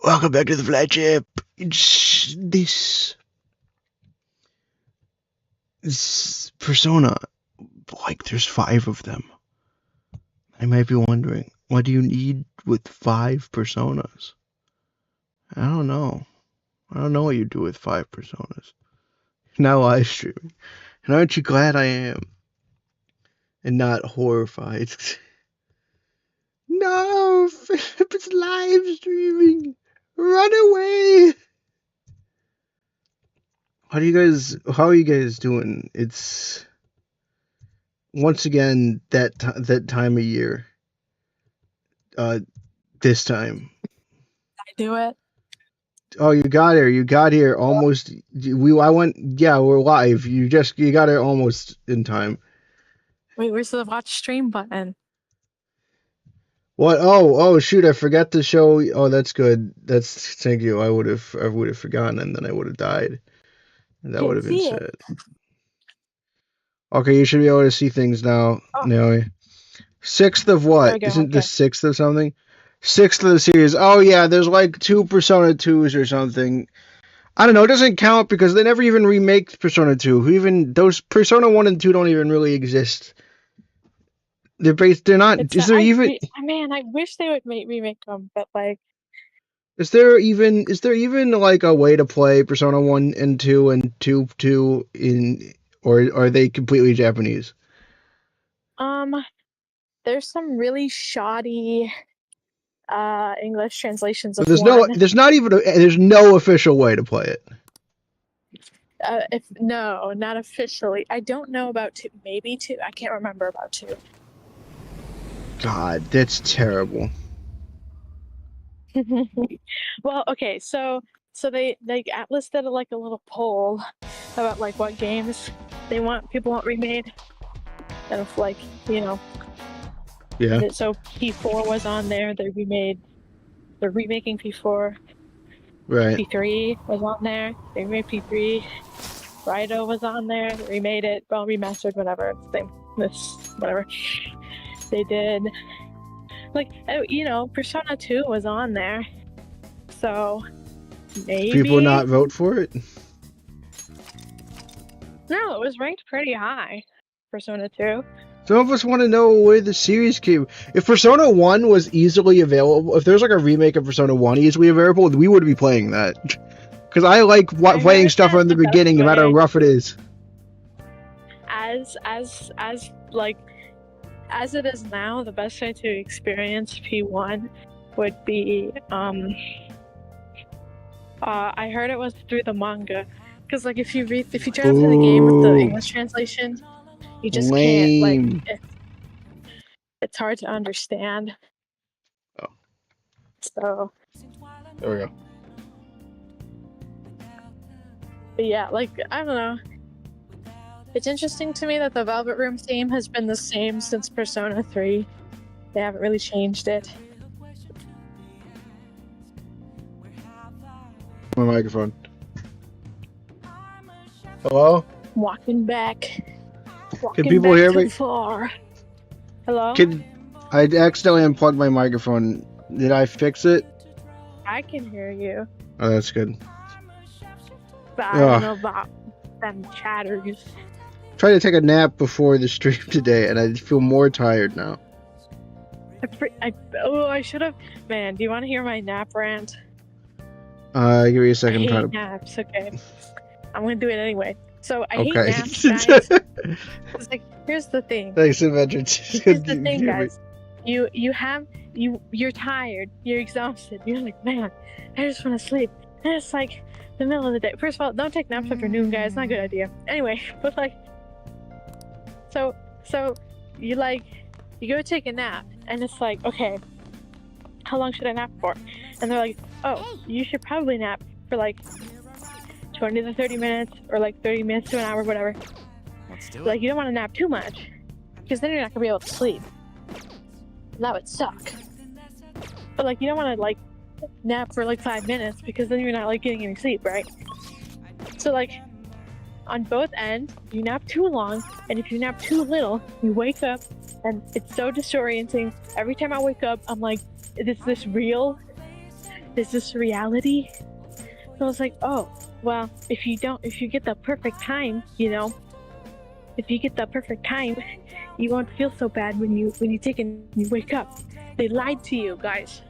Welcome back to the Flightship. It's this persona. Like, there's 5 of them. I might be wondering, what do you need with 5 personas? I don't know. I don't know what you do with 5 personas. Now live streaming. And aren't you glad I am? And not horrified. No, Philip, it's live streaming. Run away. How are you guys doing? It's once again that time of year. This time. I do it. Oh, you got here. You got here almost. Yeah, we're live. You got here almost in time. Wait, where's the watch stream button? What? Oh, shoot! I forgot to show. Oh, that's good. Thank you. I would have forgotten, and then I would have died. And that would have been sad. Okay, you should be able to see things now, Naomi. 6th of what? Isn't the 6th of something? 6th of the series. Oh yeah, there's like 2 Persona 2s or something. I don't know. It doesn't count because they never even remake Persona 2. Even those Persona 1 and 2 don't even really exist. They're not. Man, I wish they would remake them, but like. Is there even like a way to play Persona 1 and 2 and 2 in, or are they completely Japanese? There's some really shoddy English translations of there's no official way to play it. No, not officially. I don't know about 2. Maybe 2. I can't remember about 2. God, that's terrible. Well, okay, so they Atlas did like a little poll about like what games people want remade, and if like yeah. So P4 was on there. They're remaking P4. Right. P3 was on there. They remade P3. Rido was on there. They remade it. Well, remastered, whatever. Whatever. They did. Like, Persona 2 was on there. So, maybe. People not vote for it? No, it was ranked pretty high. Persona 2. Some of us want to know where the series came. If Persona 1 was easily available, if there's like a remake of Persona 1 easily available, we would be playing that. Because I like playing stuff from the beginning, no matter how rough it is. As it is now, the best way to experience P1 would be, I heard it was through the manga. Because like if you turn into the game with the English translation, you just can't, like, it's hard to understand. Oh. So. There we go. But yeah, like, I don't know. It's interesting to me that the Velvet Room theme has been the same since Persona 3. They haven't really changed it. My microphone. Hello? Walking back. Can people hear me? Far. Hello? I accidentally unplugged my microphone. Did I fix it? I can hear you. Oh, that's good. But I don't know about them chatters. Tried to take a nap before the stream today, and I feel more tired now. I should have. Man, do you want to hear my nap rant? Give me a second. I hate naps. Okay, I'm gonna do it anyway. So I hate naps, guys. It's like, here's the thing. Thanks, Adventure. Here's the thing, guys. You're tired. You're exhausted. You're like, man, I just want to sleep. And it's like the middle of the day. First of all, don't take naps after noon, guys. Not a good idea. Anyway, but like, so you go take a nap, and it's like, okay, how long should I nap for? And they're like, oh, you should probably nap for like 20 to 30 minutes, or like 30 minutes to an hour, whatever. Like, you don't want to nap too much, because then you're not gonna be able to sleep. And that would suck. But like, you don't want to like nap for like 5 minutes, because then you're not like getting any sleep, right? So like, on both ends. You nap too long, and if you nap too little, you wake up, and it's so disorienting. Every time I wake up, I'm like, is this real? Is this reality? So I was like, oh, well, if you get the perfect time, if you get the perfect time, you won't feel so bad when you take and you wake up. They lied to you, guys.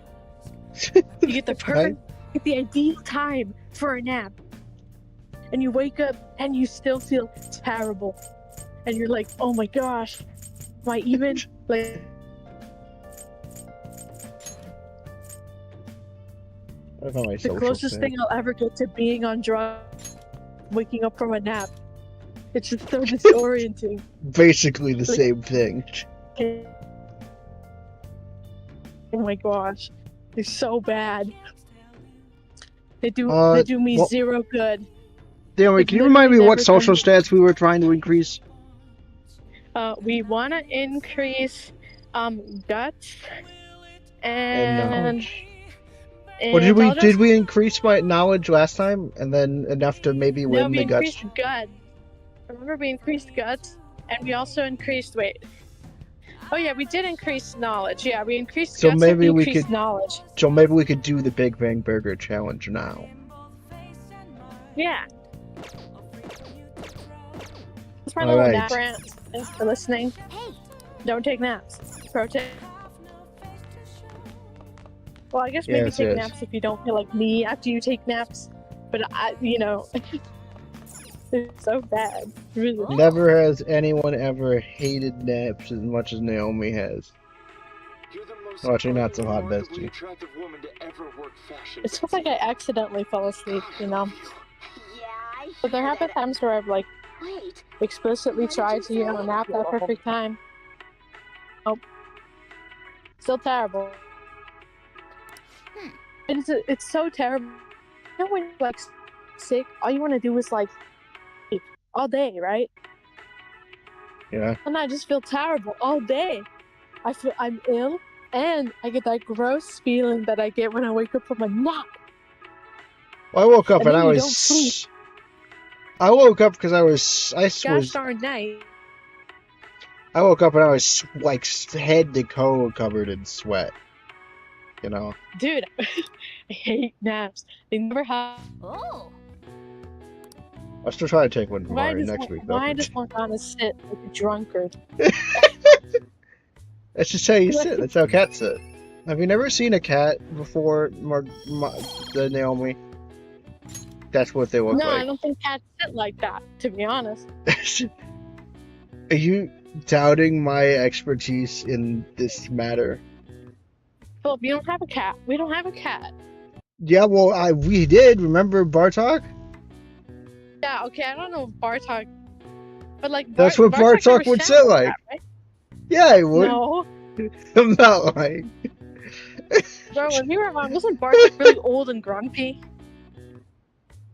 You get the ideal time for a nap, and you wake up and you still feel terrible, and you're like, oh my gosh, why even like. The closest thing I'll ever get to being on drugs, waking up from a nap. It's just so disorienting. Basically the same thing. Oh my gosh, they're so bad. They do me zero good. Damn, can you remind me what social stats we were trying to increase? We want to increase guts and knowledge. What did we increase my knowledge last time, and then enough to maybe win the guts? No, we increased guts. Remember, we increased guts, and we also increased Oh yeah, we did increase knowledge. Yeah, we increased guts and we increased knowledge. So maybe we could do the Big Bang Burger challenge now. Yeah. That's my little nap rant. Thanks for listening. Don't take naps. Pro tip. Well, I guess maybe take naps if you don't feel like me after you take naps. But it's so bad. Really. Never has anyone ever hated naps as much as Naomi has. Well, actually, not so hot, Bestie. It's just like I accidentally fell asleep, But there have been times where I've explicitly tried to nap that perfect time. Oh, still terrible. It's so terrible. When you're sick, all you want to do is sleep all day, right? Yeah. And I just feel terrible all day. I feel I'm ill, and I get that gross feeling that I get when I wake up from a nap. Well, I woke up and I was. I woke up because I was. Gosh darn night. I woke up and I was head to toe covered in sweat. Dude, I hate naps. They never have. Oh. I'll still try to take one tomorrow next week. Why I just want to sit like a drunkard? That's just how you sit. That's how cats sit. Have you never seen a cat before, Naomi? That's what they look like. No, I don't think cats sit like that, to be honest. Are you doubting my expertise in this matter? Philip, you don't have a cat. We don't have a cat. Yeah, well, we did. Remember Bartok? Yeah, okay, I don't know Bartok, but that's what Bartok would sit like. Cat, right? Yeah, he would. No. I'm not lying. Bro, when we were around, wasn't Bartok really old and grumpy?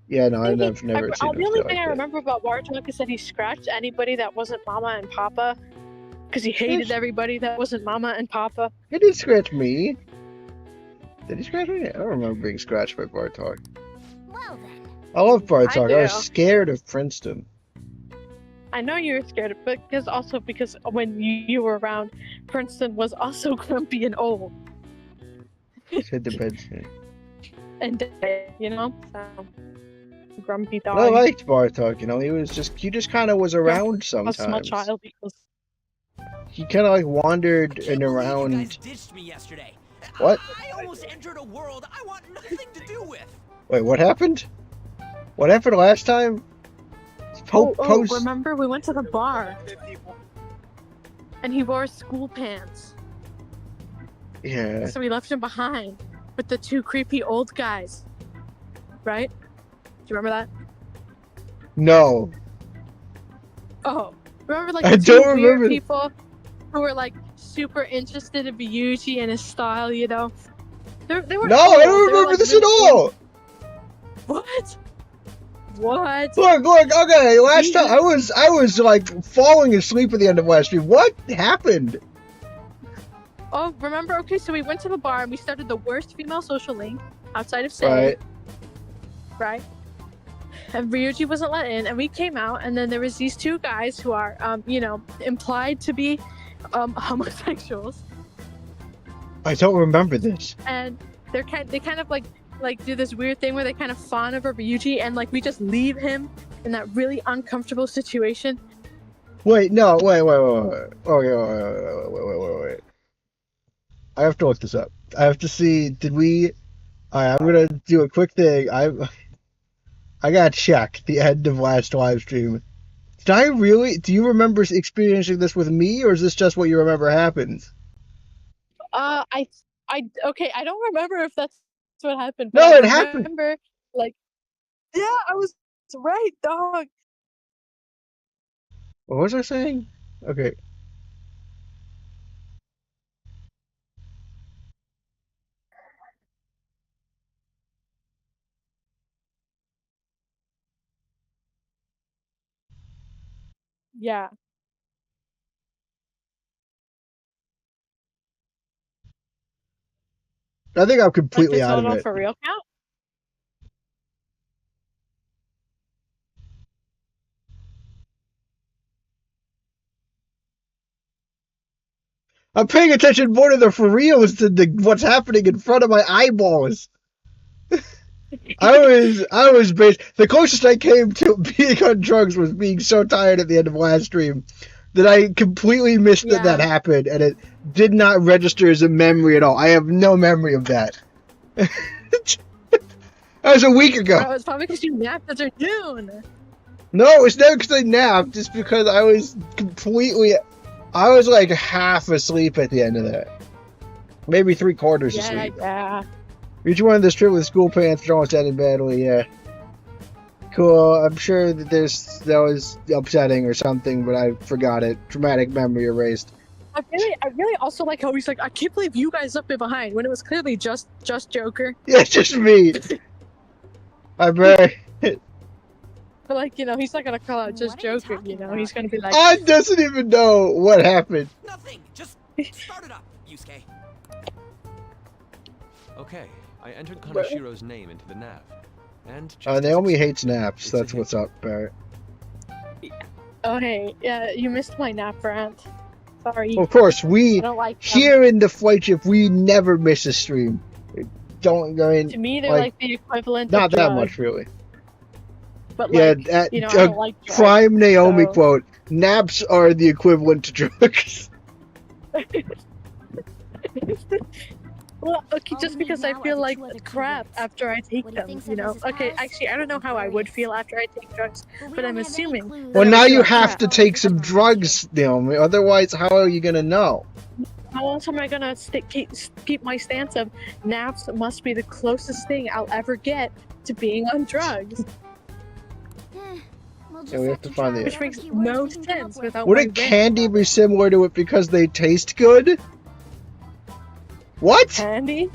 Yeah, no, I've never seen him. The only thing I remember about Bartok is that he scratched anybody that wasn't Mama and Papa, because he hated everybody that wasn't Mama and Papa. He did scratch me. Did he scratch me? I don't remember being scratched by Bartok. Well then. I love Bartok. I was scared of Princeton. I know you were scared of it, because when you were around, Princeton was also grumpy and old. It depends. And dead, so grumpy dog. I liked Bartok. He just kind of was around sometimes. A small child because he kind of wandered and around. You guys ditched me yesterday. What? I almost entered a world I want nothing to do with. Wait, what happened? What happened last time? Remember we went to the bar and he wore school pants. Yeah. So we left him behind with the two creepy old guys. Right? Do you remember that? No. Oh, remember I don't remember weird people who were super interested in Ryuji and his style, They were No, I don't remember this at all. What? Look, okay, last time I was falling asleep at the end of last week. What happened? Oh, remember? Okay, so we went to the bar and we started the worst female social link outside of Say. Right. and Ryuji wasn't let in, and we came out, and then there was these two guys who are, you know, implied to be, homosexuals. I don't remember this. And they kind of like do this weird thing where they kind of fawn over Ryuji, and like we just leave him in that really uncomfortable situation. Wait. Okay, wait. I have to look this up. I have to see. Did we? I'm gonna do a quick thing. I gotta check the end of last live stream. Did I really? Do you remember experiencing this with me, or is this just what you remember happened? Okay, I don't remember if that's what happened. But no, it happened. I remember, like, yeah, I was right, dog. What was I saying? Okay. Yeah. I think I'm completely like out of it. For real count? I'm paying attention more to the for reals than what's happening in front of my eyeballs. I was based. The closest I came to being on drugs was being so tired at the end of last stream that I completely missed that happened, and it did not register as a memory at all. I have no memory of that. That was a week ago. Bro, it's probably because you napped after noon. No, it was never because I napped. Just because I was like half asleep at the end of that. Maybe 3/4 asleep. Yeah. Each one of this trip with school pants for almost ended badly, yeah. Cool, I'm sure that that was upsetting or something, but I forgot it. Traumatic memory erased. I really also like how he's like, I can't believe you guys left me behind, when it was clearly just Joker. Yeah, just me. I bet. But like, you know, he's not gonna call out just Joker, you know, he's gonna be like... I doesn't even know what happened. Nothing, just start it up, Yusuke. Okay, I entered Kanashiro's name into the nav. And Naomi hates naps, that's what's up, Barrett. Oh hey, yeah, you missed my nap rant. Sorry. Of course, we, like here in the Flightship, we never miss a stream. To me, they're like the equivalent not of that drugs. Much, really. But like, yeah, you know, I don't like drugs, prime Naomi so... quote, naps are the equivalent to drugs. Well, okay, just because I feel like crap after I take them, you know? Okay, actually, I don't know how I would feel after I take drugs, but I'm assuming... Well, now you have to take some drugs, Naomi, otherwise how are you gonna know? How else am I gonna keep my stance of naps must be the closest thing I'll ever get to being on drugs? Yeah, we have to find the... Which makes no sense without... Wouldn't candy be similar to it because they taste good? What? Candy?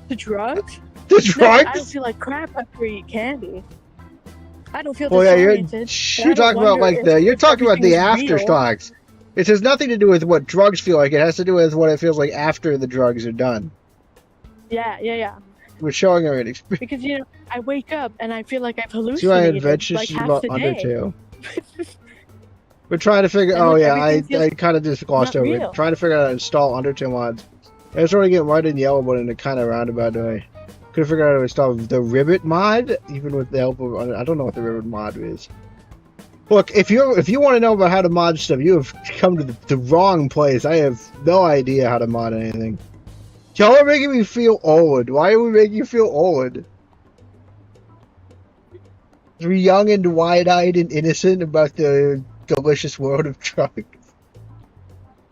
The drugs? The drugs? No, I don't feel like crap after I eat candy. I don't feel disoriented. You're talking about like you're talking about the aftershocks. It has nothing to do with what drugs feel like. It has to do with what it feels like after the drugs are done. Yeah. We're showing our experience. Because, you know, I wake up and I feel like I've hallucinated. See, I adventure like half about the Undertale. We're trying to figure. Oh yeah, I kind of just glossed over it. Trying to figure out how to install Undertale mods. I was trying to get white and yellow, but in a kind of roundabout way. Couldn't figure out how to install the Ribbit mod, even with the help of... I don't know what the Ribbit mod is. Look, if you want to know about how to mod stuff, you have come to the wrong place. I have no idea how to mod anything. Y'all are making me feel old. Why are we making you feel old? We're young and wide-eyed and innocent about the delicious world of drugs.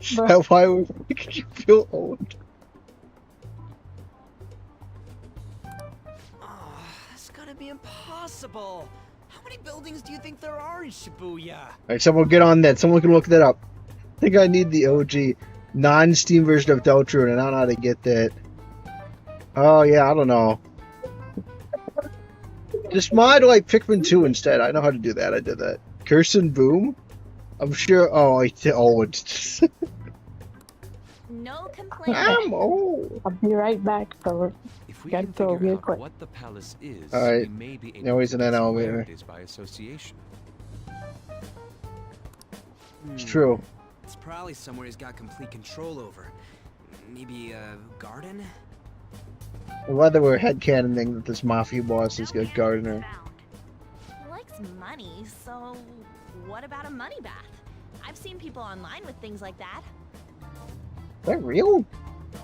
Is that why we're making you feel old? Impossible. How many buildings do you think there are in Shibuya? Alright, someone get on that. Someone can look that up. I think I need the OG non-Steam version of Deltron, and I don't know how to get that. Oh yeah, I don't know. Just mod like Pikmin 2 instead. I know how to do that. I did that. Curse and Boom? I'm sure. Oh, it's old. No complaints. I'm old. I'll be right back, brother. If we Gotta can go figure real out quick. what the palace is, Alright. we may be able Now he's to in an guess where elevator. it is by association. It's true. It's probably somewhere he's got complete control over. Maybe a garden? Whether we're headcanoning that this mafia boss is a gardener. He likes money, so what about a money bath? I've seen people online with things like that. Is that real?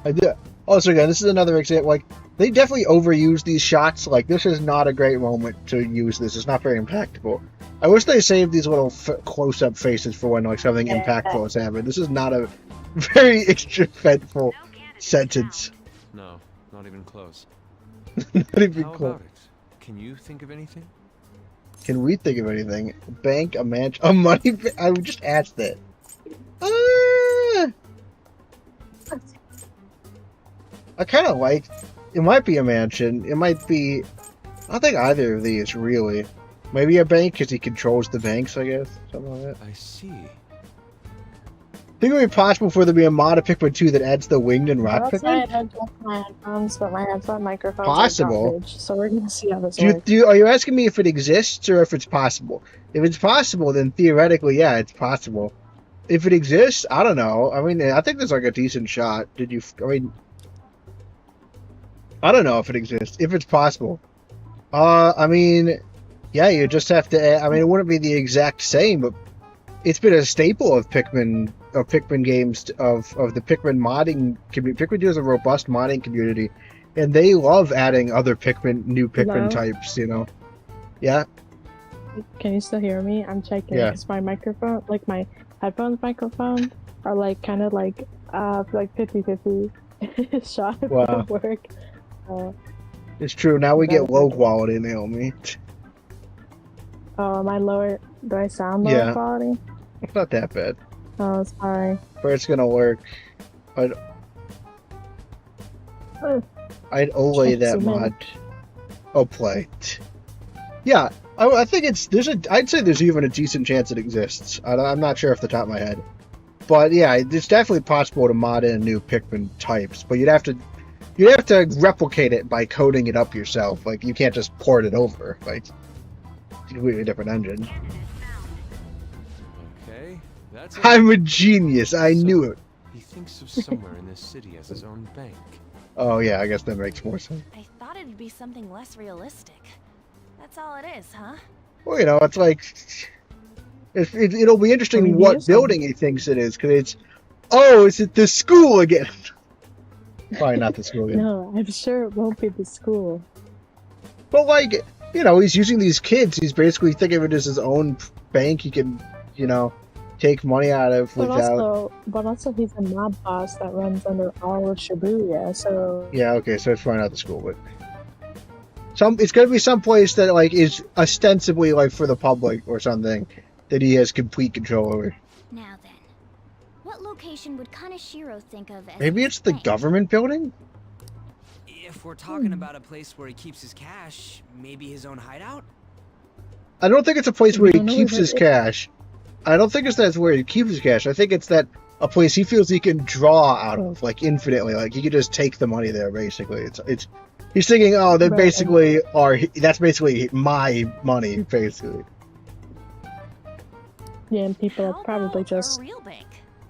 I did. Also, again, this is another example. Like, they definitely overuse these shots. Like, this is not a great moment to use this. It's not very impactful. I wish they saved these little close-up faces for when like something impactful has happened. This is not a very extra-fetful sentence. No, not even close. Not even How close. about it? Can you think of anything? Can we think of anything? A bank, a mansion, a money. I would just ask that. I kind of like. It might be a mansion. It might be. I don't think either of these really. Maybe a bank because he controls the banks. I guess something like that. I see. Think it would be possible for there to be a mod of Pikmin 2 that adds the winged and rock That's my Pikmin? headphones, but my headphone microphones Possible. are garbage, so we're gonna see how this works. Are you asking me if it exists or if it's possible? If it's possible, then theoretically, yeah, it's possible. If it exists, I don't know. I mean, I think there's like a decent shot. I don't know if it exists. If it's possible. I mean, yeah, you just have to. I mean, it wouldn't be the exact same, but it's been a staple of Pikmin games of the Pikmin modding community. Pikmin 2 has a robust modding community, and they love adding other new Pikmin types. You know. Yeah. Can you still hear me? I'm checking. Yeah. Because my microphone, like my headphones microphone, are like kind of like 50-50 shot Wow. of work. It's true. Now we get low quality, Naomi. Oh, am I lower? Do I sound lower quality? It's not that bad. Oh, sorry. But it's gonna work. I'd overlay that mod. Oh, play. Yeah, I think I'd say there's even a decent chance it exists. I'm not sure off the top of my head. But yeah, it's definitely possible to mod in new Pikmin types, but you'd have to replicate it by coding it up yourself. Like, you can't just port it over. Like, it's a completely different engine. Okay, that's it. I'm a genius. I knew it. He thinks of somewhere in this city as his own bank. Oh yeah, I guess that makes more sense. I thought it'd be something less realistic. That's all it is, huh? Well, you know, it's like it'll be interesting what building he thinks it is, because is it the school again? Probably not the school again. No, I'm sure it won't be the school. But like, you know, he's using these kids. He's basically thinking of it as his own bank. He can, you know, take money out of without. But also, he's a mob boss that runs under all of Shibuya. So yeah, okay, so it's probably not the school, but it's gonna be some place that like is ostensibly like for the public or something that he has complete control over. Now then, what location would Kaneshiro think of as Maybe it's the government building? If we're talking about a place where he keeps his cash, maybe his own hideout? I don't think it's a place where he keeps his cash. I don't think that's where he keeps his cash. I think it's a place he feels he can draw out of, like, infinitely. Like, he could just take the money there, basically. He's thinking, oh, that's basically my money, basically. yeah, and people are probably just a real bank.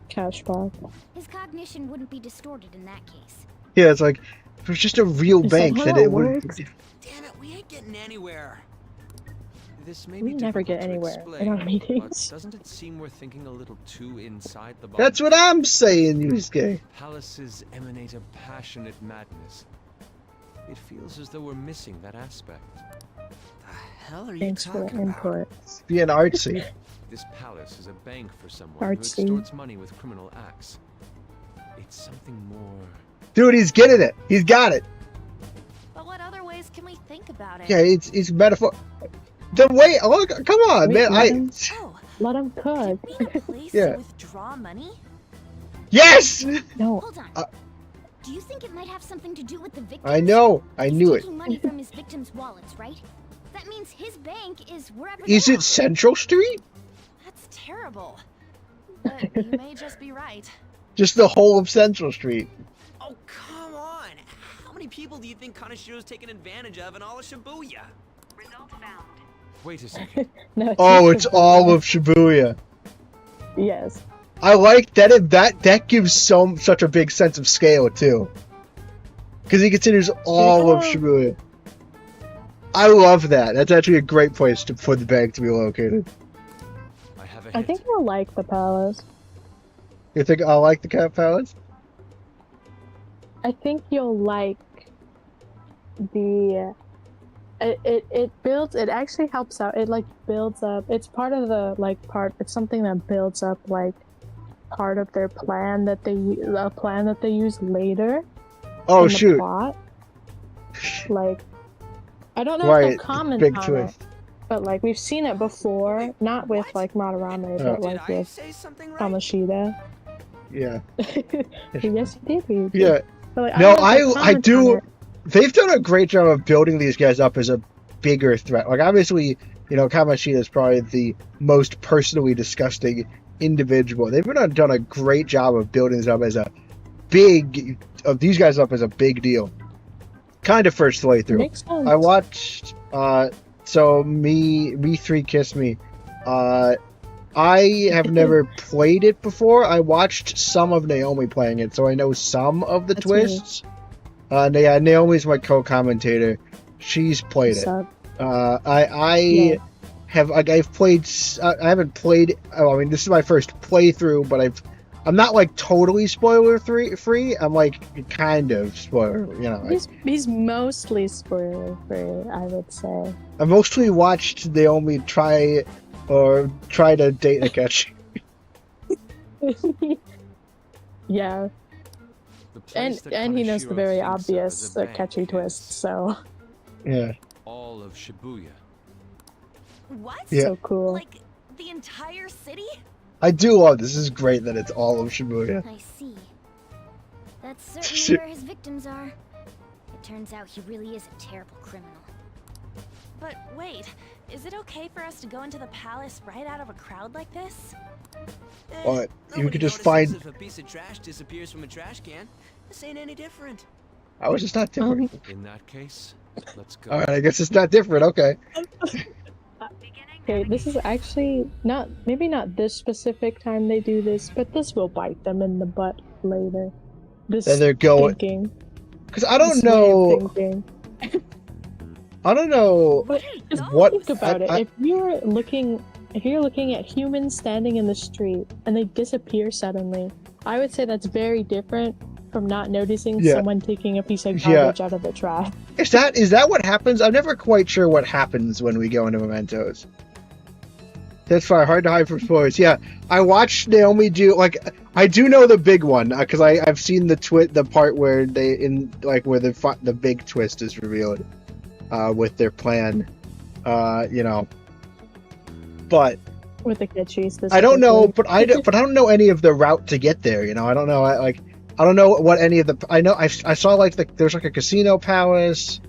cash back. His cognition wouldn't be distorted in that case. Yeah, it's like, if it's just a real bank, how then it it would. works? Damn it, we ain't getting anywhere. This may We be never get difficult to anywhere in explain, our but meetings. doesn't it seem we're thinking a little too inside the box? That's what I'm saying, Yusuke. Palaces emanate a passionate madness. It feels as though we're missing that aspect. The hell are you Thanks for the talking about? input. Being artsy. This palace is a bank for someone who Artsy. extorts money with criminal acts. It's something more. Dude, he's getting it. He's got it. But what other ways can we think about it? Yeah, it's metaphor. The way, look, come on, Wait, man. Oh, Let him cook. could it be a place Yeah. to withdraw money? Yes! No, Hold on. Do you think it might have something to do with the victims? I know. I knew it. He's taking money from his victims' wallets, right? That means his bank is wherever Is they it are. Central Street? That's terrible. But you may just be right. Just the whole of Central Street. Oh, come on. How many many people do you think Kanashiro's taken advantage of in all of Shibuya? Result found. Wait a second. No, Oh, it's all of Shibuya. Yes. I like that. That gives such a big sense of scale too, because he considers all of Shibuya. I love that. That's actually a great place for the bank to be located. I have a hit. I think you'll like the palace. You think I like the Cat Palace? I think you'll like the. It builds. It actually helps out. It like builds up. It's part of the It's something that builds up like part of their plan that they use later. Oh in the shoot! Plot. Like, I don't know Right, if they'll comment big on twist. it, but like we've seen it before, not with like Madarame, but Did like I with say something right? Kamashita. Yeah. Yes, you did. Yeah. But, like, No, don't know if they'll I comment do. on it. They've done a great job of building these guys up as a bigger threat. Like obviously, Kamashita is probably the most personally disgusting individual. They've done a great job of building these up as these guys up as a big deal. Kind of first playthrough. Makes sense. I watched. So me three kiss me. I have never played it before. I watched some of Naomi playing it, so I know some of the That's twists. Yeah, Naomi's my co-commentator. She's played it. I I've played. I haven't played. Oh, I mean, this is my first playthrough, but I'm not like totally spoiler free. I'm like kind of spoiler. He's mostly spoiler free, I would say. I mostly watched Naomi try to date Akechi. Yeah. And he knows the very obvious catchy twist, so Yeah. All of Shibuya. What? Yeah. so cool. Like, the entire city? I do love this. This is great that it's all of Shibuya. I see. That's certainly Shit. where his victims are. It turns out he really is a terrible criminal. But wait, is it okay for us to go into the palace right out of a crowd like this? What? You Nobody could just notices find. if a piece of trash disappears from a trash can. This ain't any different. I was just not different. In that case, let's go. All right, I guess it's not different. Okay. Okay, this is actually maybe not this specific time they do this, but this will bite them in the butt later. This Then they're going. thinking. Because I don't this way of know. thinking. I don't know. But just What- think about it. I- If you're looking at humans standing in the street and they disappear suddenly, I would say that's very different from not noticing Yeah. someone taking a piece of Yeah. garbage out of the trash. Is that what happens? I'm never quite sure what happens when we go into Mementos. That's fine. Hard to hide from spoilers. Yeah, I watched Naomi do I do know the big one because I've seen the part where where the big twist is revealed, with their plan, But With the catchy I don't know. specifically. But I don't know any of the route to get there. I don't know. I don't know what any of the. I know I saw there's a casino palace,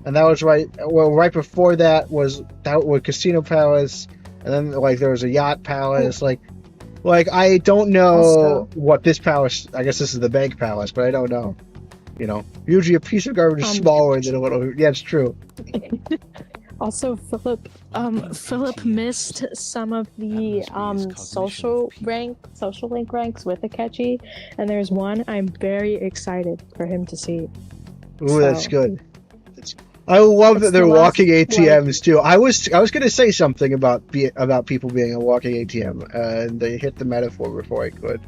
and that was right. Well, right before that was Casino Palace. And then there was a yacht palace, like I don't know Also- what this palace. I guess this is the bank palace, but I don't know. Usually a piece of garbage is smaller than a little. Yeah, it's true. Also, Philip missed some of the social link ranks with Akechi, and there's one I'm very excited for him to see. Ooh, that's So- good. I love that It's they're the last walking one. ATMs too. I was gonna say something about people being a walking ATM, and they hit the metaphor before I could.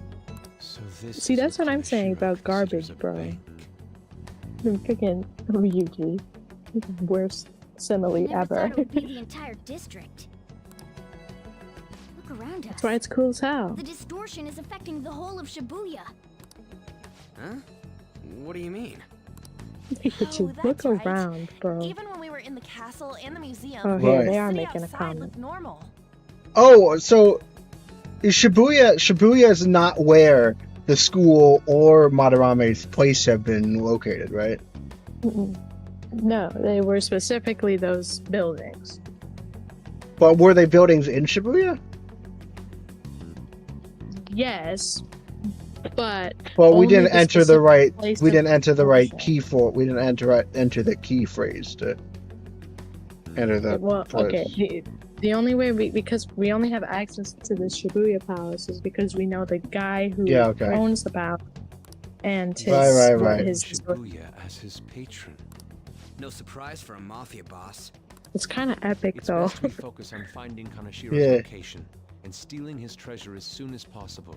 So this See, is that's what I'm saying Kanashiro about garbage, considers a bro. bank. Freaking Ryuji, worst simile Never ever. thought it would be the entire district. Look around us. That's why it's cool as hell. The distortion is affecting the whole of Shibuya. Huh? What do you mean? Ryuji, that's look right. around, bro. Even when we were in the castle and the museum, Oh, Right. here the they are city making a outside comment. looked normal. Oh, so is Shibuya is not where the school or Madarame's place have been located, right? Mm-mm. No, they were specifically those buildings. But were they buildings in Shibuya? Yes, but Well, we only didn't the enter the specific right. place We of didn't enter the right function. key for. We didn't enter the key phrase to enter that Well, okay. place. The only way because we only have access to the Shibuya Palace is because we know the guy who Yeah, okay. owns the palace and his Right. his. Shibuya as his patron. No surprise for a mafia boss. It's kind of epic It's though. best we focus on finding Kanashiro's Yeah. location and stealing his treasure as soon as possible.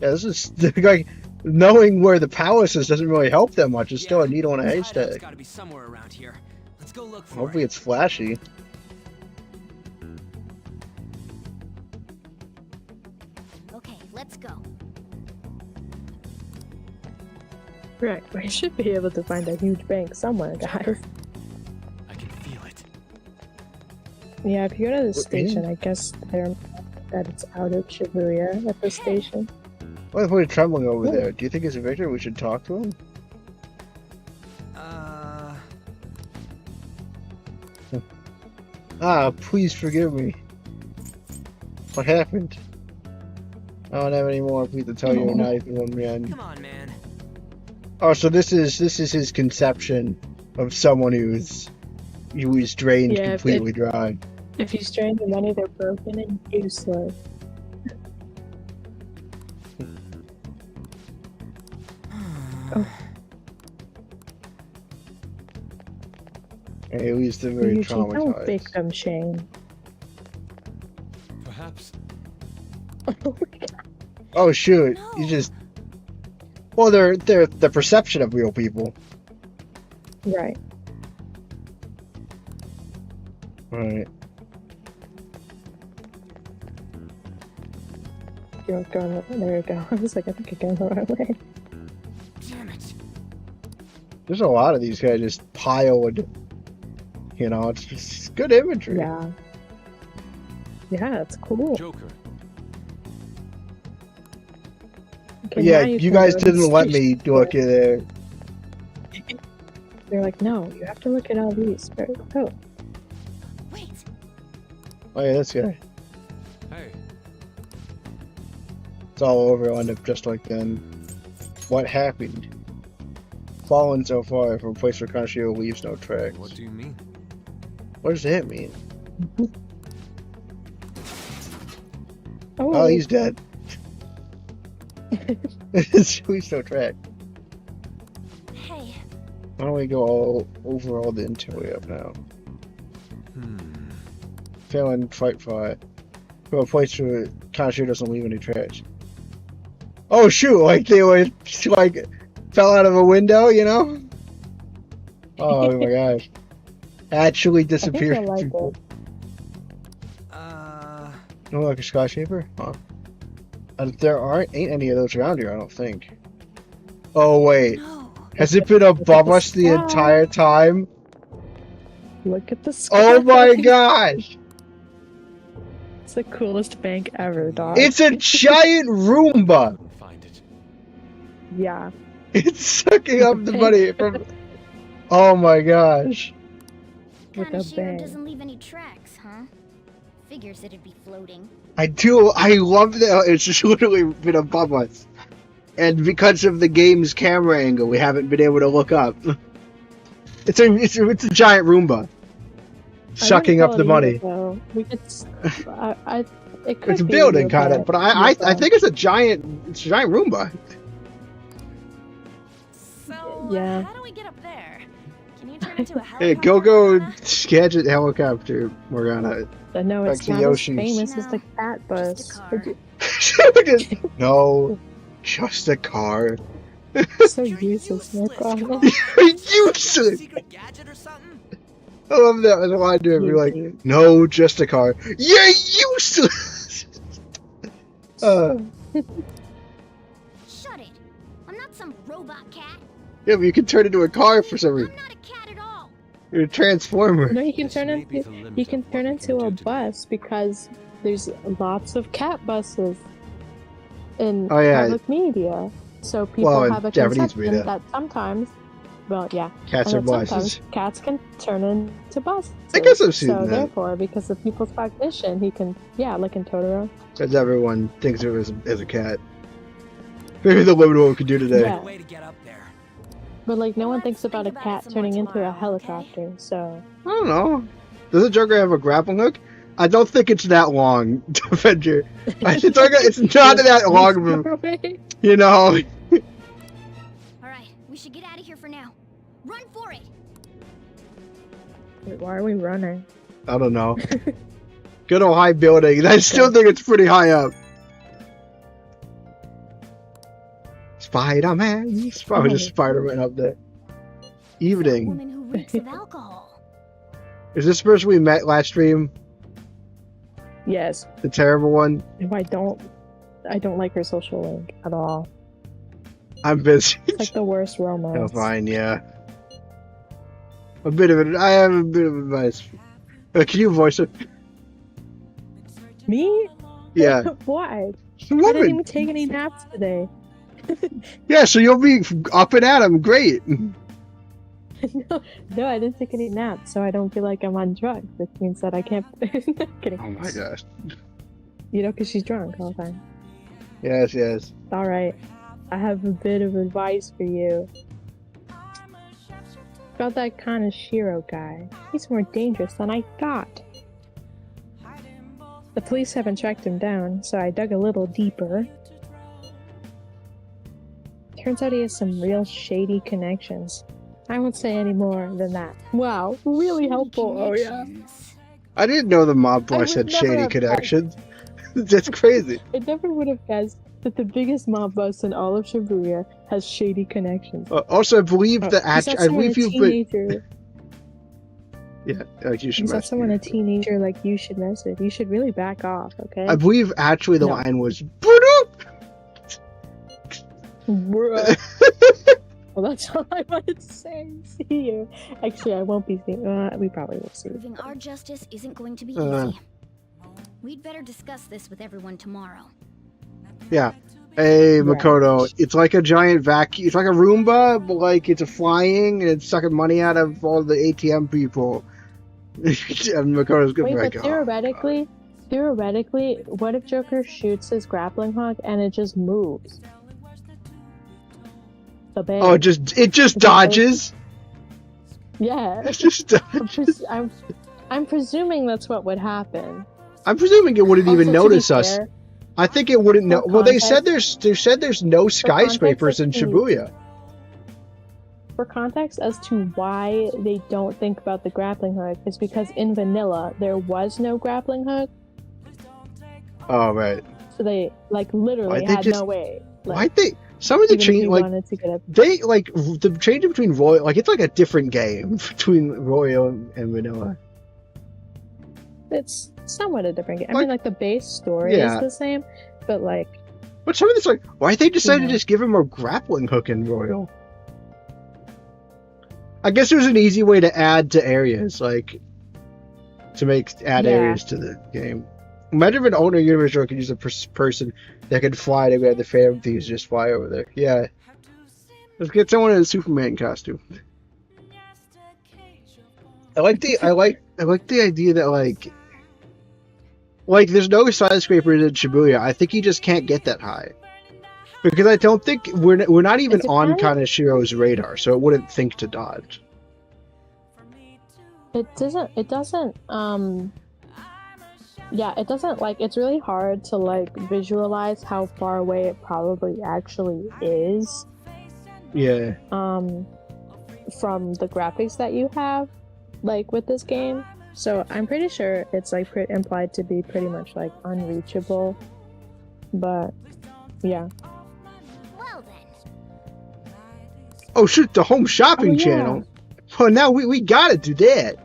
Yeah, this is like knowing where the palace is doesn't really help that much. It's still a needle in a His hideout's haystack. gotta be somewhere around here. Let's go look for Hopefully, it. it's flashy. Okay, let's go. Right, we should be able to find a huge bank somewhere, guys. I can feel it. Yeah, if you go to the We're station, in. I guess that it's out of Shibuya at the station. What if we're trembling over there? Do you think it's a victor? We should talk to him. Ah, please forgive me. What happened? I don't have any more for to tell you. Not even one man. Come on, man. Oh, so this is his conception of someone who's drained Yeah, completely dry. If you strain the money, they're broken and useless. Oh. At least they're very Yuji, don't traumatized. victim shame. Perhaps. Oh shoot! No. You just. Well, they're the perception of real people. Right. Right. You're going. There you go. I was like, I think you're going the right way. Damn it. There's a lot of these guys just piled. You know, it's just good imagery. Yeah. Yeah, it's cool. Joker. Okay, Yeah, now you can guys go to the didn't let me station. look at it. They're like, no, you have to look at all these. Oh, Wait, Oh yeah, this guy. Hey. It's all over. It'll end up just like then. What happened? Fallen so far from a place where Kanashiro leaves no tracks. What do you mean? What does that mean? oh, Oh, he's dead. It leaves no track. hey, Why don't we go all over all the interior up now? Failing fight. To a place where Kanashiro doesn't leave any tracks. Oh shoot! Like they were like fell out of a window, you know? Oh my gosh! Actually I think disappeared. I like it. Oh, like a skyscraper? Huh. There ain't any of those around here, I don't think. Oh wait, no. has it been above the us the sky. entire time? Look at the sky. Oh my gosh! It's the coolest bank ever, dog. It's a giant Roomba! Couldn't find it. Yeah. It's sucking up the money from. Oh my gosh! With a Kanashiro bang. doesn't leave any tracks, huh? Figures it'd be floating. I love that it's just literally been above us. And because of the game's camera angle, we haven't been able to look up. It's a giant Roomba. Sucking up the money. We could. It could It's a be building with kind a- of, but I with a- think it's a giant Roomba. So, Yeah. how do we get up there? Can you turn into a helicopter? Hey, go gadget helicopter, Morgana. I know it's Back to not as Yoshi's. famous as No, the cat bus. just a car. No, just a car. So You're useless, useless, come Morgana. on. Useless. Secret gadget or something? I love that. That's why I do it. Be like, no, just a car. You're useless. Shut it! I'm not some robot cat. Yeah, but you can turn into a car for some I'm reason. not a cat at all. You're a transformer. No, you can This turn may be into the limit you can of what turn we into can a do today. bus because there's lots of cat buses in Oh, yeah. public media. So people Well, in have a Japanese conception media. that sometimes, well, yeah, Cats and are that buses. sometimes cats can turn into buses. I guess I've seen so that. therefore, because of people's cognition, he can, yeah, like in Totoro. Because everyone thinks of it as a cat. Maybe the limit of what we can do today. Yeah. Way to get up there. But like, no one thinks Let's about a think about it cat some turning more into a tomorrow, okay? helicopter, so... I don't know. Does the Joker have a grappling hook? I don't think it's that long, Avenger. It's not that long of a, you know. Alright, we should get out of here for now. Run for it! Wait, why are we running? I don't know. Good old high building. I still think it's pretty high up. Spider-Man. It's probably just Spider-Man up there. Evening. Woman who reeks of alcohol. Is this the person we met last stream? Yes. The terrible one? If I don't like her social link at all. I'm busy. It's like the worst romance. Oh, fine, yeah. I have a bit of advice. Can you voice it? Me? Yeah. Why? It's a I didn't woman. even take any naps today. Yeah, so you'll be up and at 'em. Great. No, I didn't take any naps, so I don't feel like I'm on drugs, which means that I can't... Kidding. Oh my gosh. You know, because she's drunk all the time. Yes, yes. Alright, I have a bit of advice for you. About that Kaneshiro guy. He's more dangerous than I thought. The police haven't tracked him down, so I dug a little deeper. Turns out he has some real shady connections. I won't say any more than that. Wow, really helpful. Oh yeah. I didn't know the mob I boss would had never shady have connections. That's crazy. I never would have guessed that the biggest mob boss in all of Shibuya has shady connections. Also, I believe He's the not I someone believe a you've been. teenager. Yeah, like you should. He's not message someone me. a teenager like you should message. You should really back off, okay? I believe actually the No. line was. "Boop." Bruh. Well, that's all I wanted to say. See you. Actually, I won't be seeing. We probably will see. Proving our justice isn't going to be Uh. easy. We'd better discuss this with everyone tomorrow. Yeah. Hey, Right. Makoto, it's like a giant vacuum. It's like a Roomba, but like it's a flying and it's sucking money out of all the ATM people. And Makoto's gonna Wait, be but like, "Oh, theoretically, what if Joker shoots his grappling hook and it just moves? The bang. oh, it just dodges. Yeah. It just dodges. I'm presuming that's what would happen. I'm presuming it wouldn't even Also, to be notice us. fair, I think it wouldn't know. For Well, they said there's no skyscrapers in context, Shibuya. For context as to why they don't think about the grappling hook is because in vanilla there was no grappling hook, Oh right. so they like literally Why'd they had just- no way. Like, Why they? Some of the even if change you like wanted to get a they like the change between Royal like it's like a different game between Royal and Vanilla. it's somewhat a different game. I Like- mean, like the base story Yeah. is the same, but like But some of this like why they decided Yeah. to just give him a grappling hook in Royal? I guess there's an easy way to add to areas like to add Yeah. areas to the game. Imagine if an owner universe could use a person that could fly to grab the Phantom Thieves just fly over there. Yeah. Let's get someone in a Superman costume. I like the idea that like there's no skyscrapers in Shibuya. I think you just can't get that high. Because I don't think we're not even It on depends. Kaneshiro's radar, so it wouldn't think to dodge. it doesn't yeah, it doesn't like it's really hard to like visualize how far away it probably actually is Yeah. from the graphics that you have like with this game. So I'm pretty sure it's like implied to be pretty much like unreachable. But yeah. Well then. Oh shoot, the home shopping Oh, yeah. channel. Well, now we gotta do that.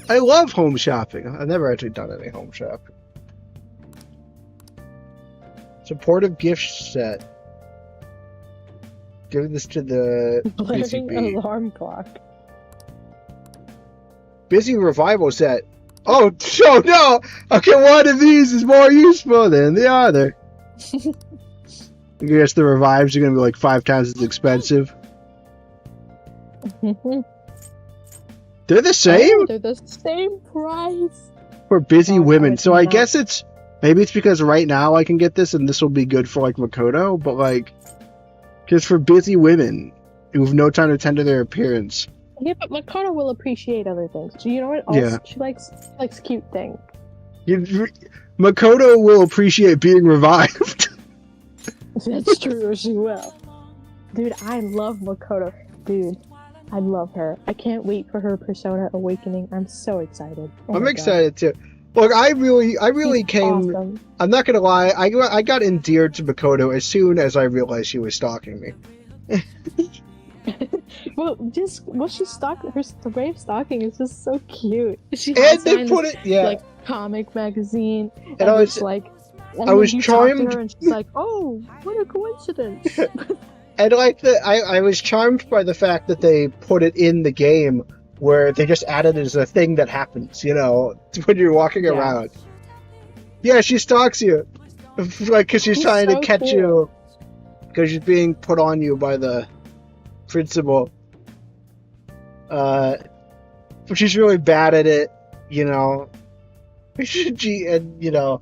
I love home shopping. I've never actually done any home shopping. Supportive gift set. Give this to the Blaring BCB. alarm clock. Busy revival set. Oh no! Okay, one of these is more useful than the other. I guess the revives are gonna be like 5 times as expensive. They're the same They're the same price. for busy Oh, women. it's So I not. guess it's Maybe it's because right now I can get this and this will be good for like Makoto, but like, just for busy women who have no time to tend to their appearance. Yeah, but Makoto will appreciate other things. Do you know what else Yeah. she likes? She likes cute things. Makoto will appreciate being revived. That's true, she will. Dude, I love Makoto. Dude, I love her. I can't wait for her Persona Awakening. I'm so excited. Oh I'm my excited too. Look, I really She's came. awesome. I'm not gonna lie. I got endeared to Makoto as soon as I realized she was stalking me. Well, just she's stalking. The way of stalking is just so cute. She And has they put it, yeah. like comic magazine, And I was it's like. And I was then you talk to charmed- her and she's like, "Oh, what a coincidence!" And like I was charmed by the fact that they put it in the game where they just added it as a thing that happens, you know, when you're walking Yeah. around. Yeah, she stalks you, like because she's She's trying to so catch cool. you, because she's being put on you by the principal. But she's really bad at it, you know. And you know,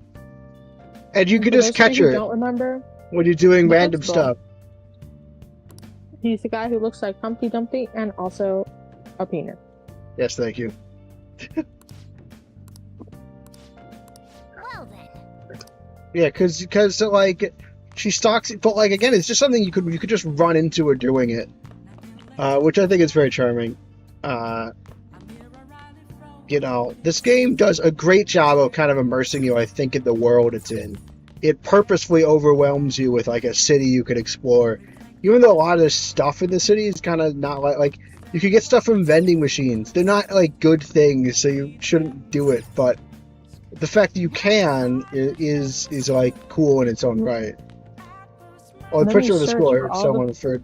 and you can For just those of catch you who her Don't remember? when you're doing the random principal. stuff. He's the guy who looks like Humpty Dumpty and also a penis. Yes, thank you. Well then. Yeah, because like she stalks, but like again, it's just something you could just run into her doing it, which I think is very charming. You know, this game does a great job of kind of immersing you, I think, in the world it's in. It purposefully overwhelms you with like a city you could explore, even though a lot of the stuff in the city is kind of not like you could get stuff from vending machines. They're not like good things, so you shouldn't do it. But the fact that you can is like cool in its own right. Oh, And the then picture you of the search score. for all Someone for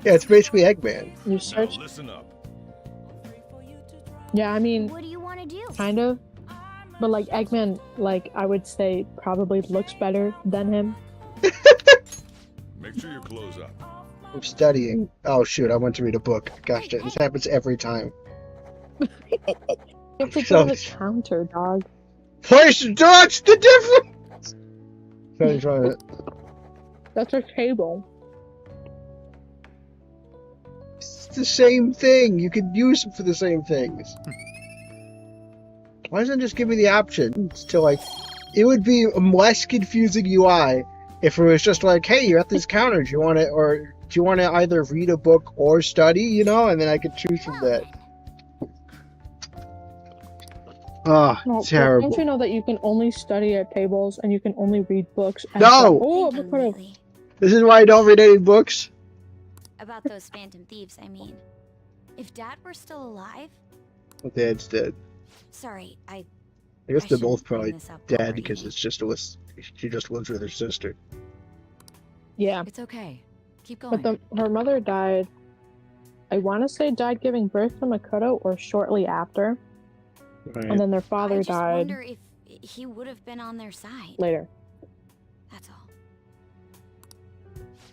yeah, it's basically Eggman. You search. Listen up. Yeah, I mean, What do you want to do? kind of. But like Eggman, like I would say, probably looks better than him. Make sure your clothes up. I'm studying. Oh shoot, I want to read a book. Gosh, this happens every time. You have to So- go to the counter, dog. Place, that's the difference. Try it. That's a table. It's the same thing. You could use them for the same things. Why doesn't it just give me the options to like? It would be a less confusing UI if it was just like, hey, you're at this counter. Do you want to either read a book or study? You know, and then I could choose from that. Oh, No, terrible. Don't you know that you can only study at tables and you can only read books? And No! Oh, Thinking Makoto. lately. This is why I don't read any books. About those phantom thieves, I mean. If Dad were still alive... My dad's dead. Sorry, I guess I they're shouldn't both bring probably this up dead already. because it's just she just lives with her sister. Yeah, It's okay. Keep going. but her mother died. I want to say died giving birth to Makoto or shortly after, Right. and then their I father just died wonder if he would have been on their side. later. That's all.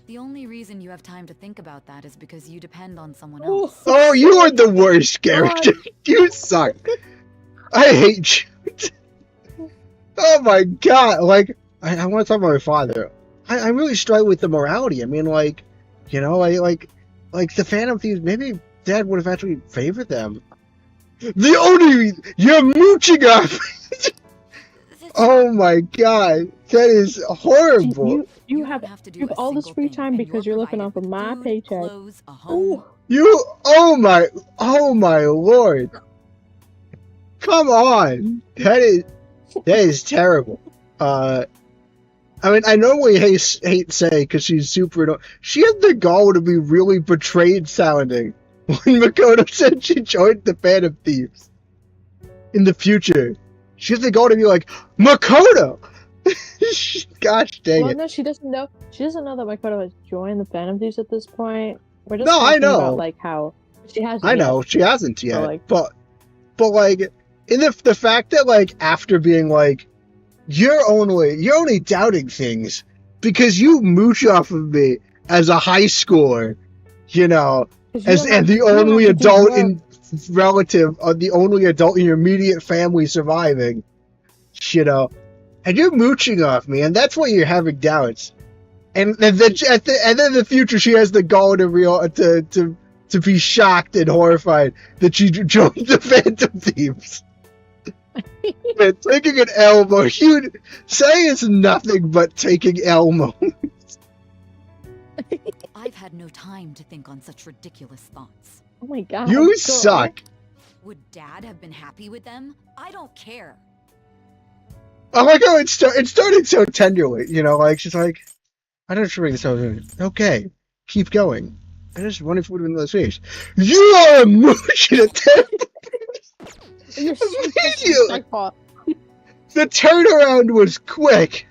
The only reason you have time to think about that is because you depend on someone Oh. else. Oh, you are the worst character. You suck. I hate you. Oh my god. Like, I want to talk about my father. I really struggle with the morality. I mean, like, you know, like the Phantom Thieves, maybe Dad would have actually favored them. The only reason you're mooching off. Oh my god. That is horrible. You don't have to do you have a all this single free thing, time and because you're living off provided of my with food, paycheck. clothes, a home. Oh my lord. Come on. That is terrible. I mean, I normally hate say because she's super. She had the gall to be really betrayed sounding when Makoto said she joined the Phantom Thieves. In the future, she had the gall to be like Makoto. Gosh dang Well, it! no, she doesn't know. She doesn't know that Makoto has joined the Phantom Thieves at this point. We're just No, I talking know. about like how she has. I know she hasn't yet, like- but like in the fact that like after being like you're only doubting things because you mooch off of me as a high schooler, you know, and the only adult in relative, the only adult in your immediate family surviving, you know, and you're mooching off me, and that's why you're having doubts. And then in the future, she has the gall to be shocked and horrified that she joined the Phantom Thieves. Man, taking an Elmo, say is nothing but taking Elmo. I've had no time to think on such ridiculous thoughts. Oh my god. You suck. Would Dad have been happy with them? I don't care. I like how it started so tenderly, you know, like she's like, I don't bring this over. Okay, keep going. I just wonder if it would have been those fish. You are a mooch in a You're so disrespectful. The turnaround was quick.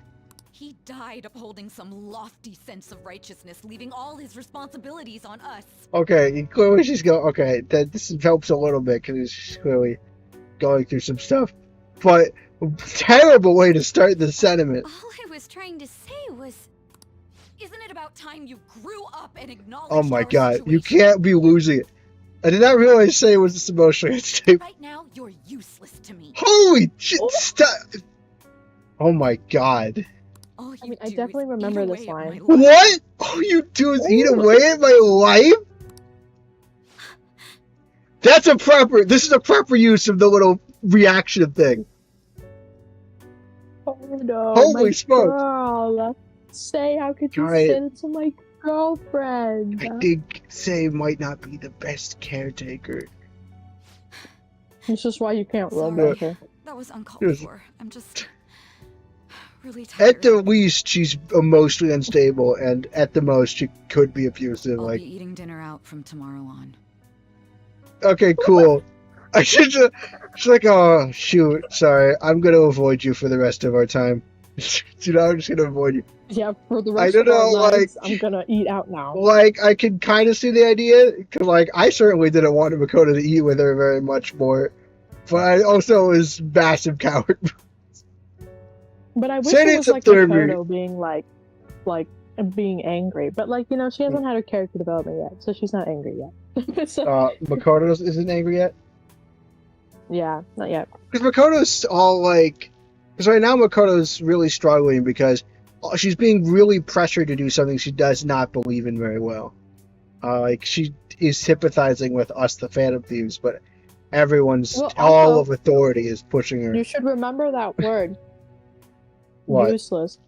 He died upholding some lofty sense of righteousness, leaving all his responsibilities on us. Okay, clearly she's going. Okay, this helps a little bit because she's clearly going through some stuff. But terrible way to start the sentiment. All I was trying to say was, isn't it about time you grew up and acknowledged Oh my our god, situation? you can't be losing it. I did not realize say was this emotionally unstable. Right now, you're useless to me. Holy shit! Stop! Oh my god. All you I do definitely is remember eat this away at line. my life. What? All you do is eat away at my life? This is a proper use of the little reaction thing. Oh no. Holy my smokes. Girl. Say, how could you Alright. say it to my girlfriend? I think Say might not be the best caretaker. This is why you can't Sorry. romance her. That was uncalled Yes. for. I'm just really tired. At the least, she's emotionally unstable, and at the most, she could be abusive. I'll Like, be eating dinner out from tomorrow on. okay, cool. I should just, she's like, oh, shoot, sorry, I'm gonna avoid you for the rest of our time. You know, I'm just gonna avoid you. Yeah, for the I rest don't of our know, lives, like- I'm gonna eat out now. Like, I can kind of see the idea, because, like, I certainly didn't want Makoto to eat with her very much more, but I also was massive coward. But I wish Say it it's was a like third Makoto being like being angry. But like, you know, she hasn't had her character development yet, so she's not angry yet. So, Makoto isn't angry yet? yeah, not yet. Because Makoto's all like... Because right now Makoto's really struggling because she's being really pressured to do something she does not believe in very well. Like, she is sympathizing with us, the Phantom Thieves, but everyone's... Well, all also, of authority is pushing her. You should remember that word. What? Useless.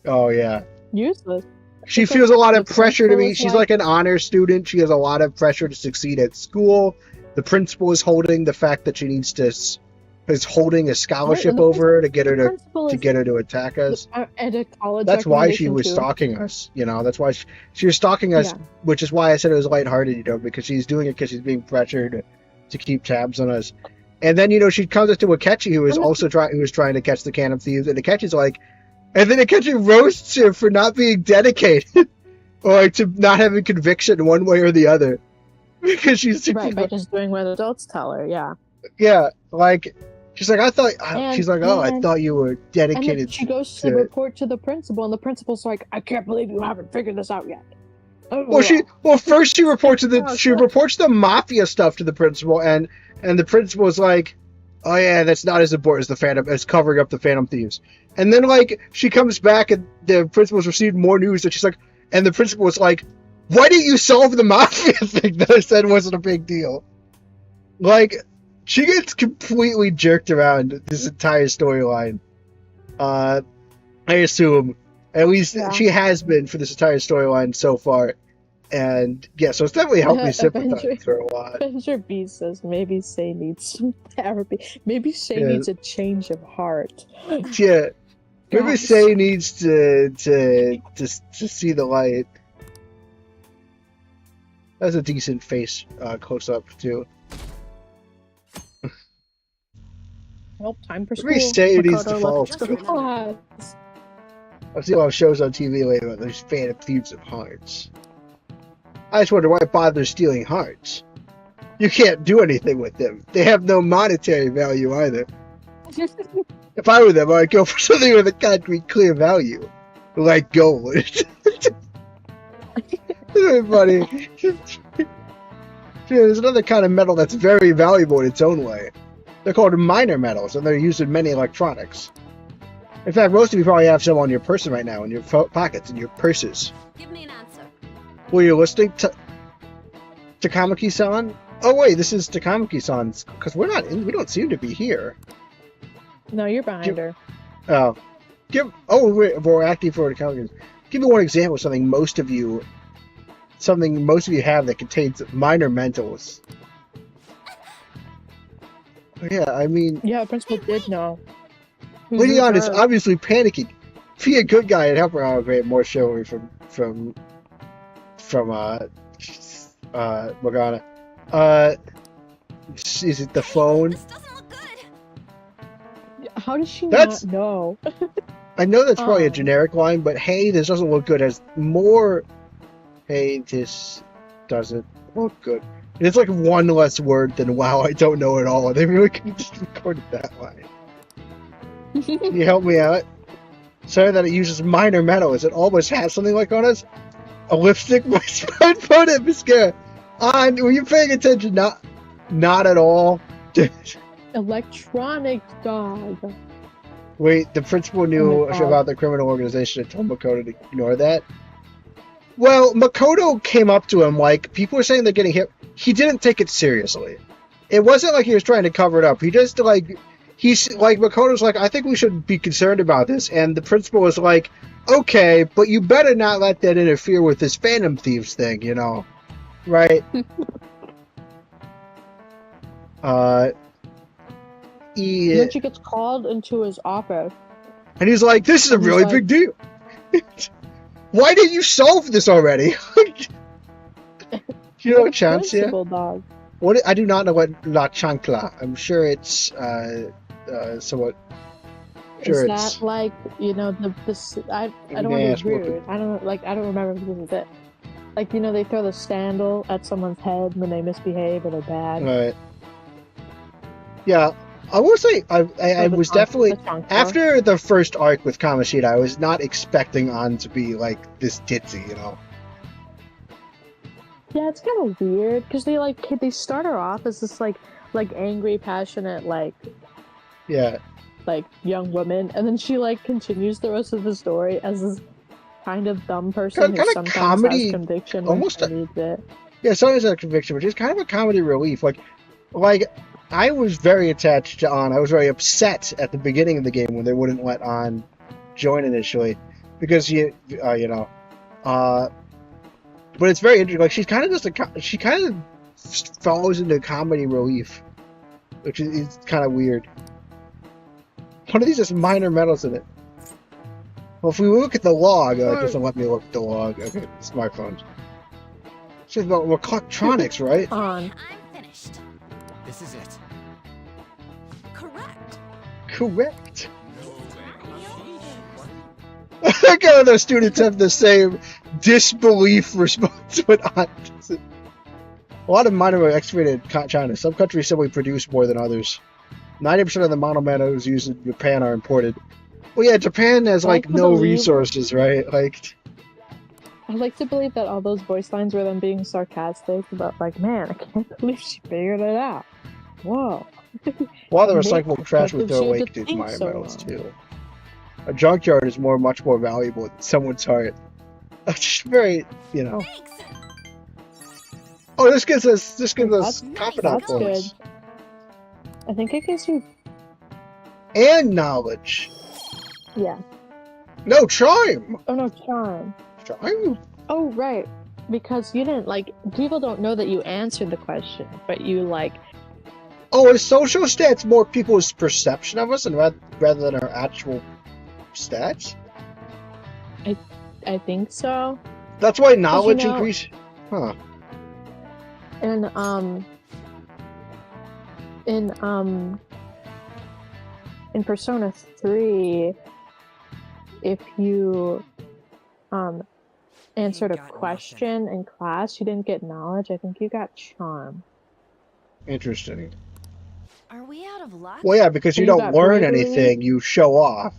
Oh, yeah. Useless. She Because feels a lot of the pressure to be... principal is She's like an honor student. She has a lot of pressure to succeed at school. The principal is holding the fact that she needs to... is holding a scholarship the over her to get her principal to is get her to attack us. at a college. That's why she was recommendation, too. stalking us, you know. That's why she was stalking us, Yeah. which is why I said it was lighthearted, you know, because she's doing it because she's being pressured to keep tabs on us. And then, you know, she comes up to Akechi, who is also trying to catch the Phantom Thieves, and Akechi's like, and then Akechi roasts her for not being dedicated, or like to not having conviction one way or the other, because she's Right, by just doing what adults tell her. Yeah. yeah, like. She's like, I And thought you were And dedicated. then she goes to report to the principal, and the principal's like, "I can't believe you haven't figured this out yet." First she reports she God. reports the mafia stuff to the principal, and the principal is like, "Oh yeah, that's not as important as covering up the Phantom Thieves." And then like she comes back, and the principal's received more news, and she's like, and the principal was like, "Why didn't you solve the mafia thing that I said wasn't a big deal?" Like. She gets completely jerked around this entire storyline. I assume. At least she has been for this entire storyline so far. And yeah, so it's definitely helped me sympathize with her a lot. Avenger B says maybe Say needs some therapy. Maybe Say needs a change of heart. Yeah. Maybe Guys. Say needs to see the light. That's a decent face close up too. Well, time for school. Maybe Say needs to Makoto, follow let's go to class. I've seen a lot of shows on TV lately about those Phantom Thieves of hearts. I just wonder why bother stealing hearts. You can't do anything with them. They have no monetary value either. If I were them, I'd go for something with a concrete, clear value, like gold. Isn't funny? There's another kind of metal that's very valuable in its own way. They're called minor metals, and they're used in many electronics. In fact, most of you probably have some on your person right now, in your pockets, in your purses. Give me an answer. Were you listening to Takamaki-san? Oh wait, this is Takamaki-san's, because we don't seem to be here. No, you're behind her. Oh. We're acting for Takamaki. Give me one example of something most of you have that contains minor mentals. Yeah, I mean... Yeah, the principal did know. Leon is obviously panicking. Be a good guy and help her out. Great, more chivalry from Morgana. Is it the phone? This doesn't look good. How does she not know? I know that's probably a generic line, but hey, this doesn't look good has more. Hey, this doesn't look good. It's like one less word than wow, I don't know at all. They really could have just recorded that line. Can you help me out? Sorry that it uses minor metals. It almost has something like on us. A lipstick, my smartphone, and mascara. Were you paying attention? Not at all. Electronic dog. Wait, the principal knew about the criminal organization and told Makoto to ignore that? Well, Makoto came up to him like, people were saying they're getting hit. He didn't take it seriously. It wasn't like he was trying to cover it up. He just, Makoto's like, I think we should be concerned about this. And the principal was like, okay, but you better not let that interfere with this Phantom Thieves thing, you know? Right? Then she gets called into his office. And he's like, this is a really big deal. Why didn't you solve this already? You know what chance here? Dog. What? I do not know what La Chancla. I'm sure it's somewhat. Sure, is that like, you know, I don't want to be rude. I don't remember if this is it. Like, you know, they throw the sandal at someone's head when they misbehave or they're bad. Right. Yeah, I will say I was definitely after the first arc with Kamoshida, I was not expecting An to be like this ditzy, you know. Yeah, it's kind of weird because they start her off as this like angry, passionate young woman, and then she continues the rest of the story as this kind of dumb person who sometimes comedy, has conviction. Almost needs it. Yeah, sometimes has conviction, which is kind of a comedy relief. Like I was very attached to An. I was very upset at the beginning of the game when they wouldn't let An join initially, because but it's very interesting. Like she kind of falls into comedy relief, which is kind of weird. One of these has minor metals in it. Well, if we look at the log, it doesn't let me look at the log. Okay, smartphones. It's about electronics, right? I'm finished. This is it. Correct. I think all those students have the same disbelief response when An does it. A lot of minor were excavated in China. Some countries simply produce more than others. 90% of the monometals used in Japan are imported. Well, yeah, Japan has no resources, right? I'd like to believe that all those voice lines were them being sarcastic about man, I can't believe she figured it out. Whoa. While the recyclable trash would throw away contains minor metals too. A junkyard is much more valuable than someone's heart. That's just very, you know. Oh, this gives us confidant points. Good. I think it gives you and knowledge. Yeah. No, charm. Oh no, charm. Charm. Oh right, because you didn't people don't know that you answered the question, but you Oh, is social stats more people's perception of us, and rather than our actual stats? I think so. That's why knowledge increases. Huh. And in Persona 3, if you answered a question in class, you didn't get knowledge. I think you got charm. Interesting. Are we out of luck? Well, yeah, because you don't learn anything, you show off.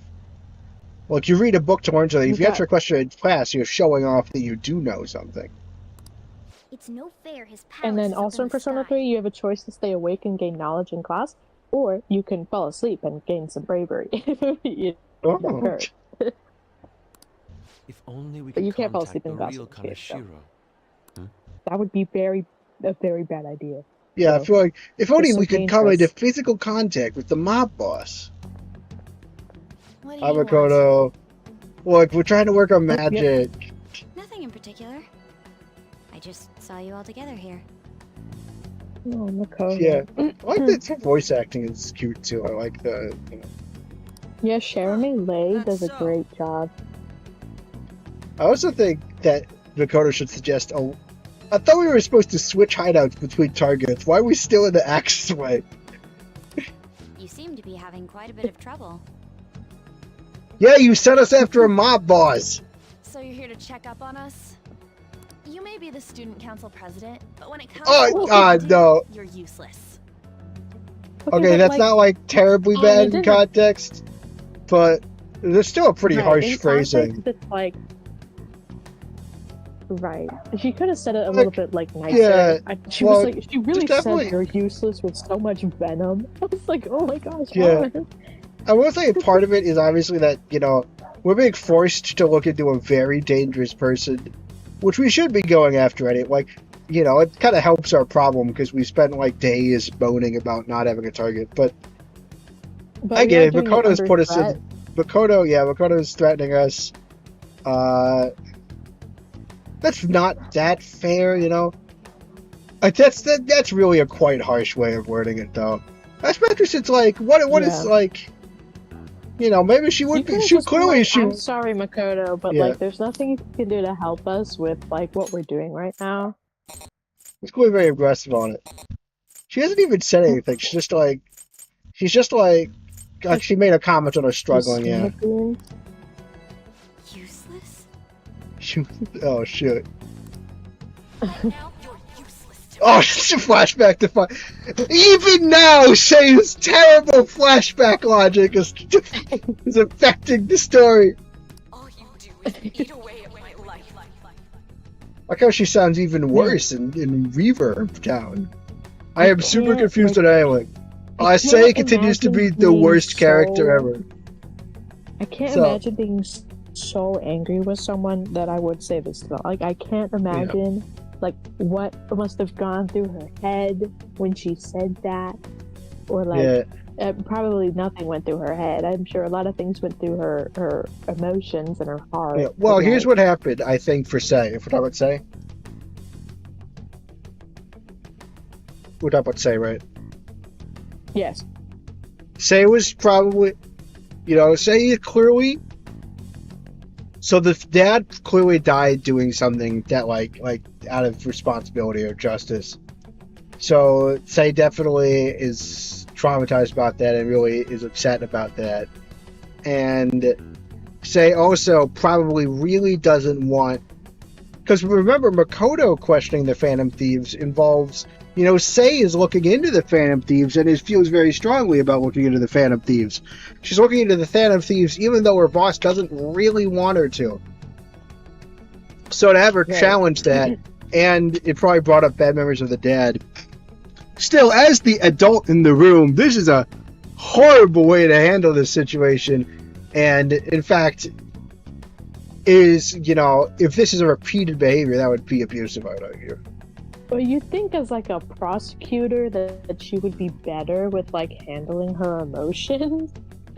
Like, you read a book to learn something. If you answer a question in class, you're showing off that you do know something. It's no fair his powers. And then also in Persona 3, you have a choice to stay awake and gain knowledge in class, or you can fall asleep and gain some bravery. Oh. That hurt. If only we But could you can't fall contact asleep in the real Gotham Cave, so. Kaneshiro. That would be a very bad idea. Yeah, I So, feel like if only so we could come into dangerous. physical contact with the mob boss. What do you want? Makoto. Look, we're trying to work on magic. Nothing in particular. I just saw you all together here. Oh, Makoto. Yeah. I like that voice acting is cute too. I like the. Yeah, Jeremy Lay That's does a so. great job. I also think that Makoto should suggest. Oh, I thought we were supposed to switch hideouts between targets. Why are we still in the Axis way? You seem to be having quite a bit of trouble. Yeah, you sent us after a mob boss. So you're here to check up on us? You may be the student council president, but when it comes Oh, to what you do, no. you're useless. Okay, but, that's like, not like terribly you bad in didn't- context, but there's still a pretty Right, harsh in phrasing. context, it's like, right. She could have said it a little bit like nicer. yeah, She well, was like, she really just definitely- said you're useless with so much venom. I was like, oh my gosh. Yeah. Mom. I will say part of it is obviously that, we're being forced to look into a very dangerous person, which we should be going after at it. Like, it kind of helps our problem because we spent like days moaning about not having a target. But But I we get are it. doing Makoto's under put us threat. in. Makoto's threatening us. That's not that fair, That's really a quite harsh way of wording it, though. Especially since, like, what is Yeah. like, maybe she would You be. could've She just been clearly like, she. I'm sorry, Makoto, but Yeah. like, there's nothing you can do to help us with like what we're doing right now. She's clearly very aggressive on it. She hasn't even said anything. She's just like, she made a comment on her struggling. Yeah. Useless? Oh shit. Right now, you're useless to Oh, flashback to fun. Even now, Shay's terrible flashback logic is affecting the story. All you do is eat away at my life. Like how she sounds even worse in Reverb Town. I am super can't, confused like, on Island. I Say can't continues to be imagine the being worst character so- ever. I can't So- imagine being so angry with someone that I would say this to. Like, I can't imagine like what must have gone through her head when she said that, or like probably nothing went through her head. I'm sure a lot of things went through her emotions and her heart. Yeah. Well, but, here's like, what happened, I think, for Say. If we're talking about Say. We're talking about Say, right? Yes. Say was probably, Say clearly. So the dad clearly died doing something that like out of responsibility or justice. So Say definitely is traumatized about that and really is upset about that. And Say also probably really doesn't want, because remember Makoto questioning the Phantom Thieves involves, Say is looking into the Phantom Thieves and feels very strongly about looking into the Phantom Thieves. She's looking into the Phantom Thieves even though her boss doesn't really want her to. So to have her challenge that, and it probably brought up bad memories of the dad. Still, as the adult in the room, this is a horrible way to handle this situation. And in fact, if this is a repeated behavior, that would be abusive, I would argue. But you think as like a prosecutor that she would be better with like handling her emotions?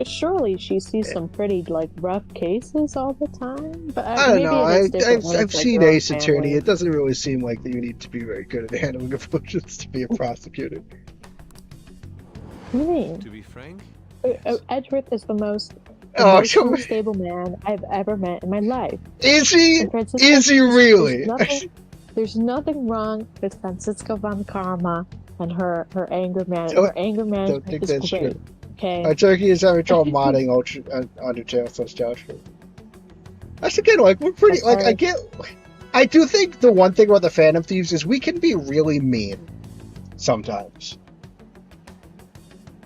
Surely she sees some pretty like rough cases all the time. But I don't maybe know. it is different when I've it's, like, seen your own Ace Attorney. family. It doesn't really seem like that you need to be very good at handling emotions to be a prosecutor. What do you mean? To be frank, Edgeworth is the most Oh, emotionally stable man I've ever met in my life. Is he? And Francisco, Is he really? There's nothing wrong with Francisco von Karma and her anger management. Her anger management think is that's great. true. Okay. Turkey is having trouble modding Undertale, so it's Joshua. That's again, like, we're pretty, That's like, I do think the one thing about the Phantom Thieves is we can be really mean sometimes.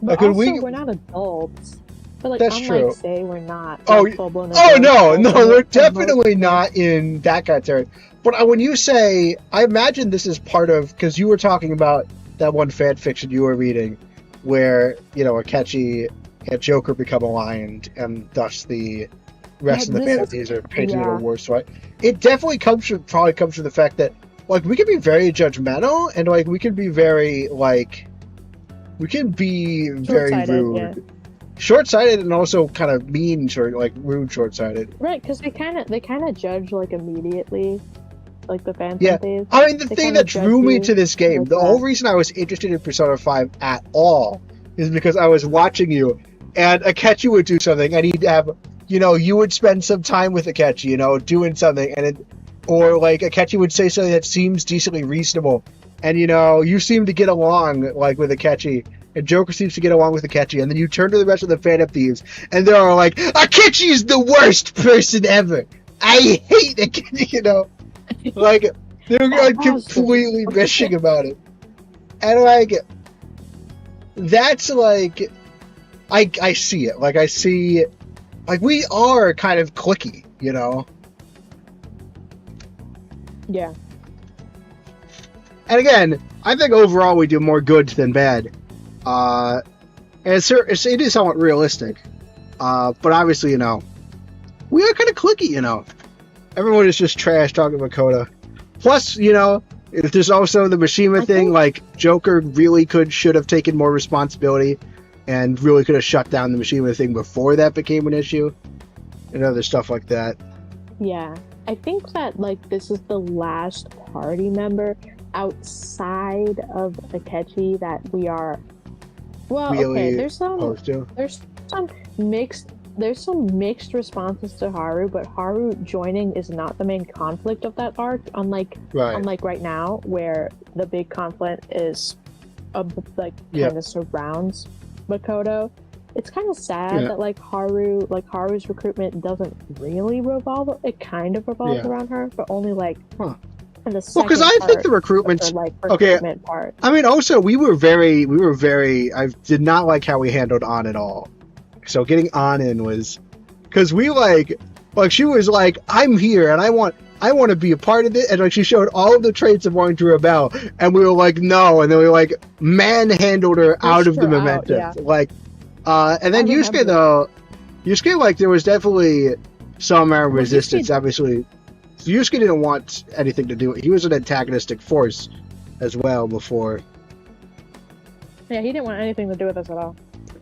But Like, also, we're not adults. But like, That's unlike true. Say, we're not. Oh, like, full-blown Oh adults. no, Also, we're definitely not in that kind of territory. But when you say, I imagine this is part of, because you were talking about that one fan fiction you were reading, where Akechi and Joker become aligned, and thus the rest of the fantasies are painted in a worse way. It definitely probably comes from the fact that, like, we can be very judgmental, and, like, we can be very, like, we can be very rude. Yeah. Short-sighted and also kind of mean, rude short-sighted. Right, because they kind of judge, like, immediately, like, the fan yeah. fantasies. I mean, the thing that drew me to this game, the whole reason I was interested in Persona 5 at all, is because I was watching you, and Akechi would do something, and he'd have, you know, you would spend some time with Akechi, you know, doing something, and or, like, Akechi would say something that seems decently reasonable, and, you know, you seem to get along, like, with Akechi, and Joker seems to get along with Akechi, and then you turn to the rest of the Phantom Thieves, and they're all like, Akechi is the worst person ever! I hate Akechi, you know? Like, they're like completely bitching about it. And, like, that's, like, I see it. Like, I see, like, we are kind of cliquey, you know? Yeah. And again, I think overall we do more good than bad. And it is somewhat realistic. But obviously, you know, we are kind of cliquey, you know. Everyone is just trash talking Makoto. Plus, you know, there's also the Mishima thing, like, Joker really should have taken more responsibility and really could have shut down the Mishima thing before that became an issue. And other stuff like that. Yeah. I think that, like, this is the last party member outside of Akechi that we are... Well, really okay, there's some mixed responses to Haru, but Haru joining is not the main conflict of that arc, unlike right now, where the big conflict is kind of surrounds Makoto. It's kind of sad that Haru's recruitment doesn't really revolve. It kind of revolves around her, but only in the second because I think the recruitment part. I mean, also we were very. I did not like how we handled On at all. So getting On in was because we like she was like, I'm here and I want to be a part of it, and like she showed all of the traits of wanting to rebel, and we were like no, and then we like manhandled her out of the momentum, and then Yusuke though, like there was definitely some resistance. Obviously, Yusuke didn't want anything to do with it. He was an antagonistic force as well before. Yeah, he didn't want anything to do with us at all.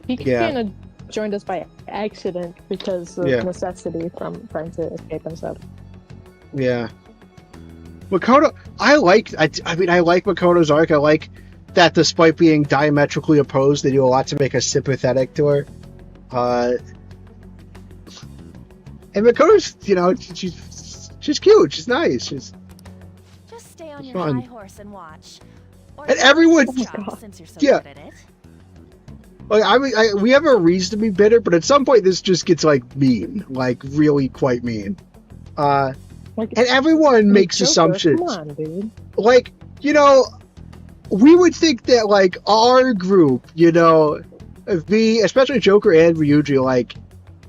He kind of joined us by accident because of necessity from trying to escape himself. Yeah. Makoto, I like Makoto's arc. I like that despite being diametrically opposed, they do a lot to make us sympathetic to her. And Makoto's, you know, she's cute. She's nice. Just stay on your high horse and watch. Or and everyone, since you're so good at it. Like we have a reason to be bitter, but at some point this just gets like mean, like really quite mean. And everyone makes assumptions. Come on, dude. Like, you know, we would think that like our group, you know, especially Joker and Ryuji, like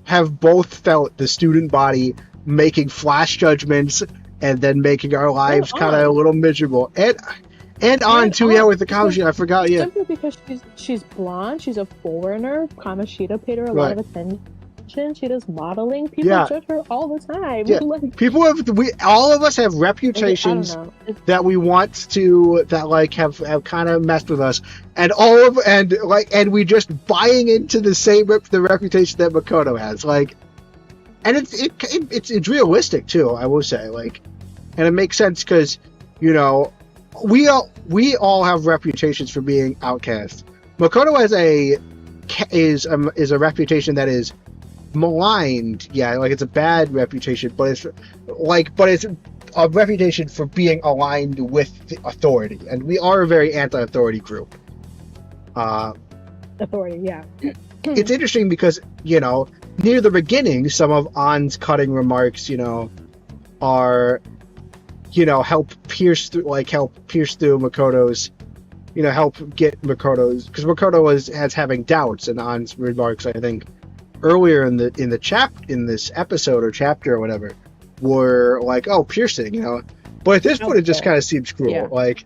have both felt the student body making flash judgments and then making our lives kind of a little miserable. And On too, with the Kawashi, I forgot, Simply because she's blonde, she's a foreigner, Kamoshida paid her a lot of attention, she does modeling, people judge her all the time. Yeah. People all of us have reputations that we want to, that like have kind of messed with us, and we just buying into the reputation that Makoto has, like, and it's realistic too, I will say, like, and it makes sense because, you know, we all have reputations for being outcasts. Makoto is a reputation that is maligned. Yeah, like it's a bad reputation, but it's a reputation for being aligned with the authority, and we are a very anti-authority group. Authority, yeah. It's interesting because, you know, near the beginning, some of An's cutting remarks, you know, are, you know, help pierce through Makoto's, you know, help get Makoto's, because Makoto has having doubts, and An's remarks, I think, earlier in this episode or chapter or whatever, were like, oh, piercing, you know, but at this point it just kind of seems cruel. Like,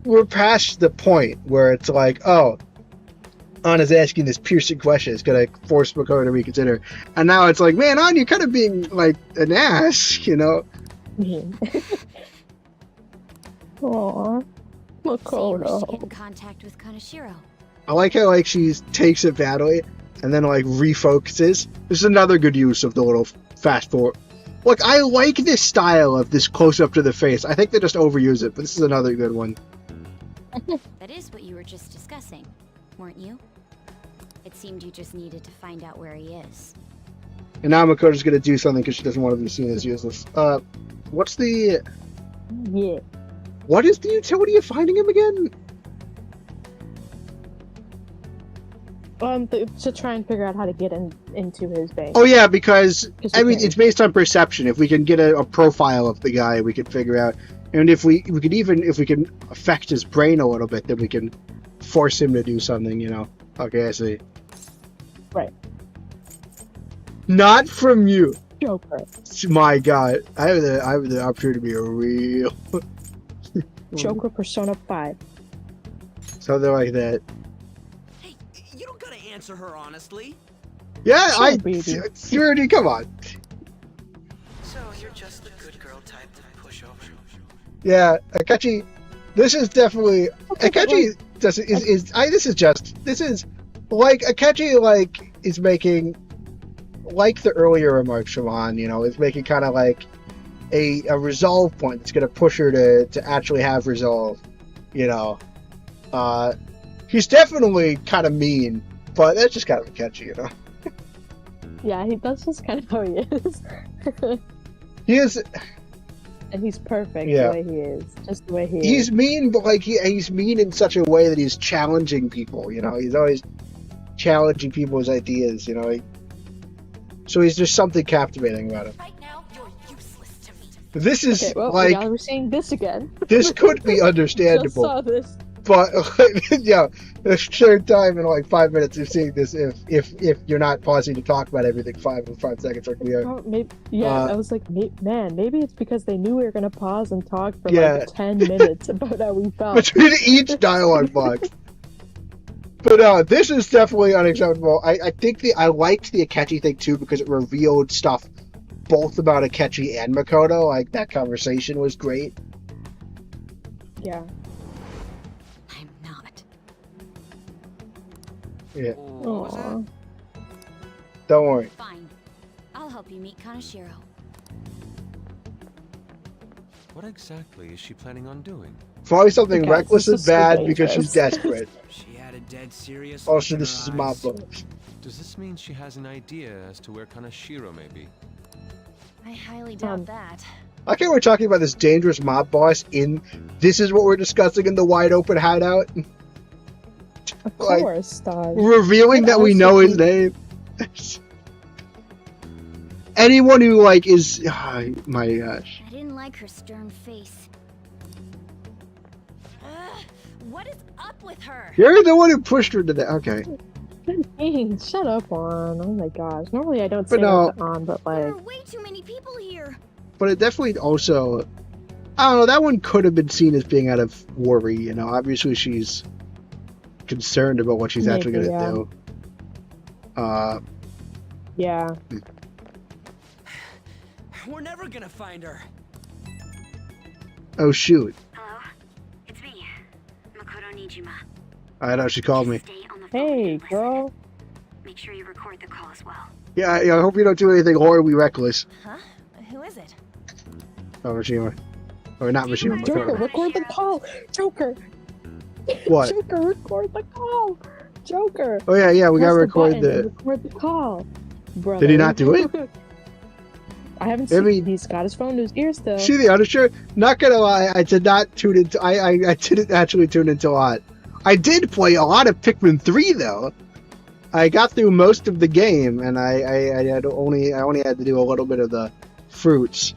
we're past the point where it's like, oh, Anna's asking this piercing question. It's gonna force Makoto to reconsider. And now it's like, man, Anna, you're kind of being like an ass, you know? Aww. Makoto. Get in contact with Kaneshiro. I like how like she takes it badly and then like refocuses. This is another good use of the little fast forward. Look, I like this style of this close up to the face. I think they just overuse it, but this is another good one. That is what you were just discussing, weren't you? It seemed you just needed to find out where he is. And now Makoto's gonna do something because she doesn't want to be seen as useless. What's the... Yeah. What is the utility of finding him again? To try and figure out how to get into his bank. Oh yeah, because I mean can. it's based on perception. If we can get a profile of the guy, we can figure out. And if we can affect his brain a little bit, then we can force him to do something. You know? Okay, I see. Right. Not from you. Joker. My God, I have the opportunity to be a real Joker Persona 5. something like that. Hey, you don't gotta answer her honestly. Yeah, Sure, baby. Security, come on. So you're just the good girl type to push over. Yeah, Akechi. This is definitely Akechi. This is like Akechi like is making like the earlier remarks from On. You know, is making kind of like a resolve point that's gonna push her to actually have resolve. You know, he's definitely kind of mean, but that's just kind of Akechi. You know. Yeah, that's just kind of how he is. He is. And he's perfect Yeah. the way he is. Just the way he is. He's mean, but like he's mean in such a way that he's challenging people. You know, he's always challenging people's ideas. You know, so he's just something captivating about him. Right now, you're useless to me. This is Okay, well, like now we're seeing this again. this could be Just understandable, saw this. but yeah, a third time in like 5 minutes of seeing this, if you're not pausing to talk about everything 5 seconds like we are. Oh, maybe, I was like, man, maybe it's because they knew we were gonna pause and talk for Yeah. like 10 minutes about how we felt. Between each dialogue box. But this is definitely unacceptable. I think I liked the Akechi thing too because it revealed stuff both about Akechi and Makoto. Like that conversation was great. Yeah. I'm not. Yeah. What was that? Aww. Don't worry. Fine. I'll help you meet Kaneshiro. What exactly is she planning on doing? Probably something Because reckless this and is so bad because she's dangerous. desperate. She had a dead serious. Also, look in this her is my eyes. book. Does this mean she has an idea as to where Kaneshiro may be? I highly doubt Um, that. I can't we're talking about this dangerous mob boss in this is what we're discussing in the wide open hideout. Of Like, course, dog. Revealing Could that we also know his be- name. Anyone who like is my gosh. I didn't like her stern face. What is up with her? You're the one who pushed her to that. Okay. Dang, shut up, on. Oh my gosh. Normally I don't But say no. that to on, but There like, are way too many people here. But it definitely also I don't know, that one could have been seen as being out of worry, you know. Obviously she's concerned about what she's actually Maybe, gonna do. yeah. We're never gonna find her. Oh shoot. Hello? It's me. Makoto Nijima. I know she called me. Stay on the phone Hey, and listen. girl. Make sure you record the call as well. Yeah, I hope you don't do anything horribly reckless. Huh? Who is it? Oh, Mishima. Or not Mishima, Joker, Makoto. record the call. Joker. What? Joker, record the call. Joker. Oh yeah, we Press gotta the record button and the... record the call. Brother. Did he not do it? I haven't I seen. mean- He's got his phone to his ear still. See the undershirt? Not gonna lie, I did not tune into. I didn't actually tune into a lot. I did play a lot of Pikmin 3 though. I got through most of the game, and I only had to do a little bit of the fruits.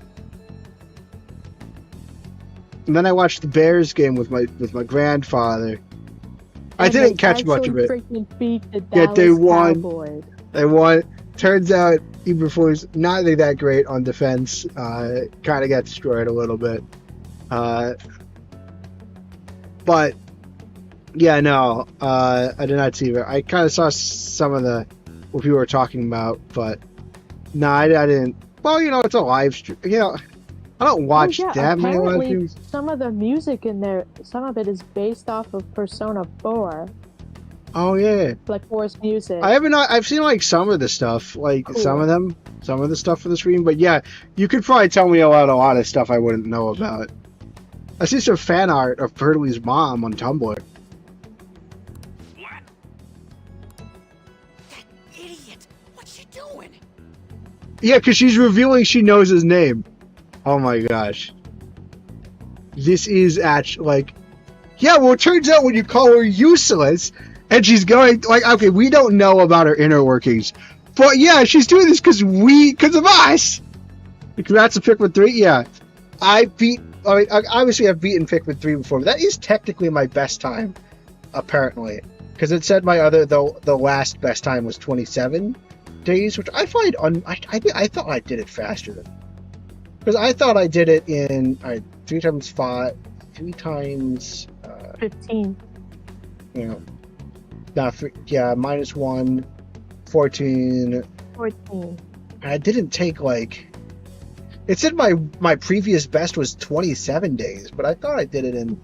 And then I watched the Bears game with my grandfather. I And didn't they catch much of actually it. freaking beat the Yeah, they Dallas won. Cowboys. They won. Turns out Eberflus not that great on defense. Kind of got destroyed a little bit. But Yeah, no, I did not see it. I kind of saw some of the what people were talking about, but no, I didn't. Well, it's a live stream. I don't watch that many live apparently streams. some of the music in there, some of it is based off of Persona 4. Oh yeah, Like 4's music. I've seen like some of the stuff, like Cool. some of the stuff for the stream. But yeah, you could probably tell me about a lot of stuff I wouldn't know about. I see some fan art of Hurley's mom on Tumblr. What? That idiot! What's she doing? Yeah, because she's revealing she knows his name. Oh my gosh. This is actually like, yeah. Well, it turns out when you call her useless. And she's going, like, okay, we don't know about her inner workings. But yeah, she's doing this because of us! Congrats to Pikmin 3, yeah. Obviously I've beaten Pikmin 3 before, but that is technically my best time, apparently. Because it said the last best time was 27 days, which I find, I thought I did it faster than. Because I thought I did it in, 3 times 5, 3 times... 15. -1, 14. 14. I didn't take it said my previous best was 27 days, but I thought I did it in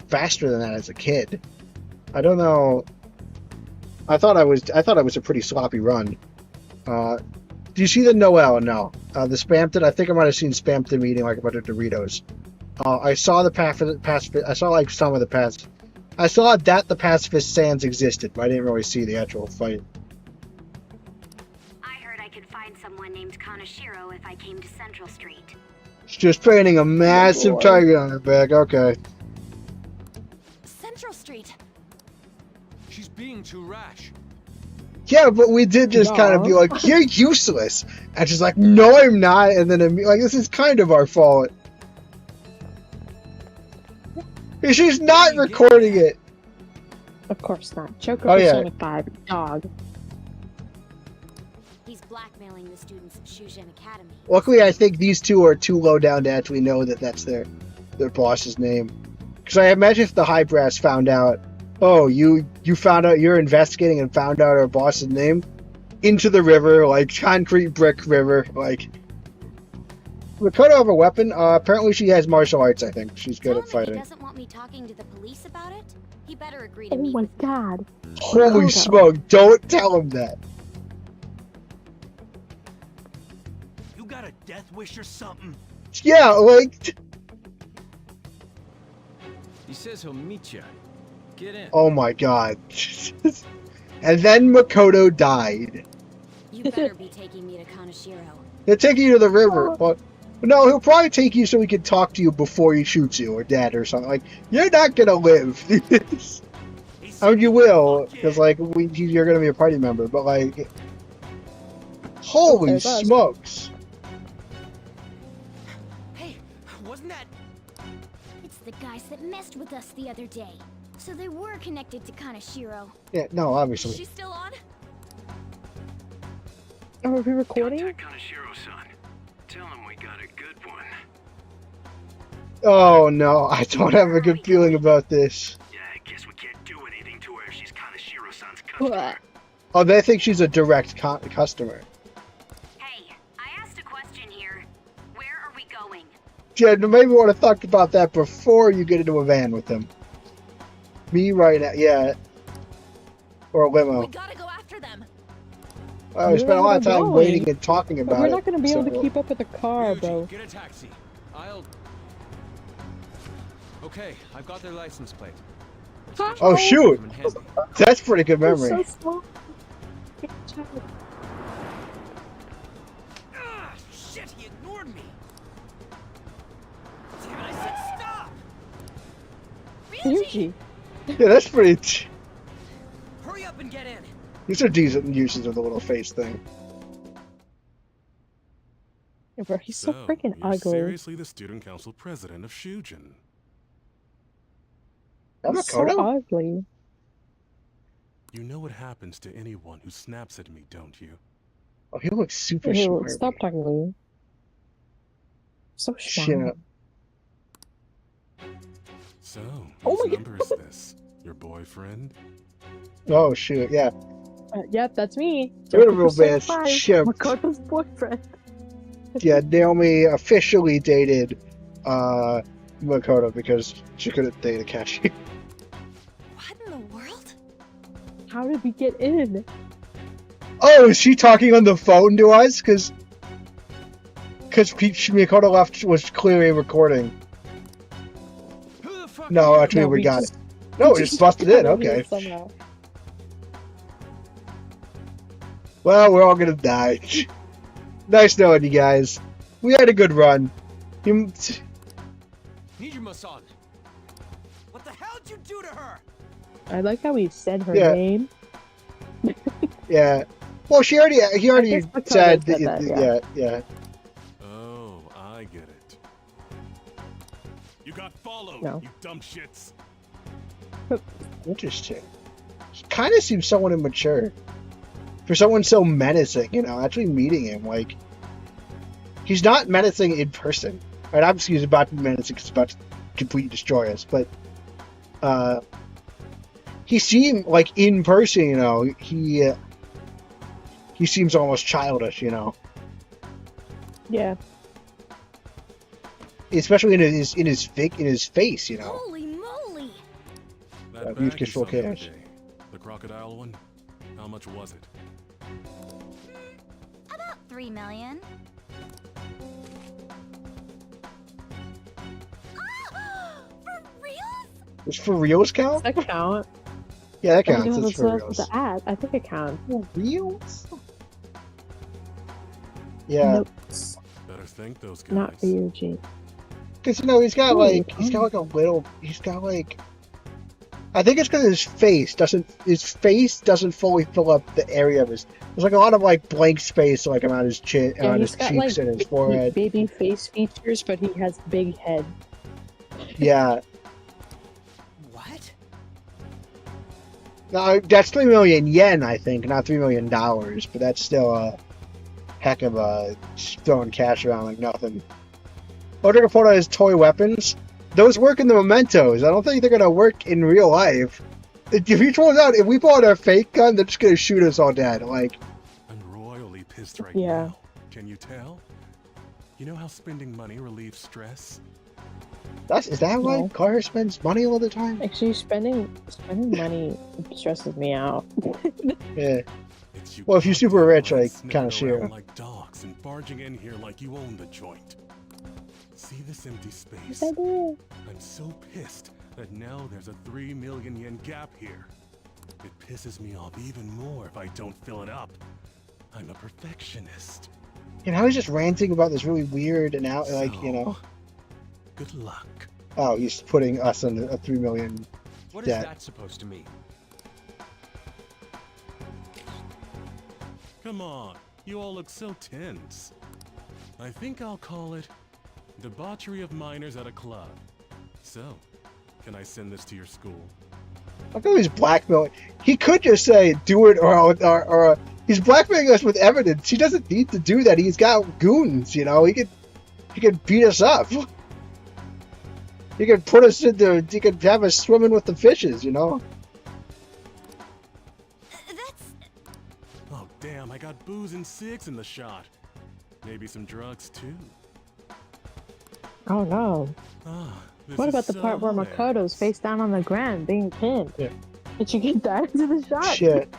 faster than that as a kid. I don't know. I thought it was a pretty sloppy run. Do you see the Noel? No. The Spamton, I think I might have seen Spamton eating like a bunch of Doritos. I saw the pacifist. I saw like some of the past. I saw that the pacifist sands existed, but I didn't really see the actual fight. I heard I could find someone named Kanashiro if I came to Central Street. She's just painting a massive tiger on her back. Okay. Central Street. She's being too rash. Yeah, but we did just kind of be like, "You're useless," and she's like, "No, I'm not," and then like, "This is kind of our fault." She's not recording it. Of course not. Joker Persona 5, dog. He's blackmailing the students of Shujin Academy. Luckily, I think these two are too low down to actually know that that's their boss's name. Because I imagine if the high brass found out, oh, you found out, you're investigating and found out our boss's name, into the river, like concrete brick river, like. Makoto have a weapon? Apparently she has martial arts, I think. She's good at fighting. He doesn't want me talking to the police about it? He better agree to Oh meet my with god. Holy smoke, don't tell him that. You got a death wish or something? Yeah, like... He says he'll meet you. Get in. Oh my god. And then Makoto died. You better be taking me to Kanashiro. They're taking you to the river, but no, he'll probably take you so he can talk to you before he shoots you or dead or something. Like, you're not gonna live. I mean, you will, because like you're gonna be a party member. But like, holy smokes! Hey, wasn't that? It's the guys that messed with us the other day. So they were connected to Kanashiro. Yeah, no, obviously. Is she still on? Are we recording? Contact Kanashiro-san. Tell him we got a good one. Oh no, I don't have a good feeling about this. Yeah, I guess we can't do anything to her if she's Kanashiro-san's customer. Oh, they think she's a direct customer. Hey, I asked a question here. Where are we going? Yeah, maybe we want to talk about that before you get into a van with them. Me right now, yeah. Or a limo. We gotta go after them. Well, we spent a lot of time waiting and talking about it. We're not going to be able to keep up with the car, Ryuji, bro. get a taxi. Okay, I've got their license plate. Oh shoot! That's pretty good memory. So small. Ah, shit! He ignored me. Damn it! I said stop. Ryuji. Yeah, that's pretty. Hurry up and get in. These are decent uses of the little face thing. Yeah, bro, he's so freaking you're ugly. Seriously, the student council president of Shujin. He's so ugly. You know what happens to anyone who snaps at me, don't you? Oh, he looks super Hey, smart. stop talking to me. So smart. Shit. So, Oh whose my number is this? Your boyfriend? Oh shoot, yeah. Yep, that's me. You're a real bad 5, ship. Makoto's boyfriend. Yeah, Naomi officially dated Makoto because she couldn't date a cashier. What in the world? How did we get in? Oh, is she talking on the phone to us? Because Makoto left was clearly recording. Who the fuck No, are you? actually, No, we we got just- it. No, we we just just busted got in. over Okay. it somehow. Well, we're all gonna die. Nice knowing you guys. We had a good run. Nijima-san. What the hell did you do to her? I like how he said her Yeah. name. Yeah. Well, he already guess Makoto said said that, yeah. Oh, I get it. You got followed, No. you dumb shits. Interesting. He kind of seems somewhat immature. For someone so menacing, actually meeting him, like... He's not menacing in person. Right, obviously he's about to be menacing because he's about to completely destroy us, but... he seemed, like, in person, he seems almost childish, Yeah. Especially in his face, Holy moly! That Youth bag you control saw the other cash. day, the crocodile one? How much was it? About 3 million. For reals? Does for reals count? Does that count? Yeah, that I counts. know That's that's for what reals. the ad. I think it counts. For reals? Yeah. Nope. Better thank those guys. Not for you, G. Because he's got Ooh, like a little. He's got like. I think it's because his face doesn't fully fill up the area of his. There's like a lot of like blank space like around his chin, Yeah, on he's his got cheeks like and his forehead. baby face features, but he has big head. Yeah. What? No, that's 3 million yen, I think, not $3 million, but that's still a heck of a throwing cash around like nothing. Odrikapoto has toy weapons. Those work in the mementos. I don't think they're gonna work in real life. If he throws out, if we pull out our fake gun, they're just gonna shoot us all dead. Like, I'm royally pissed right Yeah. now. Can you tell? You know how spending money relieves stress? is that why No. Carter spends money all the time? Actually, spending money stresses me out. Yeah. It's you Well, if you're super goddamn rich, right like, sniffing kinda share. around like dogs and barging in here like you own the joint. See this empty space? Yes, I do. I'm so pissed that now there's a 3 million yen gap here. It pisses me off even more if I don't fill it up. I'm a perfectionist. Now he's just ranting about this really weird and out, like, So, good luck. Oh, he's putting us on a 3 million. What is Yeah. that supposed to mean? Come on, you all look so tense. I think I'll call it debauchery of minors at a club. So, can I send this to your school? Look how he's blackmailing. He could just say, do it, or he's blackmailing us with evidence. He doesn't need to do that. He's got goons, He could beat us up. He could put us into. He could have us swimming with the fishes, That's... Oh damn, I got booze and cigs in the shot. Maybe some drugs too. Oh no. Ah, this What is about the so part where hilarious. Makoto's face down on the ground being pinned? Yeah. Did you get that into the shot? Shit.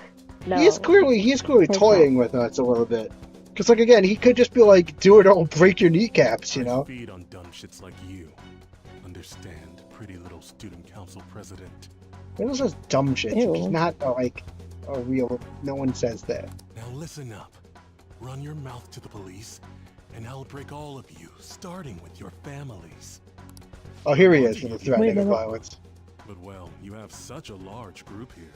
No. He's clearly Okay. toying with us a little bit. Because, like, again, he could just be like, do it or I'll break your kneecaps, I feed on dumb shits like you. Understand, pretty little student council president. It was just dumb shit. Ew. It's not, like, a real... No one says that. Now listen up. Run your mouth to the police, and I'll break all of you, starting with your families. Oh, here he is with the threatening Wait, of no. violence. But well, you have such a large group here.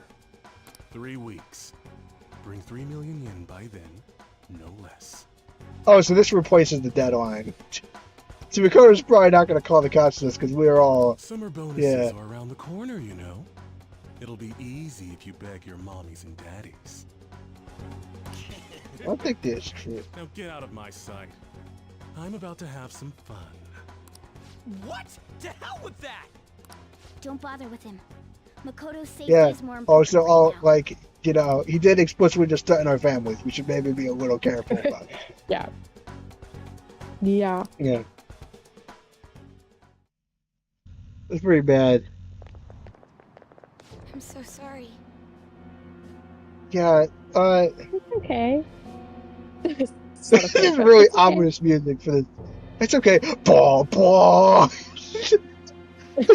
3 weeks. Bring 3 million yen by then, no less. Oh, so this replaces the deadline. So Makoto's probably not going to call the cops on this because we're all... Summer bonuses Yeah. are around the corner, you know. It'll be easy if you beg your mommies and daddies. I don't think that's true. Now get out of my sight. I'm about to have some fun. What? To hell with that! Don't bother with him. Makoto's safety Yeah. is more important Also, right now. like, you know, he did explicitly just threaten our families. We should maybe be a little careful about it. Yeah. Yeah. Yeah. It's pretty bad. I'm so sorry. Yeah, It's okay. this is really ominous music for this. It's okay. Blah, blah. I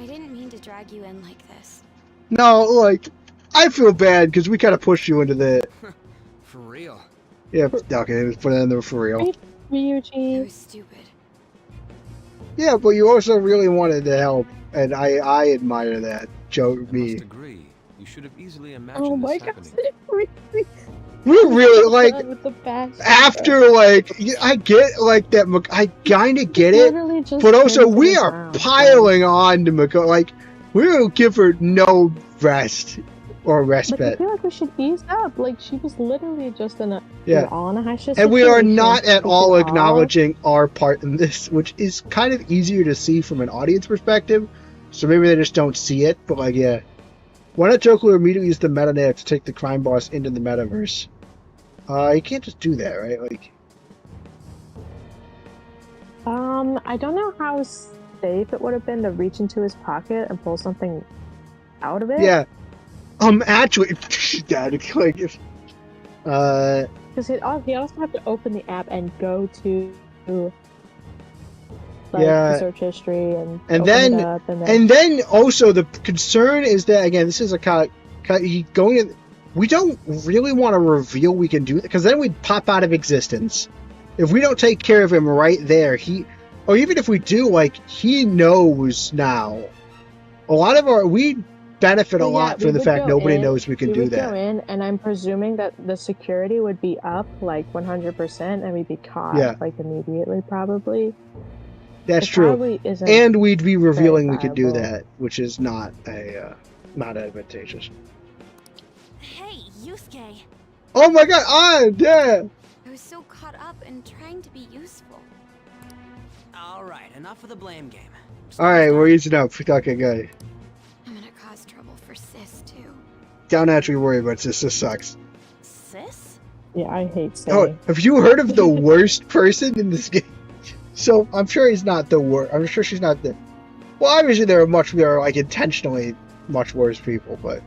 didn't mean to drag you in like this. No, like, I feel bad because we kind of pushed you into the. For real. Yeah, okay, let's put it in there for real. It Ryuji. was stupid. Yeah, but you also really wanted to help, and I admire that. Joe, I me. must agree. You should have easily imagined Oh my this god. happening. We really, like, With the best after, like, I get, like, that, I kind of get it, Literally just but also pinned to we the are ground, piling on to Makoto. Like, we don't give her no rest or Like, I respite. feel like we should ease up. Like, she was literally just in a, Yeah. we were all in a high stress And we are situation. not at We all should acknowledging our part in this, which is kind of easier to see from an audience perspective. So maybe they just don't see it, but like, yeah. Why not Joker immediately use the meta nav to take the crime boss into the metaverse? You can't just do that, right? Like, I don't know how safe it would have been to reach into his pocket and pull something out of it. yeah. Actually, yeah, like, if, Because he also have to open the app and go to, like, Yeah. the search history and And open then- it up and then also the concern is that, again, this is a kind of going in. We don't really want to reveal we can do it because then we'd pop out of existence. If we don't take care of him right there, or even if we do, like, he knows now. A lot of we benefit a Well, yeah, lot we from the would fact go nobody in, knows we can we do would go that. in, and I'm presuming that the security would be up like 100%, and we'd be caught Yeah. like immediately, probably. That's It true. probably isn't. And we'd be revealing we could do viable. that, which is not not advantageous. Hey, Yusuke. Oh my god! Yeah. I was so caught up in trying to be useful. Alright, enough of the blame game. All right, we're easing up. Okay, good. I'm gonna cause trouble for Sis, too. Don't actually worry about this. This sucks. Sis? Yeah, I hate saying. Oh, have you heard of the worst person in this game? So I'm sure he's not the worst. I'm sure she's not the. Well, obviously there are like intentionally much worse people, but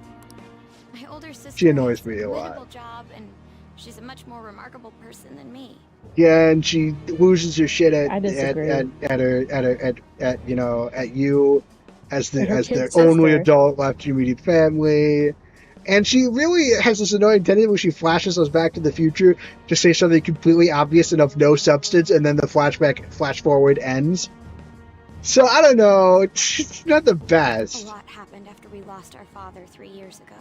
My older sister She annoys has me a lot. commendable job, and she's a much more remarkable person than me. yeah, and she loses her shit I disagree. at you know, at you as the And her as the kid only sister. adult left in your immediate family. And she really has this annoying tendency where she flashes us back to the future to say something completely obvious and of no substance, and then the flash forward ends. So I don't know. It's not the A best. lot happened after we lost our father 3 years ago.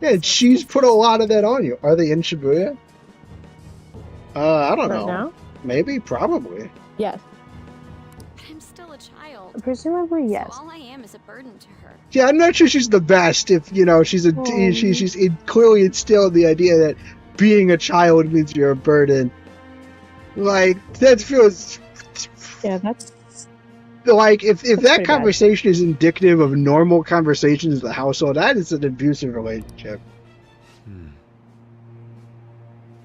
Yeah, and she's put a lot of that on you. Are they in Shibuya? I don't Right know. now? Maybe, probably. Yes. But I'm still a child. Presumably, yes. So all I am is a burden to her. Yeah, I'm not sure she's the best. If you know, she's clearly instilled the idea that being a child means you're a burden. Like that feels Yeah, that's. like if That's that pretty bad. conversation is indicative of normal conversations in the household, that is an abusive relationship. Hmm.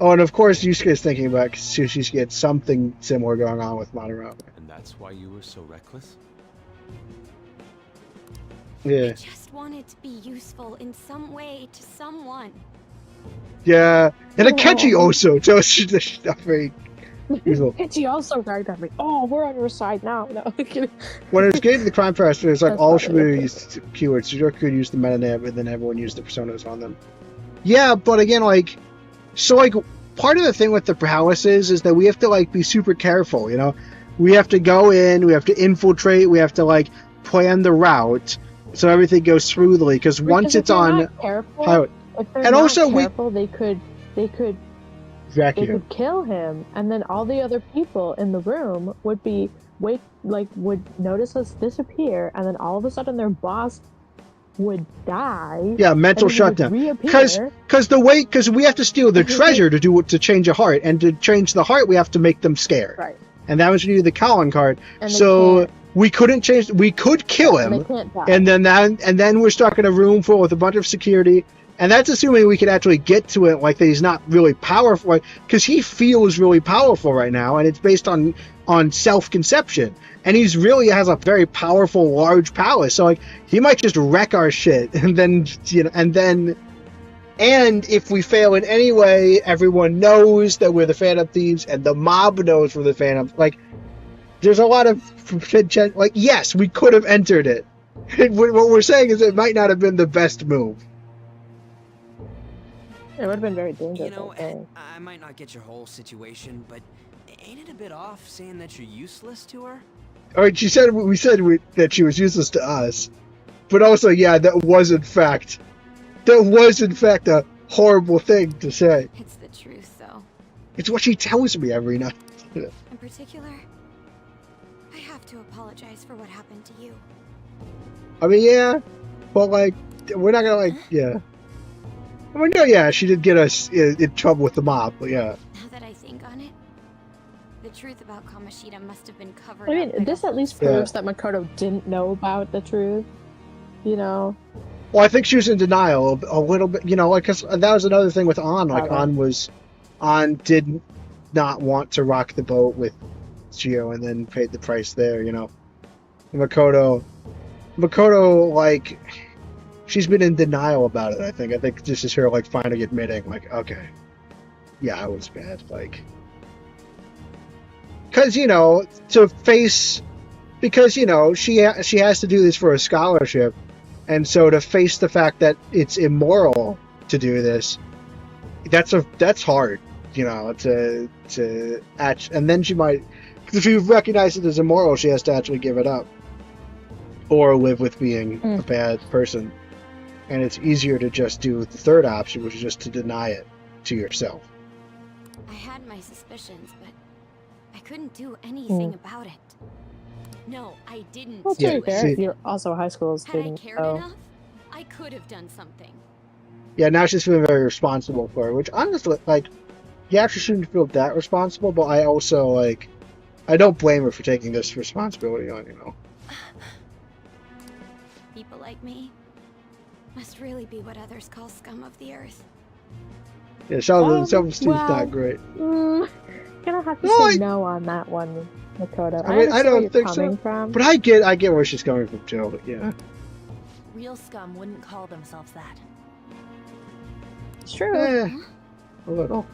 Oh, and of course, Yusuke's thinking about she's got something similar going on with Mamoru. And that's why you were so reckless? Yeah, I just wanted to be useful in some way to someone. yeah, and Akechi Oh. also. So she's not very useful. And she also bragged at me. Oh, we're on your side now. No. When it's getting the crime faster, it's like That's all probably Shibuya used keywords. Sudoku could use the meta nav, and then everyone used the personas on them. Yeah, but again, like, so like part of the thing with the prowess is that we have to like be super careful. You know, we have to go in, we have to infiltrate, we have to like plan the route so everything goes smoothly. Because once it's on careful, how if they're and not also we- careful, they could exactly. they could kill him, and then all the other people in the room would would notice us disappear, and then all of a sudden their boss would die. Yeah, mental and then he would shutdown. reappear. Because we have to steal the treasure to change a heart, and to change the heart we have to make them scared. Right. And that was you do the Colin card. And they So can't we couldn't change. We could kill him, and then we're stuck in a room full with a bunch of security. And that's assuming we can actually get to it, like that he's not really powerful, because he feels really powerful right now, and it's based on self-conception. And he's really has a very powerful, large palace. So like he might just wreck our shit, and then and if we fail in any way, everyone knows that we're the Phantom Thieves, and the mob knows we're the Phantom. Like, there's a lot of like, yes, we could have entered it. What we're saying is it might not have been the best move. It would have been very dangerous. You know, I might not get your whole situation, but ain't it a bit off saying that you're useless to her? All right, we said that she was useless to us, but also, yeah, that was in fact a horrible thing to say. It's the truth, though. It's what she tells me every night. In particular, I have to apologize for what happened to you. I mean, yeah, but like, we're not gonna like, yeah. I mean, no, yeah, she did get us in trouble with the mob, but yeah. Now that I think on it, the truth about Kamoshida must have been covered I mean, up. this at least proves that Makoto didn't know about the truth, you know? Well, I think she was in denial a little bit, you know, like, cause that was another thing with An. Like, An did not want to rock the boat with Gio and then paid the price there, you know. Makoto, like, she's been in denial about it, I think. I think this is her, like, finally admitting, like, okay, yeah, I was bad, like... Because, you know, because, you know, she has to do this for a scholarship, and so to face the fact that it's immoral to do this, that's hard, you know, and then she might, if you recognize it as immoral, she has to actually give it up, or live with being a bad person. And it's easier to just do the third option, which is just to deny it to yourself. I had my suspicions, but I couldn't do anything about it. No, I didn't. Well, to be fair, you're also a high school student. Had I cared enough, I could have done something. Yeah, now she's feeling very responsible for it, which honestly, like, you actually shouldn't feel that responsible, but I also, like, I don't blame her for taking this responsibility on, you know. People like me must really be what others call scum of the earth. Yeah, self-esteem's not great. Gonna have to say no on that one, Makoto. I mean, I don't think so. From. But I get where she's coming from too. But yeah. Real scum wouldn't call themselves that. It's true. A little.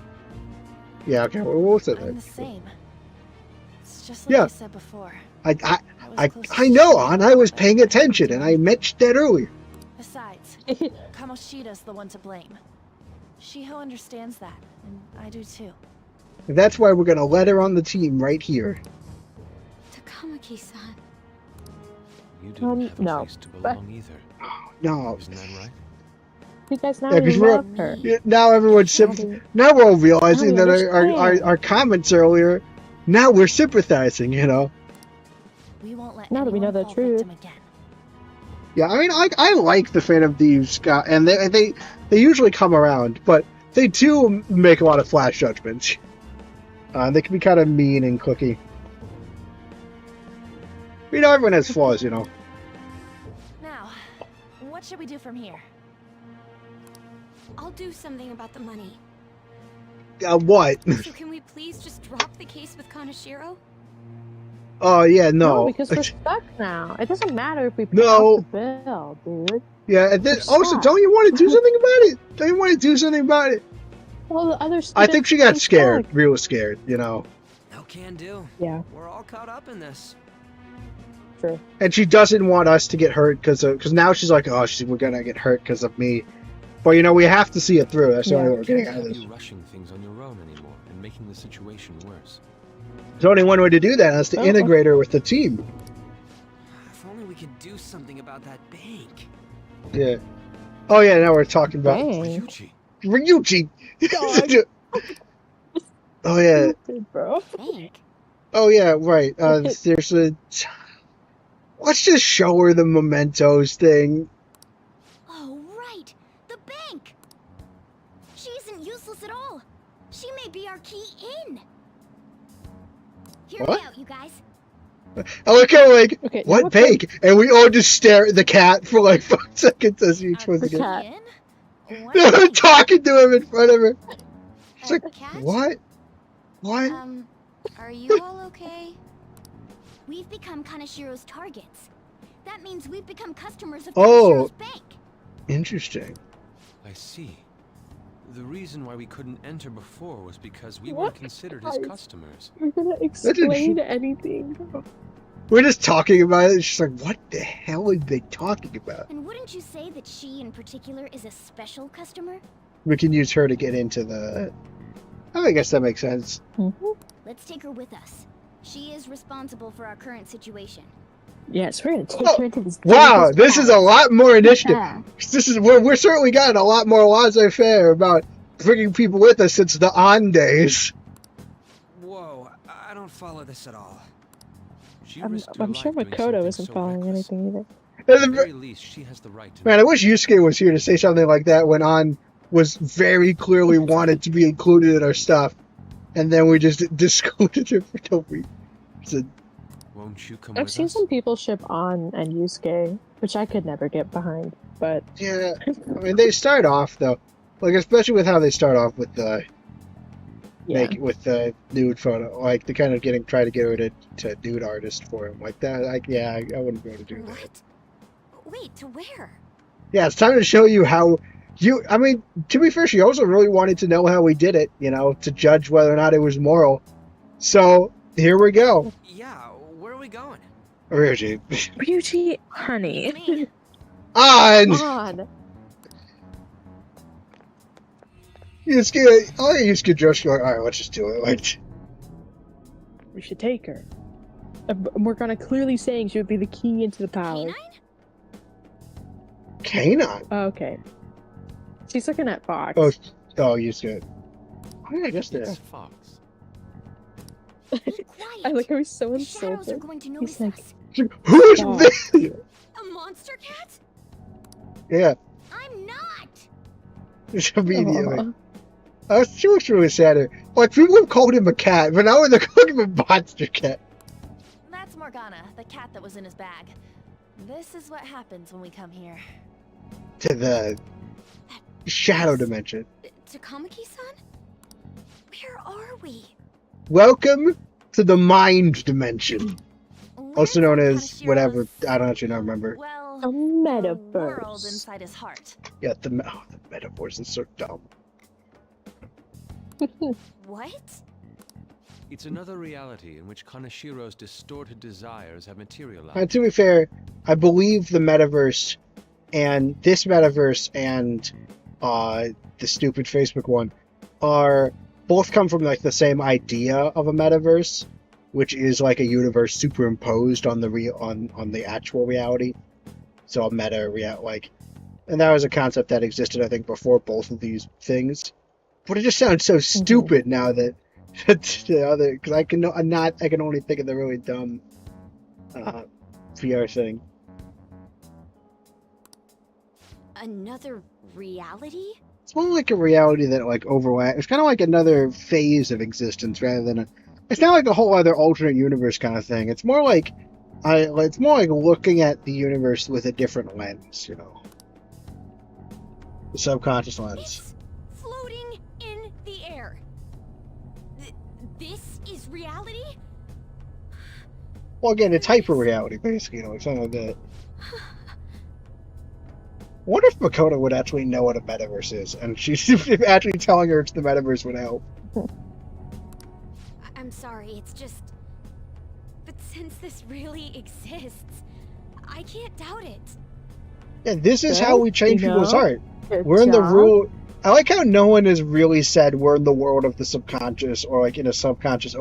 Yeah. Okay. We'll say that. I'm the same. It's just like I said before. I know, An. I was paying attention, and I mentioned that earlier. Besides, Kamoshida's the one to blame. Shiho understands that, and I do too. And that's why we're gonna let her on the team right here. Takamaki-san. You didn't have a place to belong either. No. Isn't that right? You guys now love her. Now everyone's now we're all realizing that our comments earlier. Now we're sympathizing, you know. We won't let now that we know the truth. Yeah, I mean, I like the Phantom Thieves, and they usually come around, but they do make a lot of flash judgments. They can be kind of mean and clicky. You know, everyone has flaws, you know. Now, what should we do from here? I'll do something about the money. What? So can we please just drop the case with Kaneshiro? Oh, yeah, no. No, because we're stuck now. It doesn't matter if we pay off the bill, dude. Yeah, and then, also, don't you want to do something about it? Don't you want to do something about it? Well, the other I think she got scared, real scared, you know. No can do. Yeah. We're all caught up in this. True. And she doesn't want us to get hurt because now she's like, oh, we're gonna get hurt because of me. But you know, we have to see it through. That's the only way we're getting out of this. You're rushing things on your own anymore and making the situation worse. There's only one way to do that, and that's to integrate her with the team. If only we could do something about that bank. Yeah. Oh yeah, now we're talking about Ryuji. Oh yeah. Bro. Oh yeah, right. There's a. Let's just show her the mementos thing. Oh right, the bank. She isn't useless at all. She may be our key in. Hear me out, you guys. I look at like, Okay, what bake? And we all just stare at the cat for like 5 seconds as each one the again. cat. I'm talking to him in front of her. She's like, Cat? what? What? Are you all okay? We've become Kanashiro's targets. That means we've become customers of Oh. Kanashiro's bank. Interesting. I see. The reason why we couldn't enter before was because we What? weren't considered his customers. You're gonna explain anything. We're just talking about it. She's like, what the hell are they talking about? And wouldn't you say that she in particular is a special customer? We can use her to get into the... Oh, I guess that makes sense. Let's take her with us. She is responsible for our current situation. Yes, we're gonna take her into this. Wow, this is a lot more initiative. Yeah. This is we're certainly gotten a lot more laissez-faire about bringing people with us since the on days. Whoa, I don't follow this at all. She I'm risked her sure life doing Makoto something isn't so following reckless. anything either. At the very least, she has the right to Man, I wish Yusuke was here to say something like that when On was very clearly wanted to be included in our stuff, and then we just excluded her for no reason. Won't you come I've with seen us? some people ship On and Yusuke, which I could never get behind, but Yeah, I mean they start off though, like especially with how they start off with the with the nude photo, like the kind of try to get her to nude artist for him like that. Like I wouldn't be able to do that. What? Wait, to where? Yeah, it's time to show you how you. I mean, to be fair, she also really wanted to know how we did it, to judge whether or not it was moral. So here we go. Yeah, where are we going? Ryuji. Ryuji, honey. On! Yusuke, oh, Yusuke just go, alright, let's just do it. Like, We should take her. We're gonna clearly saying she would be the key into the power. Canine? Oh, okay. She's looking at Fox. Oh, Yusuke. Oh, yeah, I guess they're... Fox. I like how he's so The shadows are insulted. going to He's notice like, us. Who's "Stop." this? A monster cat? Yeah, I'm not. just immediately. Aw. She looks really sad. Like, people have called him a cat, but now they're calling him a monster cat. That's Morgana, the cat that was in his bag. This is what happens when we come here. To the shadow dimension. Takamaki-san? Where are we? Welcome to the mind dimension. Also known as Kanashiro's, whatever. I don't actually remember. Well, A the world metaverse. inside his heart. Yeah, the metaverse is so dumb. What? It's another reality in which Kanashiro's distorted desires have materialized. To be fair, I believe the metaverse and this metaverse and the stupid Facebook one are both come from like the same idea of a metaverse, which is like a universe superimposed on the on the actual reality. So a meta and that was a concept that existed, I think, before both of these things. But it just sounds so stupid now that the other, because I can only think of the really dumb VR thing. Another reality? It's more like a reality that like overlaps. It's kind of like another phase of existence rather than it's not like a whole other alternate universe kind of thing. It's more like it's more like looking at the universe with a different lens, the subconscious lens. It's floating in the air. This is reality? Well, again, it's hyper reality basically. It's not like that. I wonder if Makoto would actually know what a metaverse is, and she's if actually telling her it's the metaverse would help. I'm sorry, it's just... But since this really exists, I can't doubt it. Yeah, this is how we change people's heart. Good We're in the job. rule. I like how no one has really said we're in the world of the subconscious or like in a subconscious.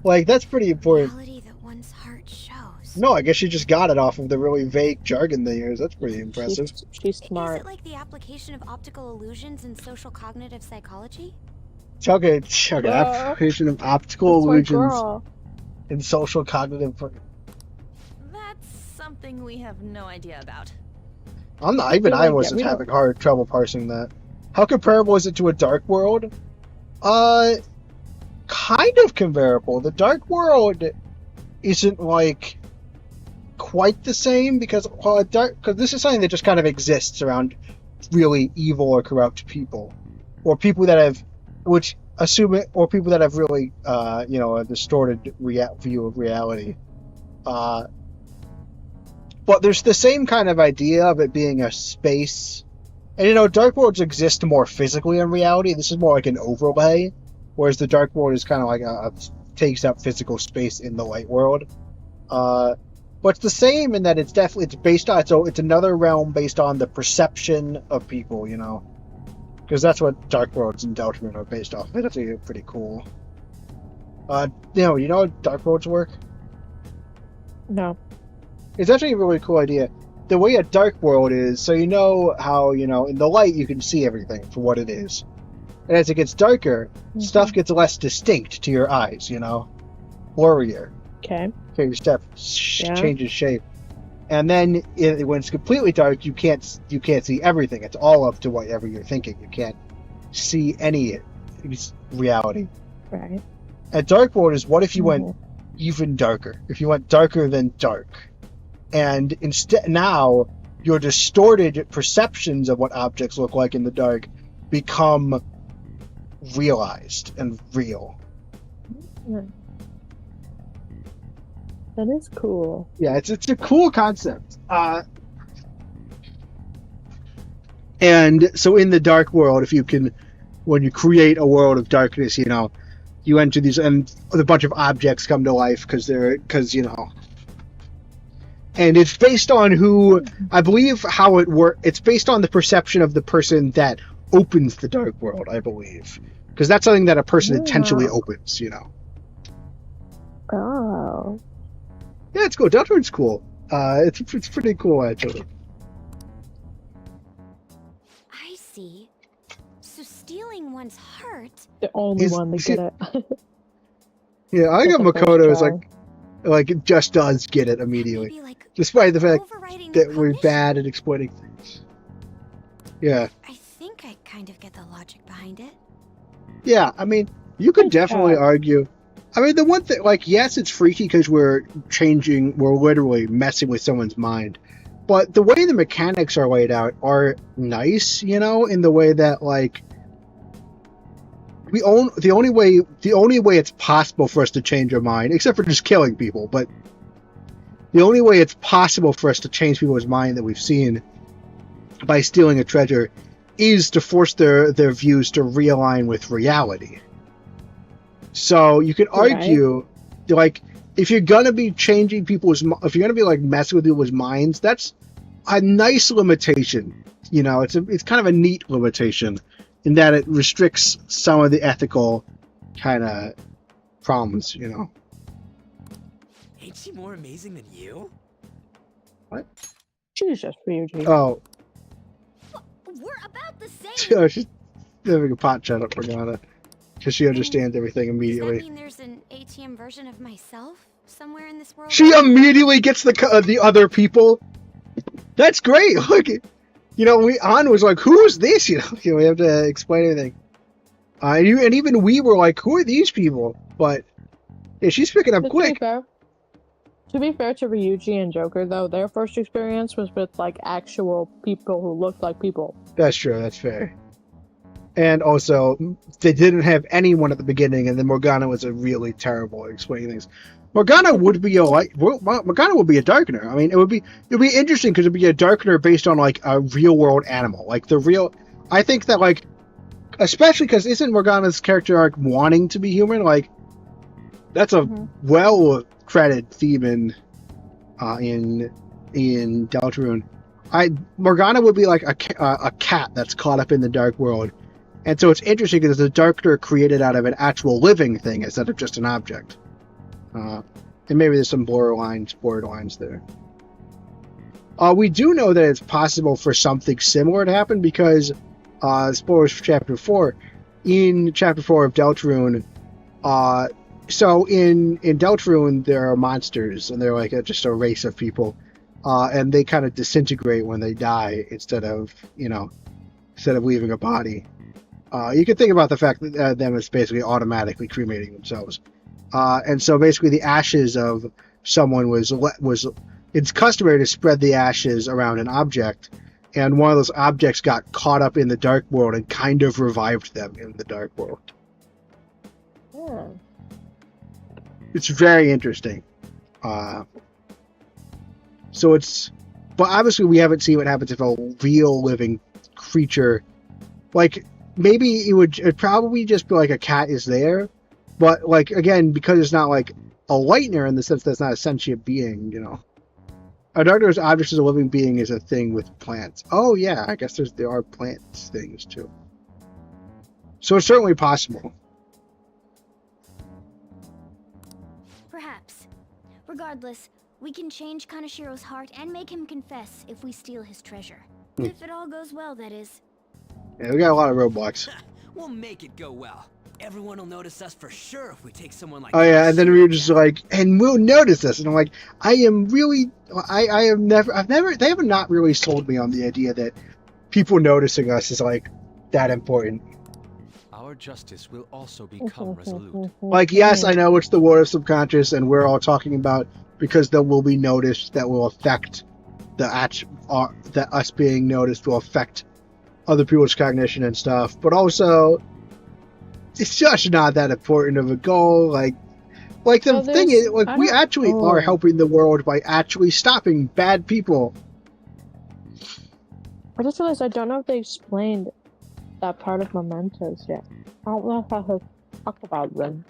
Like that's pretty important. Reality that one's heart shows. No, I guess she just got it off of the really vague jargon they use. That's pretty impressive. She's smart. Is it like the application of optical illusions in social cognitive psychology? Okay, application of optical That's my illusions girl. in social cognitive. That's something we have no idea about. I'm not even. I wasn't having hard trouble parsing that. How comparable is it to a dark world? Kind of comparable. The dark world isn't like quite the same because this is something that just kind of exists around really evil or corrupt people, or people that have people that have really a distorted view of reality. But there's the same kind of idea of it being a space, and dark worlds exist more physically in reality. This is more like an overlay, whereas the dark world is kind of like takes up physical space in the light world. But it's the same in that it's based on it's another realm based on the perception of people, because that's what dark worlds and Deltarune are based off. That's actually pretty cool. You know how dark worlds work? No. It's actually a really cool idea. The way a dark world is, so how in the light you can see everything for what it is, and as it gets darker, stuff gets less distinct to your eyes, blurrier. Okay. Your stuff changes shape, and then when it's completely dark, you can't see everything. It's all up to whatever you're thinking. You can't see any reality. Right. A dark world is what if you went even darker? If you went darker than dark, and instead now your distorted perceptions of what objects look like in the dark become realized and real. That is cool. Yeah, it's a cool concept. And so in the dark world, when you create a world of darkness, you enter these, and a bunch of objects come to life because and it's based on I believe how it works. It's based on the perception of the person that opens the dark world, I believe, because that's something that a person intentionally opens. Oh. Yeah, it's cool. Deltarune's cool. It's pretty cool, actually. I see. So stealing one's heart... The only one to get it. Yeah, I think Makoto is like just does get it immediately, despite the fact that we're bad at explaining things. Yeah. I think I kind of get the logic behind it. Yeah, I mean, you could definitely argue. I mean, the one thing, yes, it's freaky because we're literally messing with someone's mind. But the way the mechanics are laid out are nice, in the way that, the only way it's possible for us to change our mind, except for just killing people, but the only way it's possible for us to change people's mind that we've seen by stealing a treasure is to force their views to realign with reality. So you could argue, if you're gonna be changing if you're gonna be messing with people's minds, that's a nice limitation. It's kind of a neat limitation in that it restricts some of the ethical kind of problems. Ain't she more amazing than you? What? She's just Ryuji. Oh. We're about the same. Oh, she's having a pot shut up for Ghana. Because she understands everything immediately. Does that mean there's an ATM version of myself somewhere in this world? She immediately gets the other people. That's great. An was like, "Who is this?" We have to explain everything. And even we were like, "Who are these people?" But yeah, she's picking up quick. To be fair to Ryuji and Joker, though, their first experience was with actual people who looked like people. That's true. That's fair. And also, they didn't have anyone at the beginning, and then Morgana was a really terrible at explaining things. Morgana would be Morgana would be a darkener. I mean, it would be interesting because it'd be a darkener based on a real world animal, I think that especially because isn't Morgana's character arc wanting to be human? That's a well credited theme in Deltarune. Morgana would be a cat that's caught up in the dark world. And so it's interesting because it's a darkener created out of an actual living thing instead of just an object. And maybe there's some borderlines there. We do know that it's possible for something similar to happen because, spoilers for Chapter 4, in Chapter 4 of Deltarune, so in Deltarune there are monsters, and they're just a race of people, and they kind of disintegrate when they die instead of leaving a body. You can think about the fact that them is basically automatically cremating themselves. And so basically the ashes of someone was. It's customary to spread the ashes around an object, and one of those objects got caught up in the dark world and kind of revived them in the dark world. Yeah. It's very interesting. So it's, but obviously we haven't seen what happens if a real living creature, like maybe it'd probably just be like a cat is there, but like again because it's not like a lightner in the sense that it's not a sentient being, you know. A darkness object as a living being is a thing with plants. Oh yeah, I guess there are plants things too. So it's certainly possible. Perhaps. Regardless, we can change Kanashiro's heart and make him confess if we steal his treasure. If it all goes well, that is. Yeah, we got a lot of roadblocks. We'll make it go well. Everyone will notice us for sure if we take someone like. Oh yeah, and then we were just like, and we'll notice us, and I'm like, I have never, they have not really sold me on the idea that people noticing us is like that important. Our justice will also become resolute. Like, yes, I know it's the world of subconscious, and we're all talking about because there will be noticed that will affect that us being noticed will affect other people's cognition and stuff, but also it's just not that important of a goal. Like the thing is, like we actually are helping the world by actually stopping bad people. I just realized I don't know if they explained that part of mementos yet. I don't know if I have talked about them.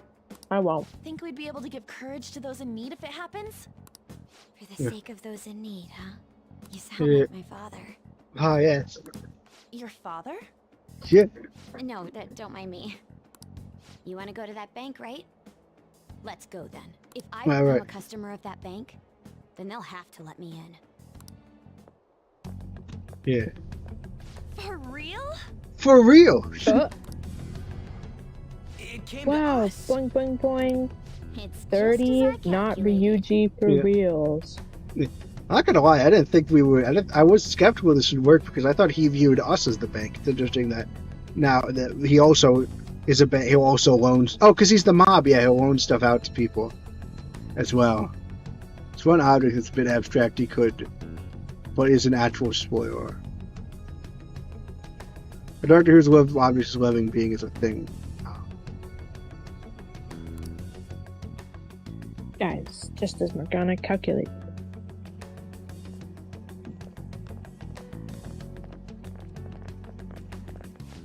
I won't. Think we'd be able to give courage to those in need if it happens? For the sake of those in need, huh? You sound like my father. Oh yes. Your father? Yeah. No, don't mind me. You want to go to that bank, right? Let's go then. If I become a customer of that bank, then they'll have to let me in. Yeah. For real? For real. It came Wow, to us. boing boing boing. It's 30, not Ryuji for reals. I'm not gonna lie, I didn't think we would. I was skeptical this would work because I thought he viewed us as the bank. It's interesting that now that he also is a bank, he'll also loan. Oh, because he's the mob. Yeah, he'll loan stuff out to people as well. It's one object that's a bit abstract. He could, but is an actual spoiler. A Doctor Who's objects of living being is a thing. Guys, just as Morgana calculated.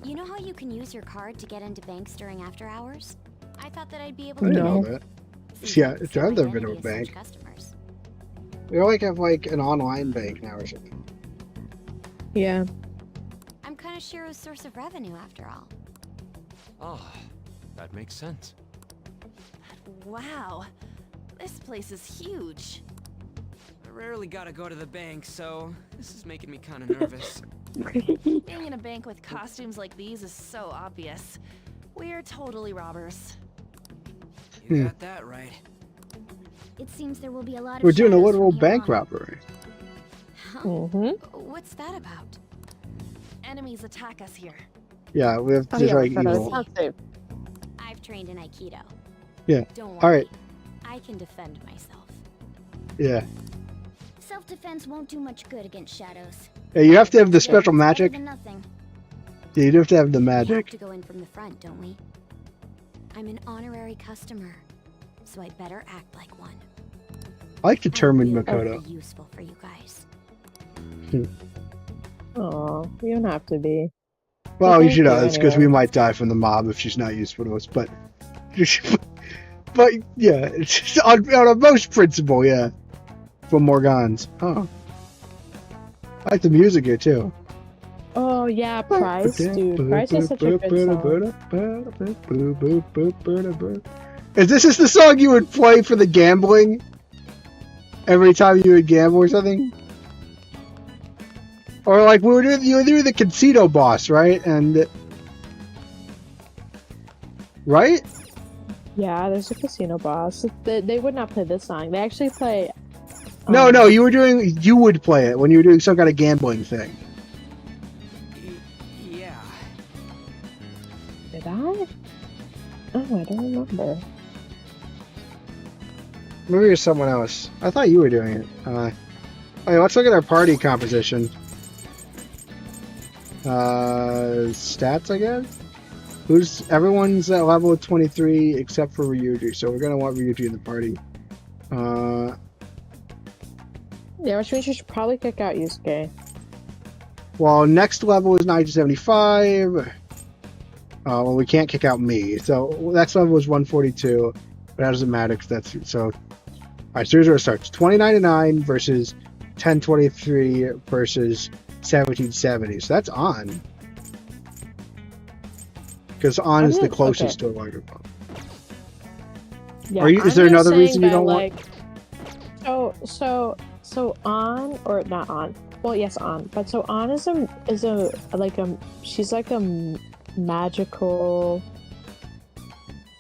You know how you can use your card to get into banks during after hours? I thought that I'd be able to. I didn't know that. Yeah, it's never been to a bank. We only have like an online bank now or something. Yeah. I'm Kanashiro's source of revenue after all. Ah, that makes sense. Wow. This place is huge. I rarely gotta go to the bank, so this is making me kind of nervous. Being in a bank with costumes like these is so obvious. We're totally robbers. You got that right. It seems there will be a lot of. We're doing a shadows literal from here bank on. robbery. What's that about? Enemies attack us here. Yeah, we have just like evil. I've trained in Aikido. Yeah. Don't worry. All right. I can defend myself. Yeah. Self-defense won't do much good against shadows. Yeah, you have to have the special Better magic. than nothing. Yeah, you do have to have the We have magic. to go in from the front, don't we? I'm an honorary customer, so I better act like one. I like determined I'm really Makoto. useful for you guys. Oh, you don't have to be. Well, you Thank should know you it's because we anyway. might die from the mob if she's not useful to us. But yeah, it's just on a most principle, yeah. From Morgans. Oh. I like the music here too. Oh yeah, Price, dude. Price is such a good song. Is this the song you would play for the gambling? Every time you would gamble or something? Or like you were doing the casino boss, right? And right? Yeah, there's a casino boss. They would not play this song. They actually play. No, you would play it when you were doing some kind of gambling thing. Yeah. Did I? Oh, I don't remember. Maybe it's someone else. I thought you were doing it. Okay, let's look at our party composition. Stats, I guess? Everyone's at level 23 except for Ryuji, so we're gonna want Ryuji in the party. Yeah, which means you should probably kick out Yusuke. Well, next level is 975. Well, we can't kick out me, so next level is 142, but that doesn't matter because that's so. Alright, so here's where it starts. 2099 versus 1023 versus 1770. So that's on. Because on is the closest to a larger bomb. Yeah, is there another reason you don't want? So on or not on? Well, yes, on. But so on is she's like a magical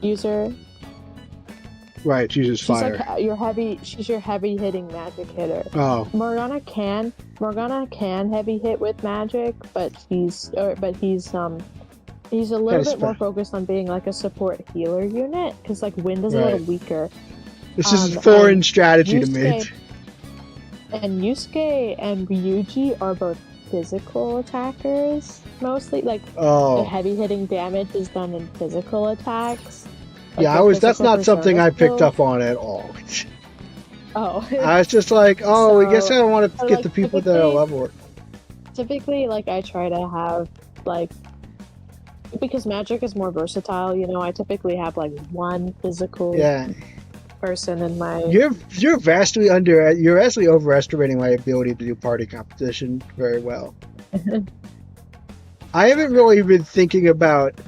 user. Right, she uses fire. She's your heavy hitting magic hitter. Oh. Morgana can heavy hit with magic, but he's a little bit more focused on being like a support healer unit, because like Wind is a little weaker. This is foreign strategy to me. And Yusuke and Ryuji are both physical attackers mostly. Like the heavy hitting damage is done in physical attacks. Like yeah, that's not something I picked up on at all. Oh. I was just like, I guess I don't want to get the people that are level. Typically, like, I try to have, like, because magic is more versatile, you know, I typically have, like, one physical person in my... You're vastly overestimating my ability to do party competition very well. I haven't really been thinking about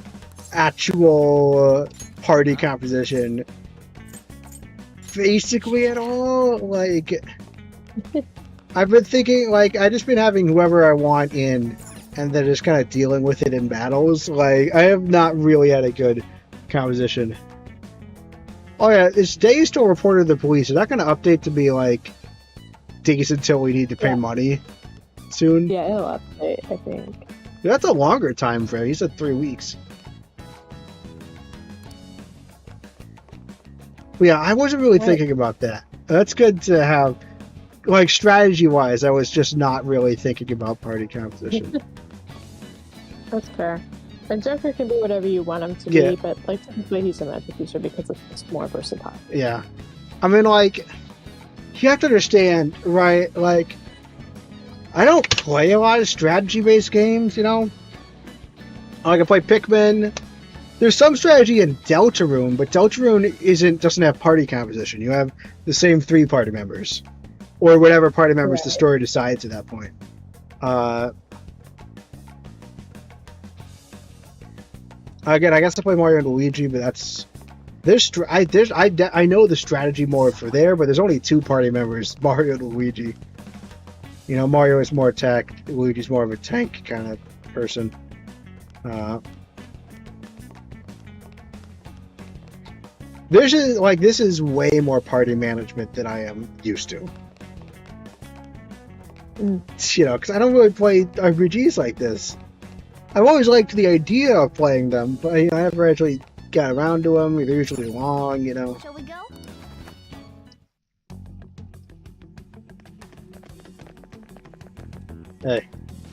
actual party composition basically at all. Like, I've been thinking, like, I've just been having whoever I want in, and then just kind of dealing with it in battles. Like, I have not really had a good composition. Oh yeah, is Day still reported to the police? Is that going to update to be, like, days until we need to pay money soon? Yeah, it'll update, I think. That's a longer time frame. He said 3 weeks. Yeah, I wasn't really thinking about that. That's good to have. Like, strategy-wise, I was just not really thinking about party composition. That's fair. And Joker can be whatever you want him to be, but, like, technically he's a magic user because it's more versatile. Yeah. I mean, like, you have to understand, right, like, I don't play a lot of strategy-based games, you know? Like, I play Pikmin. There's some strategy in Deltarune, but Deltarune doesn't have party composition. You have the same 3 party members. Or whatever party members the story decides at that point. Again, I guess I play Mario and Luigi, but that's... I know the strategy more for there, but there's only 2 party members, Mario and Luigi. You know, Mario is more attack, Luigi's more of a tank kind of person. This is way more party management than I am used to. You know, because I don't really play RPGs like this. I've always liked the idea of playing them, but you know, I never actually got around to them. They're usually long, you know. Shall we go? Hey.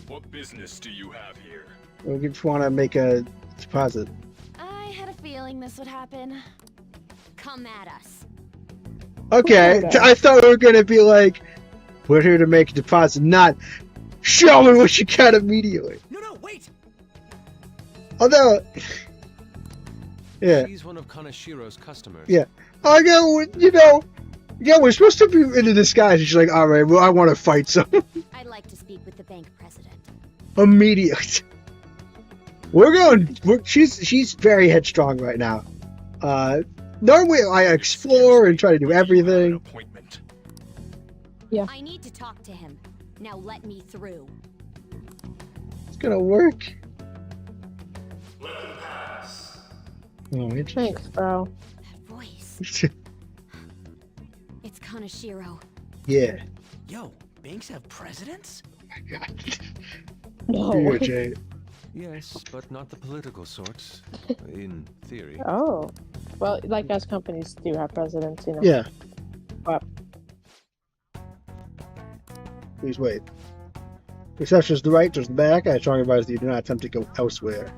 What business do you have here? We just want to make a deposit. I had a feeling this would happen. Come at us. Okay, I thought we were going to be like, we're here to make a deposit, not show me what you got immediately. No, wait! Although, She's one of Kanashiro's customers. Yeah. I go, you know, we're supposed to be in a disguise. She's like, all right, well, I want to fight someone. I'd like to speak with the bank president. Immediate. She's very headstrong right now. Normally I explore and try to do everything. Yeah. I need to talk to him. Now let me through. It's gonna work. Let them pass. Oh, thanks, bro. That voice. It's Kanashiro. Yeah. Yo, banks have presidents? Oh my god. No. Yes, but not the political sorts. In theory. Oh. Well, like us companies do have presidents, you know. Yeah. What? Please wait. Reception is the right, there's the back. I strongly advise that you do not attempt to go elsewhere.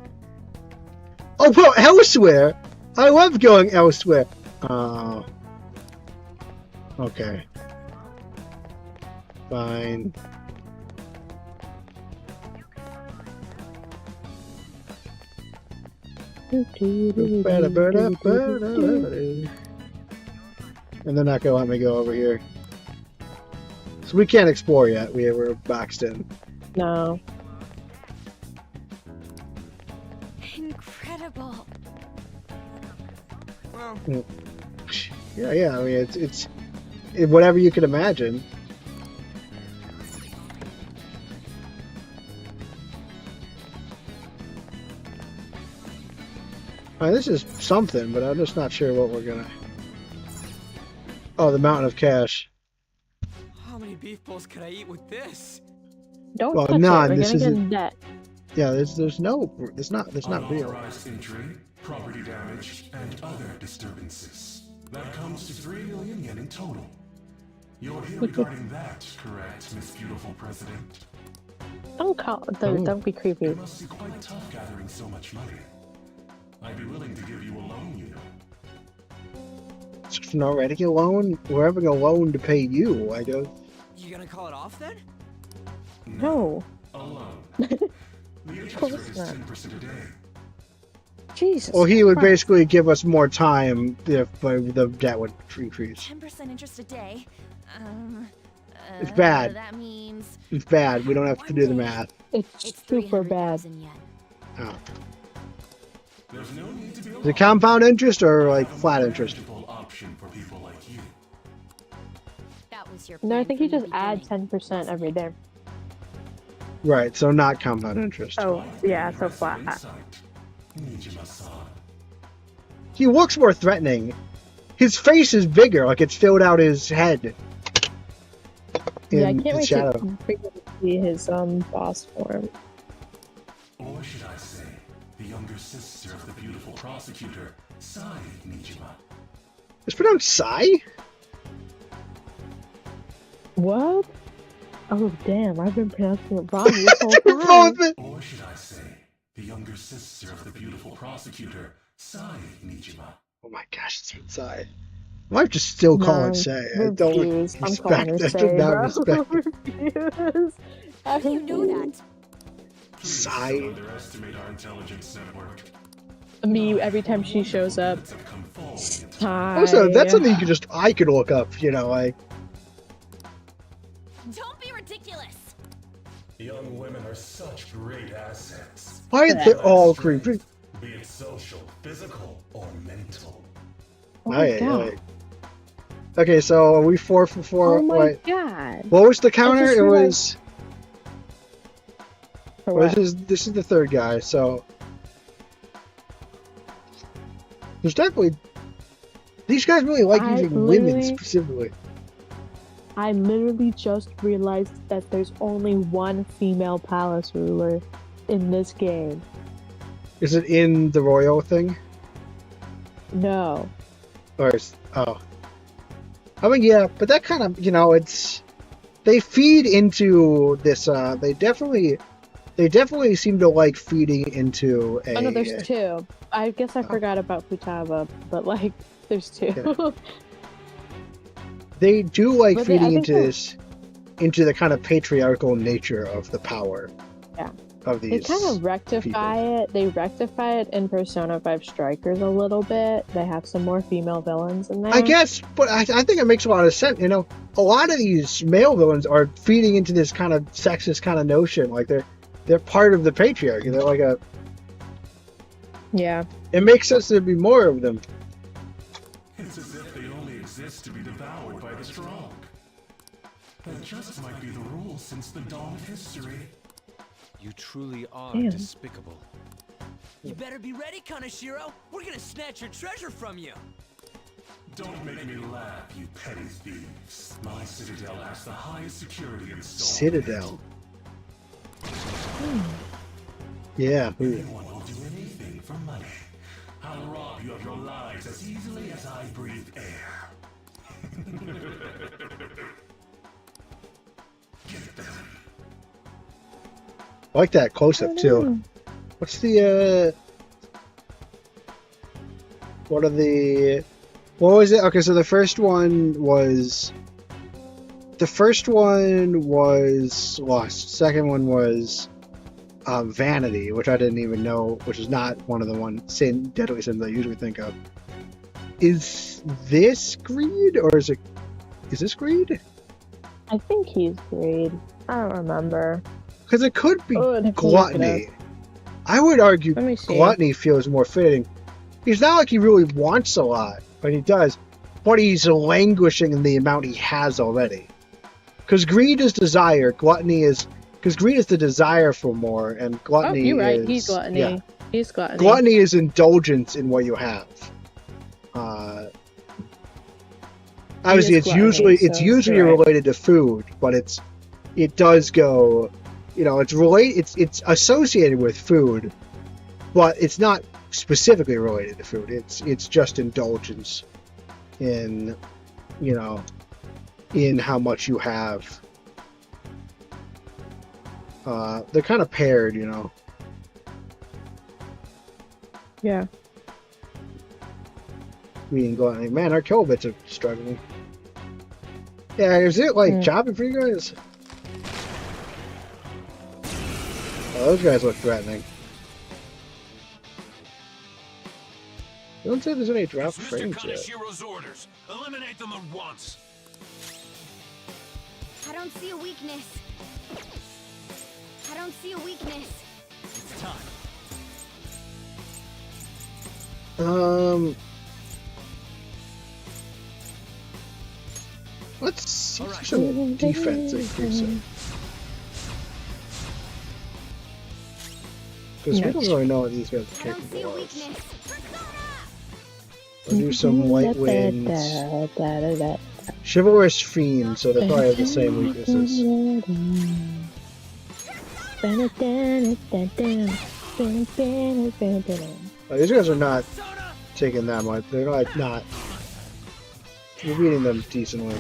Oh, well, elsewhere? I love going elsewhere. Oh. Okay. Fine. And they're not gonna let me go over here. So we can't explore yet. We're boxed in. No. Incredible. Well, Yeah. I mean, it's whatever you can imagine. This is something, but I'm just not sure what we're gonna. Oh, the mountain of cash. how many beef bowls could I eat with this? Don't Well, touch none. it. We're This gonna get isn't- in debt. Yeah, there's no. It's not real. Unauthorized entry, property damage, and other disturbances. That comes to 3 million yen in total. You're here regarding that, correct, Miss Beautiful President? Don't be creepy. It must be quite tough gathering so much money. I'd be willing to give you a loan, you know. It's not ready a loan. We're having a loan to pay you. I don't. You gonna call it off then? No. A loan. The interest rate is not. 10% a day. Jesus. Well, he would Christ. basically give us more time if the debt would increase. 10% interest a day. It's bad. That means It's bad. We don't have to do the math. It's super bad. 300,000 yen. Oh. There's no need to be Is it compound interest or like flat interest? option for people like you. That was your No, I plan think you from the just add beginning. 10% every day. Right. So not compound interest. Oh, yeah, so flat. He looks more threatening. His face is bigger, like it's filled out his head. Yeah, I in can't the wait shadow. to freaking see his boss form. Or should I say, the younger sister of the beautiful prosecutor, Sai Nijima. It's pronounced Sai? What? Oh, damn, I've been pronouncing it wrong this whole time. Or should I say, the younger sister of the beautiful prosecutor, Sai Nijima. Oh my gosh, it's Sai. I might just still call it Sai. I don't Refuse. I'm respect. calling her I Sai, do not bro. respect Refuse. How do you know that? Sai. Don't underestimate our intelligence network. Me, every time she shows up. Sai. Also, that's something I could look up, you know, like. Don't be ridiculous. Young women are such great assets. Why are they all creepy? Be it social, physical, or mental. Oh my God. Aye. Okay, so are we 4 for 4? Oh my Wait, God. what was the counter? just It realized- was. For Well, what? this is the third guy, so there's definitely these guys really like I using women literally- specifically. I literally just realized that there's only one female palace ruler in this game. Is it in the royal thing? No. Or is, oh. I mean, yeah, but that kind of, you know, it's they feed into this. They definitely seem to like feeding into a. Oh no, there's two. I guess I forgot about Futaba, but like, there's two. Yeah. They do like But feeding I think into they're- this, into the kind of patriarchal nature of the power. Yeah. Of They these. kind of rectify it. They rectify it in Persona 5 Strikers a little bit. They have some more female villains in there. I guess, but I think it makes a lot of sense. You know, a lot of these male villains are feeding into this kind of sexist kind of notion. Like they're part of the patriarchy. They're like a. Yeah. It makes sense there'd be more of them. It's as if they only exist to be devoured by the strong. That just might be the rule since the dawn of history. You truly are Damn. despicable. You better be ready, Kaneshiro. We're gonna snatch your treasure from you. Don't make me laugh, you petty thieves. My citadel has the highest security installed. Citadel. Yeah. Anyone will do anything for money. I'll rob you of your lives as easily as I breathe air. I like that close-up too. What's the what are the, what was it? Okay, so the first one was Lust. Second one was Vanity, which I didn't even know, which is not one of the deadly sins I usually think of. Is this greed, or is this greed? I think he's greed. I don't remember. Because it could be gluttony. I would argue gluttony feels more fitting. He's not like he really wants a lot, but he does. But he's languishing in the amount he has already. Because greed is desire, gluttony is... Because greed is the desire for more, and gluttony is... you're right, he's gluttony. Yeah. He's gluttony. Gluttony is indulgence in what you have. Obviously, it's usually related to food, but it does go... You know, it's associated with food, but it's not specifically related to food. It's just indulgence in, you know, in how much you have. They're kind of paired, you know. Yeah. Meaning gluttony. Man, our kill bits are struggling. Yeah, is it like chopping for you guys? Oh, those guys look threatening. Don't say there's any drop frames yet. Orders. Eliminate them at once. I don't see a weakness. I don't see a weakness. It's time. Let's see some defense increasing. Because we don't really know what these guys are capable of. We'll do some light winds. Chivalrous Fiend, so they probably have the same weaknesses. These guys are not taking that much. They're like not. We're beating them decently.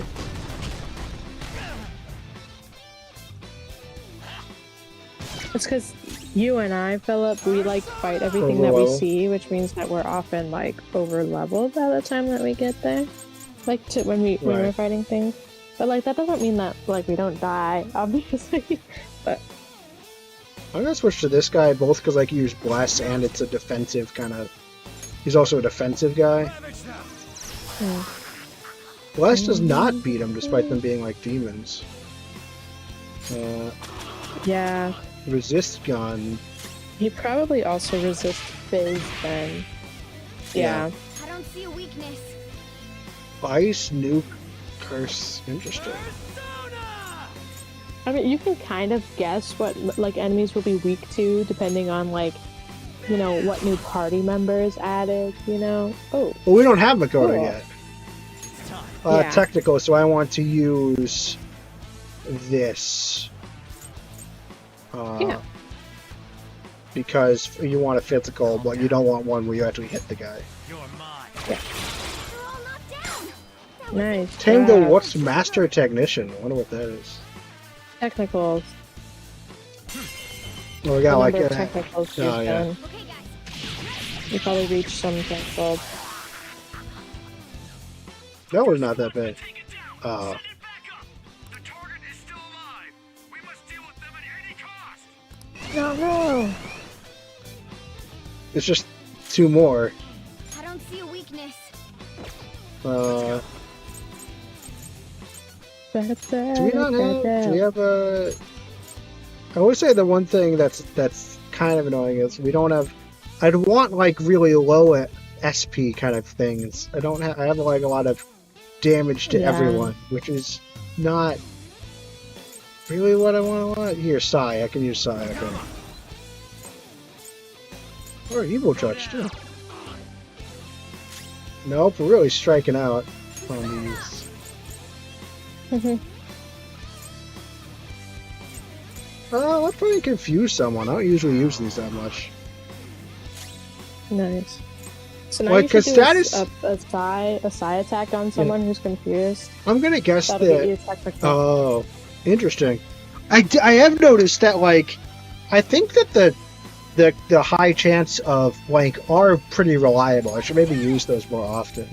It's because you and I, Philip, we like fight everything that we see, which means that we're often like over leveled by the time that we get there. Like when we're fighting things. But like that doesn't mean that like we don't die, obviously. But I'm gonna switch to this guy both because like he used Bless and it's a defensive kind of. He's also a defensive guy. Bless does not beat him despite them being like demons. Yeah. Resist gun. He probably also resists Fizz then. Yeah. I don't see a weakness. Ice, nuke, curse. Interesting. I mean, you can kind of guess what like enemies will be weak to depending on like, you know, what new party members added. You know. Oh. Well, we don't have Makoto yet. Technical, so I want to use this. Because you want a physical, but you don't want one where you actually hit the guy. Yeah. Nice. Tango, what's Master Technician? I wonder what that is. Technicals. Oh, we got like technicals. Oh, yeah. You probably reached some technicals. That was not that bad. No. It's just two more. I don't see a weakness. Do we not have? Do we have a? I would say the one thing that's kind of annoying is we don't have. I'd want like really low SP kind of things. I don't have. I have like a lot of damage to everyone, which is not really what I want. Here, Sai. I can use Sai. Okay. Or Evil Touch too. Nope, we're really striking out on these. Let's probably confuse someone. I don't usually use these that much. Nice. So now Like, you should do status... a psi attack on someone who's confused. I'm gonna guess That'll that... get you technical. Oh, interesting. I have noticed that, like, I think that the high chance of blank are pretty reliable. I should maybe use those more often.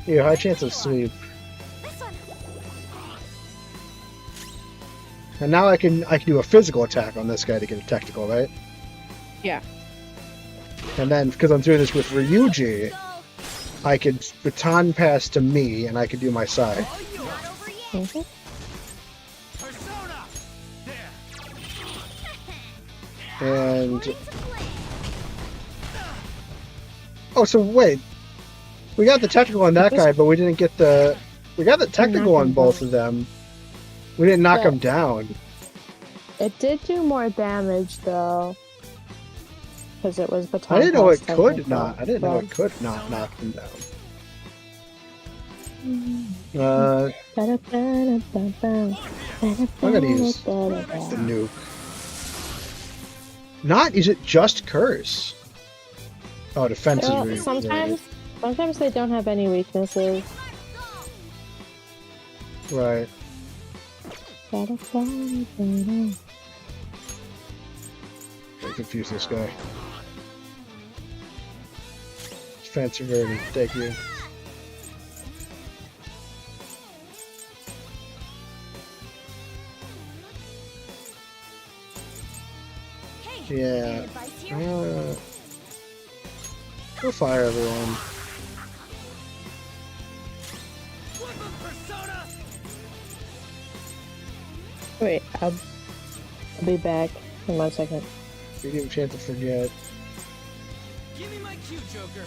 Yeah, high chance of sweep. And now I can do a physical attack on this guy to get a technical, right? Yeah. And then, because I'm doing this with Ryuji, I could baton pass to me, and I could do my side. Mm-hmm. And... Oh, so wait. We got the technical on that guy, but we didn't get the... We got the technical on both of them. We didn't knock them down. It did do more damage, though. Because it was baton. I didn't know it technical. could not. I didn't know it could not knock them down. I'm gonna use the nuke. Not, is it just curse? Oh, defense is really sometimes they don't have any weaknesses. Right. I confuse this guy. Defense reverted, thank you. Yeah. Go fire everyone. Wait, I'll be back in 1 second. You give him a chance to forget. Give me my cue, Joker.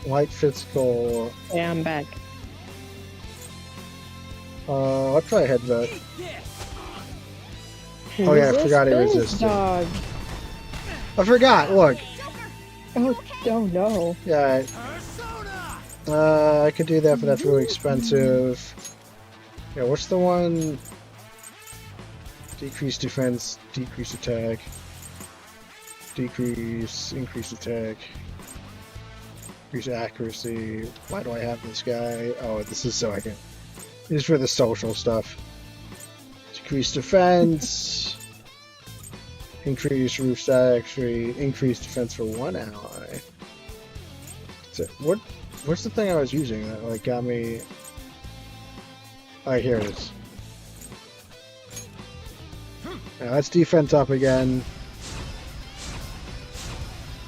Light physical. Yeah, I'm back. I'll try a headbutt. Oh yeah, I forgot he resisted. Dog. I forgot, look. Oh no. Yeah. I could do that, but that's really expensive. Yeah, what's the one? Decrease defense, decrease attack. Decrease, increase attack. Increase accuracy. Why do I have this guy? Oh, this is so I can... This is for the social stuff. Decrease defense. Increase roof stack, actually increase defense for one ally. So what's the thing I was using that like got me? Oh, here it is. Now let's defense up again.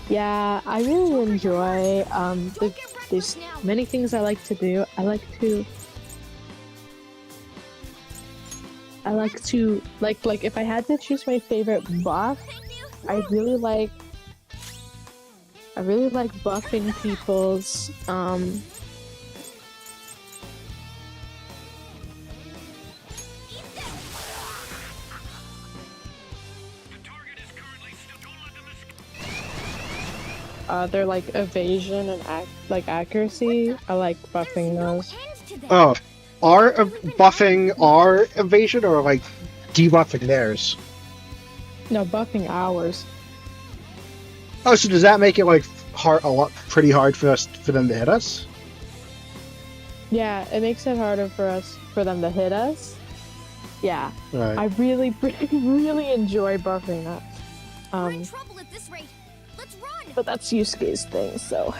Yeah, I really enjoy there's many things I like to do. I like to like if I had to choose my favorite buff, I really like buffing people's they're like evasion and accuracy. I like buffing those. Oh, buffing our evasion or like debuffing theirs? No, buffing ours. Oh, so does that make it like pretty hard for them to hit us? Yeah, it makes it harder for them to hit us. Yeah, right. I really enjoy buffing us. We're in trouble at this rate. Let's run. But that's Yusuke's thing, so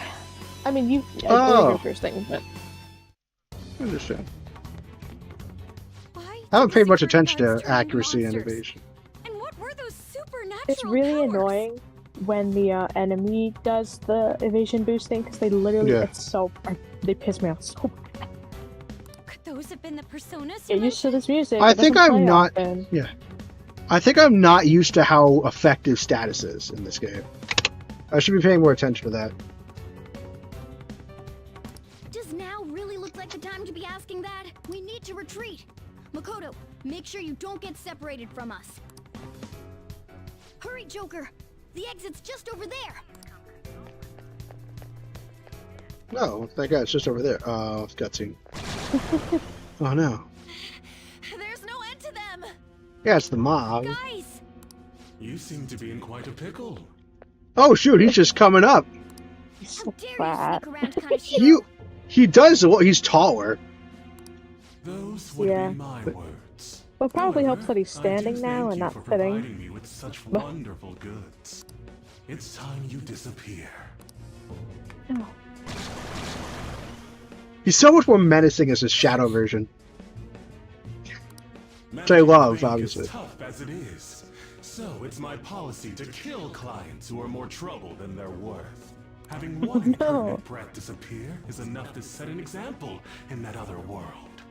I mean your first thing, but I understand. I haven't paid much attention to accuracy and evasion. And what were those supernatural it's really powers? annoying when the enemy does the evasion boosting because they literally they piss me off so bad. Could those have been the personas? Get used to this music. I think I'm not. Often. Yeah, I think I'm not used to how effective status is in this game. I should be paying more attention to that. Does now really look like the time to be asking that? We need to retreat. Makoto, make sure you don't get separated from us. Hurry, Joker! The exit's just over there! No, that guy's just over there. Cutscene. Oh no. There's no end to them! Yeah, it's the mob. Guys! You seem to be in quite a pickle. Oh shoot, he's just coming up. He's so How dare you fat. sneak around Kaneshiro? He does. Well, he's taller. Those would Yeah. be my words. Well, it probably However, helps that he's I do standing now thank and you not for sitting. providing me with such wonderful goods. It's time you disappear. Oh. He's so much more menacing as his shadow version. Which I love, obviously. Is tough as it is. So it's my policy to kill clients who are more trouble than they're worth. Having one impertinent brat disappear is enough to set an example in that other world.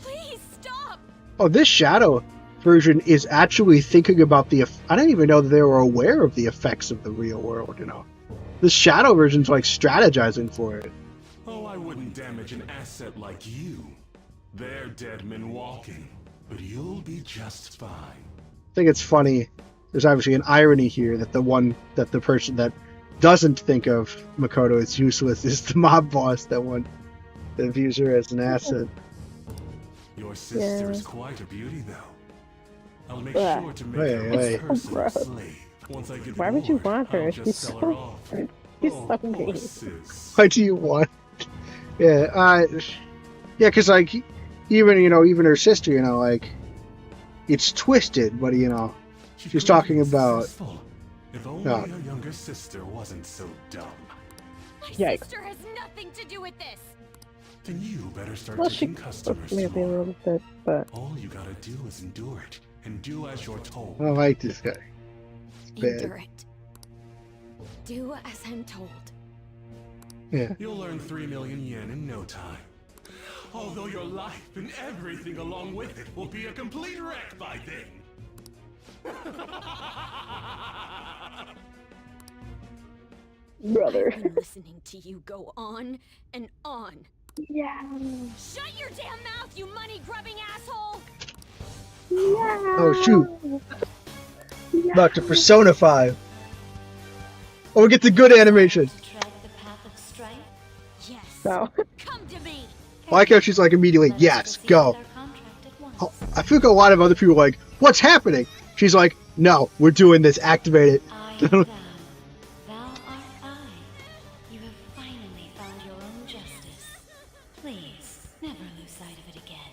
Please stop! Oh, this shadow version is actually thinking about the... I didn't even know that they were aware of the effects of the real world, you know. This shadow version's like strategizing for it. Oh, I wouldn't damage an asset like you. They're dead men walking, but you'll be just fine. I think it's funny. There's obviously an irony here that the person that doesn't think of Makoto as useless is the mob boss that views her as an asset. Your sister is quite a beauty, though. I'll make Yeah. sure to make her a personal slave. Once I get Why would you bored, want her? I'll She's just sell her so off. He's Oh, so poor mean. sis. Why do you want? Yeah, because like even her sister, you know, like it's twisted, but you know, she's talking about. Successful. If only your younger sister wasn't so dumb. My Yikes. sister has nothing to do with this! Then you better start Well, she taking customers maybe a tomorrow. little bit, but All you gotta do is endure it, and do as you're told. I don't like this guy. It's Endure bad. it. Do as I'm told. Yeah. You'll earn 3 million yen in no time. Although your life and everything along with it will be a complete wreck by then. brother. I've been listening to you go on and on. Yeah. Shut your damn mouth, you money-grubbing asshole! Yeah. Oh shoot! Back to Persona 5. Oh, we get the good animation. Yes. So. Come to me! I like how she's like immediately, yes, go. Oh, I feel like a lot of other people are like, what's happening? She's like, no, we're doing this, activate it. Thou art I. You have finally found your own justice. Please, never lose sight of it again.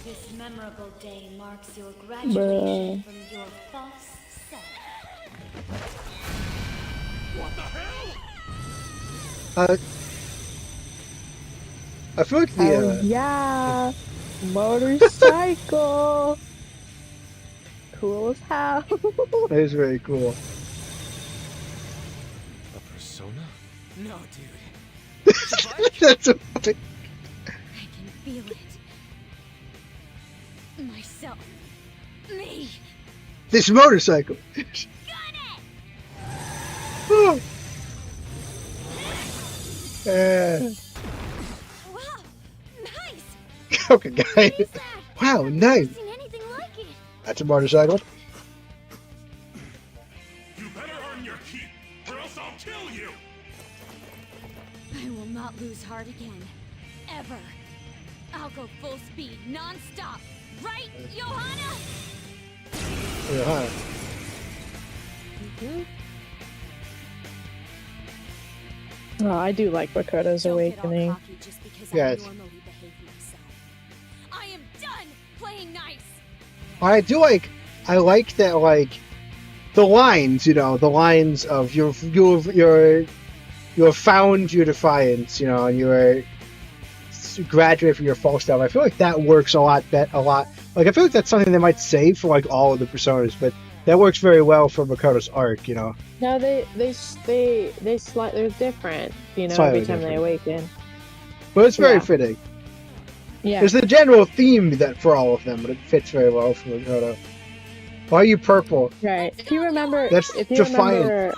This memorable day marks your graduation from your false self. What the hell? I feel like the Yeah. Motorcycle. Cool as hell. that is very cool. A persona? No, dude. That's a, I can feel it. Myself. Me. this motorcycle. Oh. Wow! Nice! Okay, guys. Wow, nice. I've seen anything like it. That's a motorcycle. You better earn your keep, or else I'll kill you! I will not lose heart again. Ever. I'll go full speed, non-stop. Right, Johanna? Yeah. Oh, I do like Makoto's Awakening. Yes. I am done playing nice! I like that, like, the lines, you know, the lines of you have found your defiance, you know, and you graduate from your false self. I feel like that works a lot. Like, I feel like that's something they might save for, like, all of the personas, but that works very well for Makoto's arc, you know. No, they're different, you know, Slightly every time they awaken. But it's very fitting. Yeah. There's the general theme that for all of them, but it fits very well for Makoto. Why are you purple? Right. If you remember, That's if you defiant.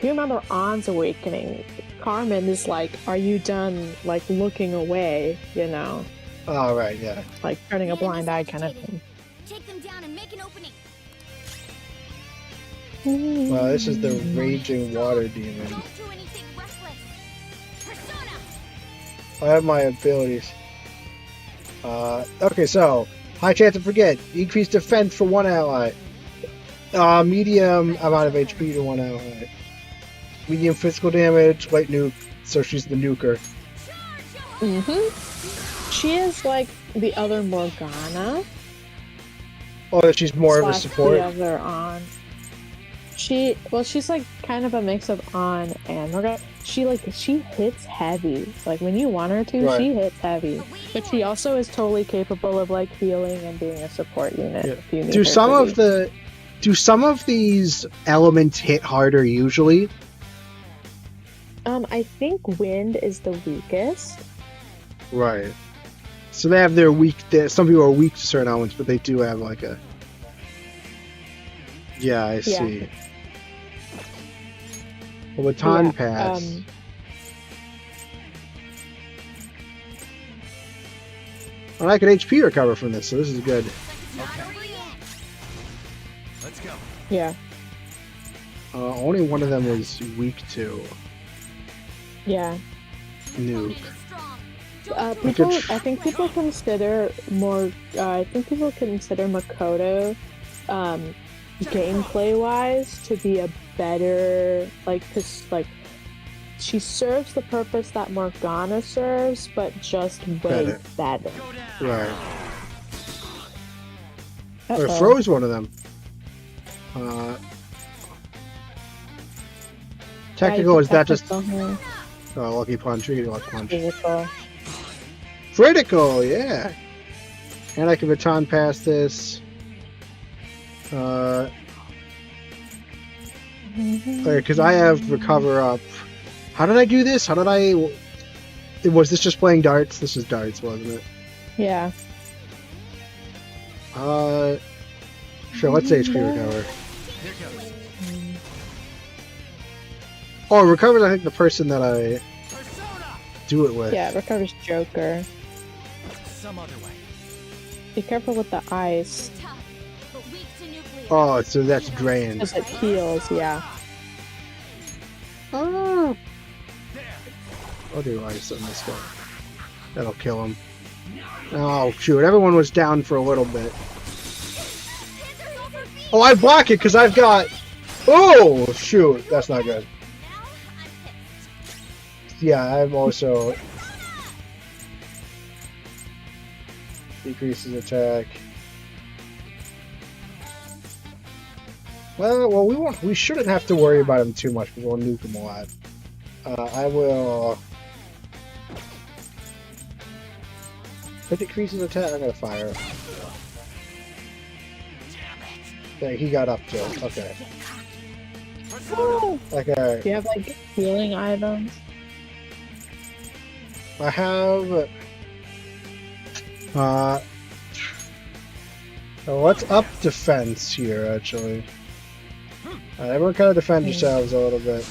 remember Ann's Awakening, Carmen is like, "Are you done, like, looking away?" You know. Oh right, yeah. Like turning a blind eye kind of thing. Take them down and make an opening. Wow, this is the raging water demon. Don't do anything reckless! Persona! I have my abilities. Okay, so high chance to forget. Increased defense for one ally. Medium amount of HP to one ally. Medium physical damage, light nuke. So she's the nuker. She is like the other Morgana. Oh, she's more of a support. The other on. She's like kind of a mix of on and Morgana. She hits heavy. Like when you want her to, right. She hits heavy. But she also is totally capable of like healing and being a support unit. Yeah. If you need Do some of these elements hit harder usually? I think wind is the weakest. Right. So they have their weak. Some people are weak to certain elements, but they do have like a. Yeah, I see. Well, baton pass. Well, I can HP recover from this, so this is good. Okay. Let's go. Yeah. Only one of them is weak to. Yeah. Nuke. I think people consider more. I think people consider Makoto, gameplay-wise, to be a better cause she serves the purpose that Morgana serves, but just way better. Right. Or froze one of them. Technical is that just? Oh, lucky punch. You get a lucky punch. Physical. Critical, yeah. And I can baton pass this. Because I have recover up. How did I do this? How did I? Was this just playing darts? This is darts, wasn't it? Yeah. Sure. Let's say HP recover. Oh, it recovers. I think the person that I do it with. Yeah, it recovers Joker. Some other way. Be careful with the ice. Oh, so that's drained. Because it heals, yeah. Oh. I'll do ice on this guy. That'll kill him. Oh, shoot. Everyone was down for a little bit. Oh, I block it because I've got... Oh, shoot. That's not good. Yeah, I'm also... Decreases attack. Well, we shouldn't have to worry about him too much because we'll nuke him a lot. I will... If it decreases attack, I'm gonna fire. Okay, he got up to it. Okay. Okay. Do you have like healing items? I have... let's up defense here, actually. Everyone kind of defend yourselves a little bit.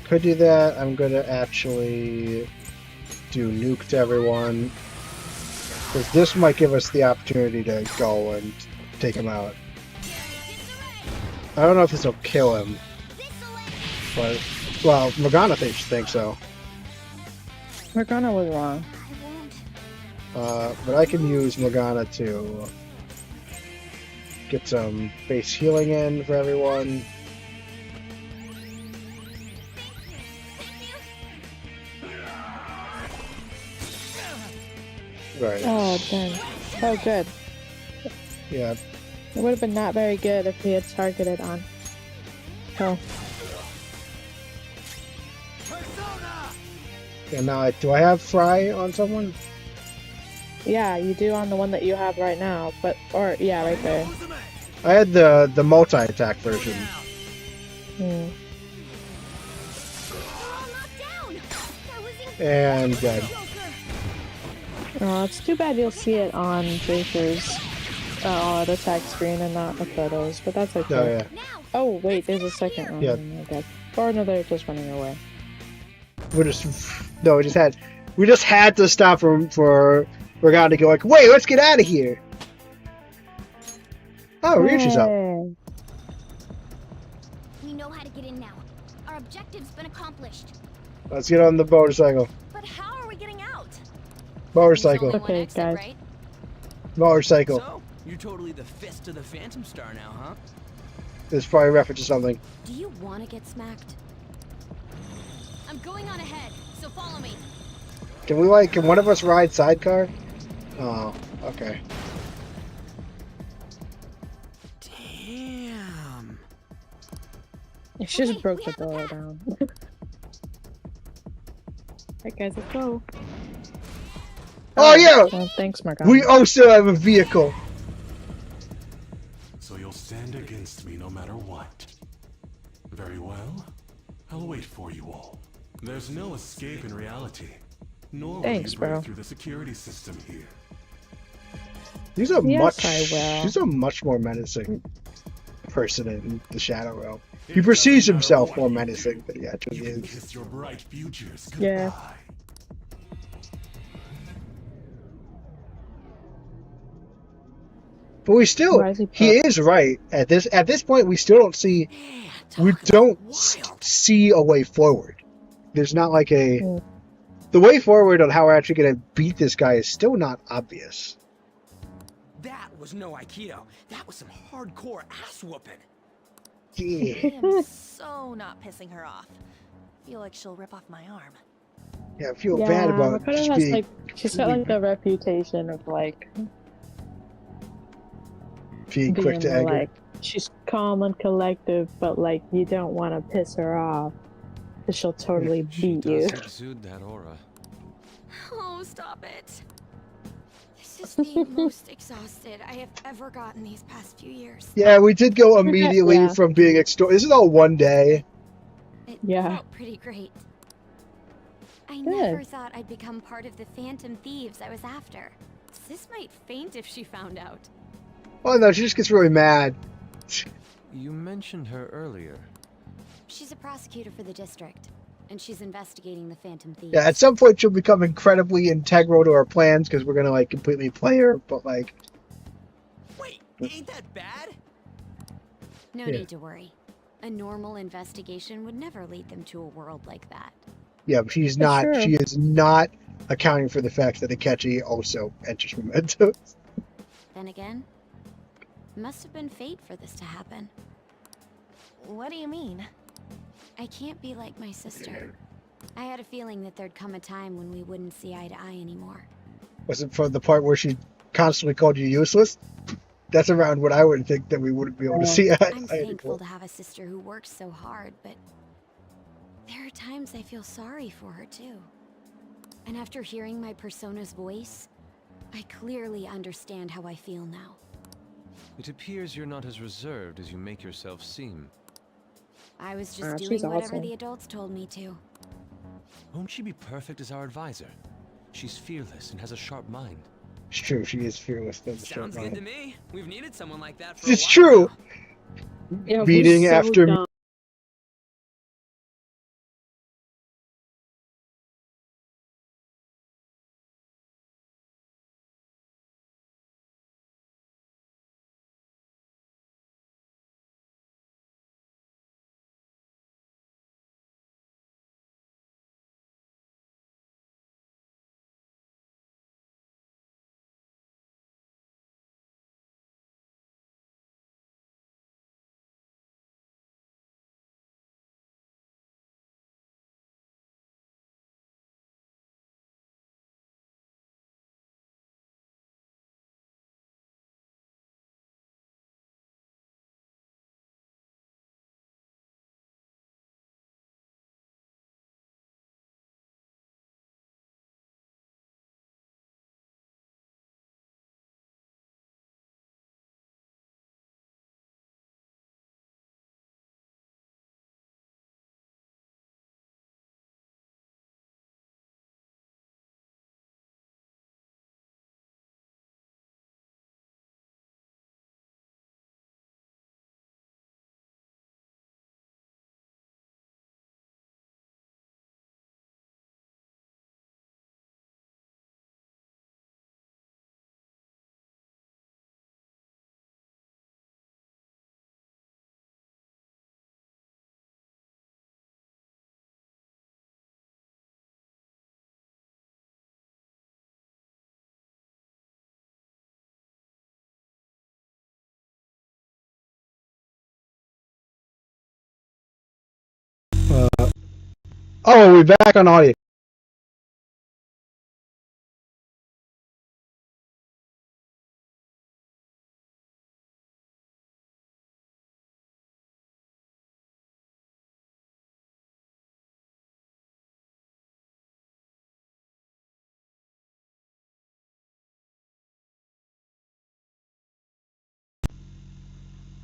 Could do that. I'm going to actually do nuke to everyone. Because this might give us the opportunity to go and take him out. I don't know if this will kill him. But, well, Morgana thinks so. Morgana was wrong. But I can use Morgana to get some base healing in for everyone. Right. Oh, dang. Oh, good. Yeah. It would have been not very good if he had targeted on. Oh. And now, do I have Fry on someone? Yeah, you do on the one that you have right now, but, or, yeah, right there. I had the multi-attack version. And dead. Oh, it's too bad you'll see it on Draker's auto attack screen and not Makoto's, but that's okay. Oh, yeah. Oh, wait, there's a second one. Yeah. Okay. Or another just running away. We just had to stop for Morgana to go like, wait, let's get out of here. Oh, Ryuji's up. accomplished. Let's get on the motorcycle. But how are we getting out? Motorcycle. Okay, guys. Right? Motorcycle. So, you're totally the fist of the Phantom Star now, huh? This is probably a reference to something. Do you want to get smacked? I'm going on ahead, so follow me. Can one of us ride sidecar? Oh, okay. Damn. She just broke the door down. Alright guys, let's go. Oh yeah! Well, thanks, Mark. We also have a vehicle. So you'll stand against me no matter what. Very well. I'll wait for you all. There's no escape in reality. Nor will you break through the security system here. He's a much more menacing person in the Shadow Realm. He perceives himself more menacing than he actually is. Kiss your bright futures goodbye. Yeah. But we still, he is right. At this point, we still don't see, see a way forward. There's not like the way forward on how we're actually going to beat this guy is still not obvious. That was no Aikido. That was some hardcore ass whooping. Yeah. I am so not pissing her off. Feel like she'll rip off my arm. Yeah, I feel bad about it. She's got like the reputation of like being quick to anger. Like, she's calm and collective, but like you don't want to piss her off, because she'll totally beat you. Exude that aura. Oh, stop it. This is the most exhausted I have ever gotten these past few years. Yeah, we did go immediately from being extorted. This is all one day. It felt pretty great. I never thought I'd become part of the Phantom Thieves I was after. Sis might faint if she found out. Oh no, she just gets really mad. You mentioned her earlier. She's a prosecutor for the district, and she's investigating the Phantom Thieves. Yeah, at some point she'll become incredibly integral to our plans because we're gonna like completely play her, but like. Wait, ain't that bad? No need to worry. A normal investigation would never lead them to a world like that. Yeah, but she's not. She is not accounting for the fact that Akechi also enters Mementos. Then again, it must have been fate for this to happen. What do you mean? I can't be like my sister. I had a feeling that there'd come a time when we wouldn't see eye to eye anymore. Was it for the part where she constantly called you useless? That's around what I would think that we wouldn't be able to see eye to eye I'm anymore. thankful to have a sister who works so hard, but there are times I feel sorry for her too. And after hearing my persona's voice, I clearly understand how I feel now. It appears you're not as reserved as you make yourself seem. I was just doing whatever the adults told me to. Won't she be perfect as our advisor? She's fearless and has a sharp mind. It's true, she is fearless. Sounds good to me. We've needed someone like that for a while. It's true! Yeah, beating after Oh, we're back on audio.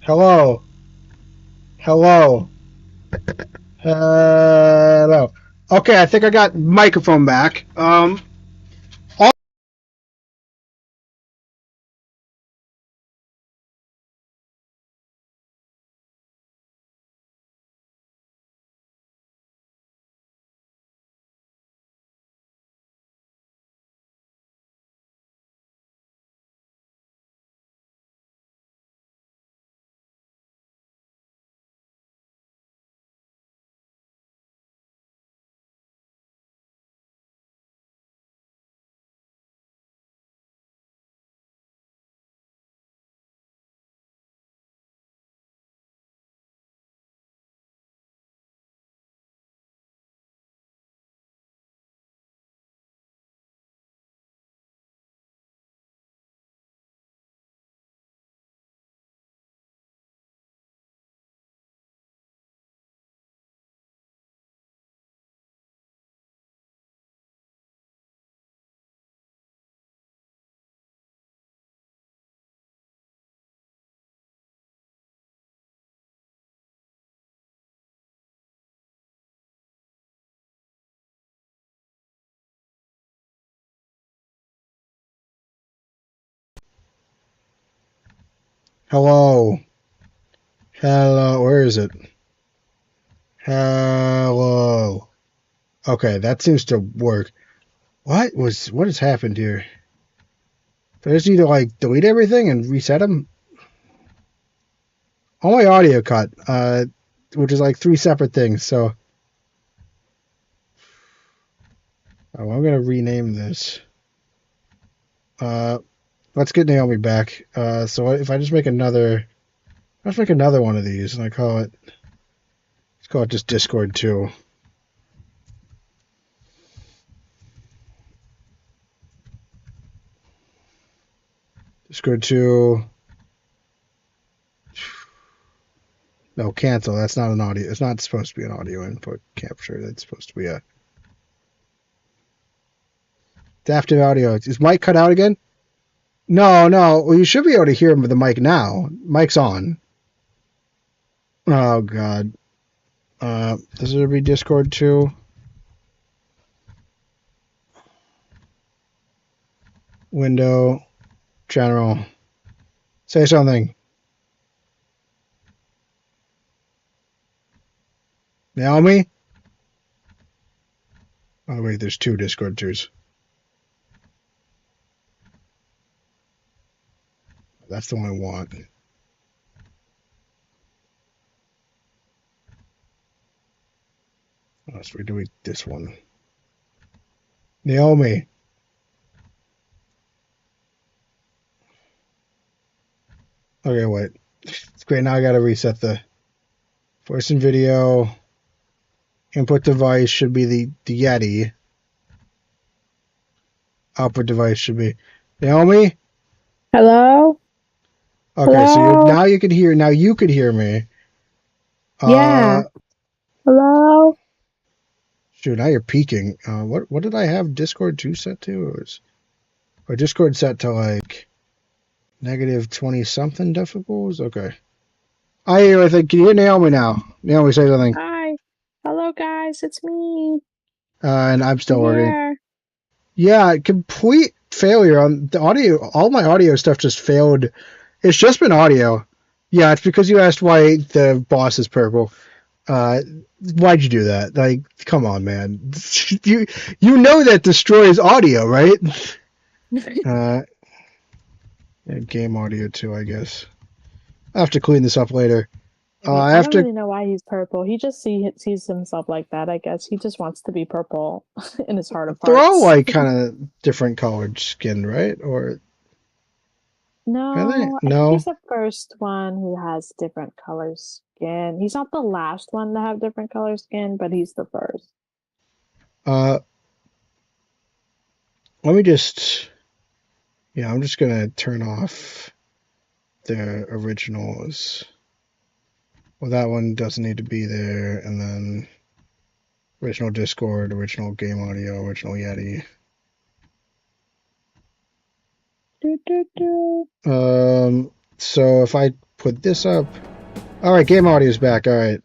Hello. Hello. Hello. Okay, I think I got microphone back. Hello. Hello. Where is it? Hello. Okay, that seems to work. What has happened here? Do I just need to like delete everything and reset them? All my audio cut, which is like 3 separate things. So, I'm gonna rename this. Let's get Naomi back. So if I just make another, let's make another one of these, and let's call it just Discord 2. Discord 2. No, cancel. That's not an audio. It's not supposed to be an audio input capture. That's supposed to be a adaptive audio. Is mic cut out again? No. Well, you should be able to hear him with the mic now. Mic's on. Oh God. Does it be Discord 2? Window. General. Say something. Naomi? Oh wait, there's 2 Discord 2s. That's the one I want. Oh, so we're doing this one. Naomi. Okay, wait. It's great. Now I gotta reset the voice and video. Input device should be the Yeti. Output device should be Naomi. Hello. Okay, Hello? so now you can hear. Now you could hear me. Yeah. Hello. Shoot, now you're peaking. What did I have Discord 2 set to? Or Discord set to like negative 20 something decibels? Okay. I think can you hear Naomi now? Naomi, say something. Hi. Hello, guys. It's me. And I'm still working. Here. Yeah, complete failure on the audio. All my audio stuff just failed. It's just been audio. Yeah, it's because you asked why the boss is purple. Why'd you do that? Like, come on, man. You know that destroys audio, right? Yeah, game audio too, I guess. I have to clean this up later. I don't really know why he's purple. He just sees himself like that, I guess. He just wants to be purple in his heart of hearts. They're all like kind of different colored skin, right? Or no, I think he's the first one who has different color skin. He's not the last one to have different color skin, but he's the first. Let me just... Yeah, I'm just gonna turn off the originals. Well, that one doesn't need to be there, and then original Discord, original game audio, original Yeti. So if I put this up... Alright, game audio is back, alright.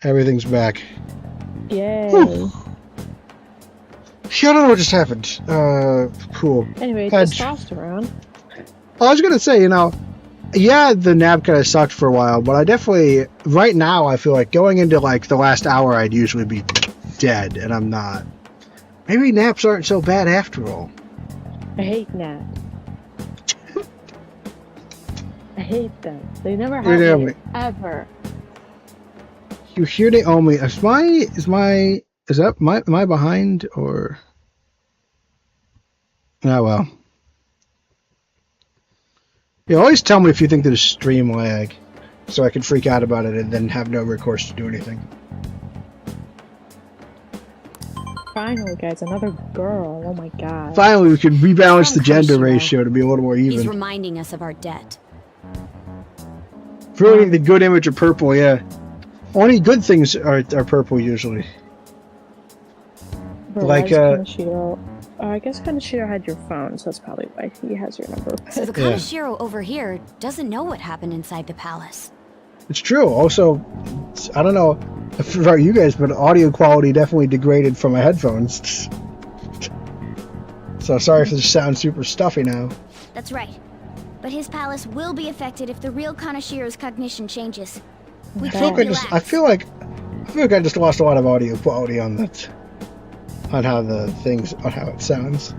Everything's back. Yay. Whew. I don't know what just happened. Cool. Anyway, testosterone. I was gonna say, yeah, the nap kind of sucked for a while, but I definitely, right now, I feel like going into, like, the last hour, I'd usually be dead, and I'm not. Maybe naps aren't so bad after all. I hate naps. I hate them. They never help me, ever. You hear they owe me. Am I behind, or? Oh, well. You always tell me if you think there's stream lag, so I can freak out about it and then have no recourse to do anything. Finally, guys, another girl. Oh my god. Finally, we can rebalance the gender ratio to be a little more even. He's reminding us of our debt. Ruining the good image of purple, yeah. Only good things are purple usually. Like, I guess Kaneshiro had your phone, so that's probably why he has your number. So the Kaneshiro over here doesn't know what happened inside the palace. It's true. Also, I don't know about you guys, but audio quality definitely degraded from my headphones. So sorry if this sounds super stuffy now. That's right. But his palace will be affected if the real Kaneshiro's cognition changes. We can't relax. I feel like I just lost a lot of audio quality on that. On how it sounds.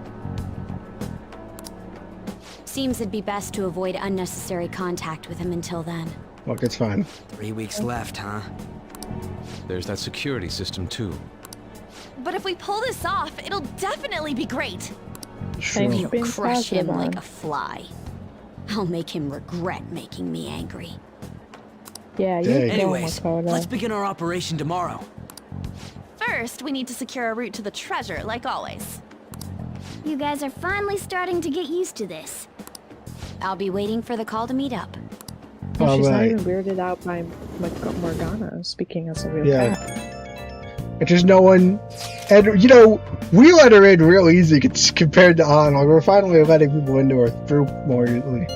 Seems it'd be best to avoid unnecessary contact with him until then. Look, it's fine. 3 weeks left, huh? There's that security system too. But if we pull this off, it'll definitely be great. Sure. We'll crush him like a fly. I'll make him regret making me angry. Yeah, you Anyways, let's begin our operation tomorrow. First, we need to secure a route to the treasure, like always. You guys are finally starting to get used to this. I'll be waiting for the call to meet up. She's not even weirded out by Morgana speaking as a real cat. It's just no one... And, we let her in real easy compared to On. Like, we're finally letting people into our group more easily.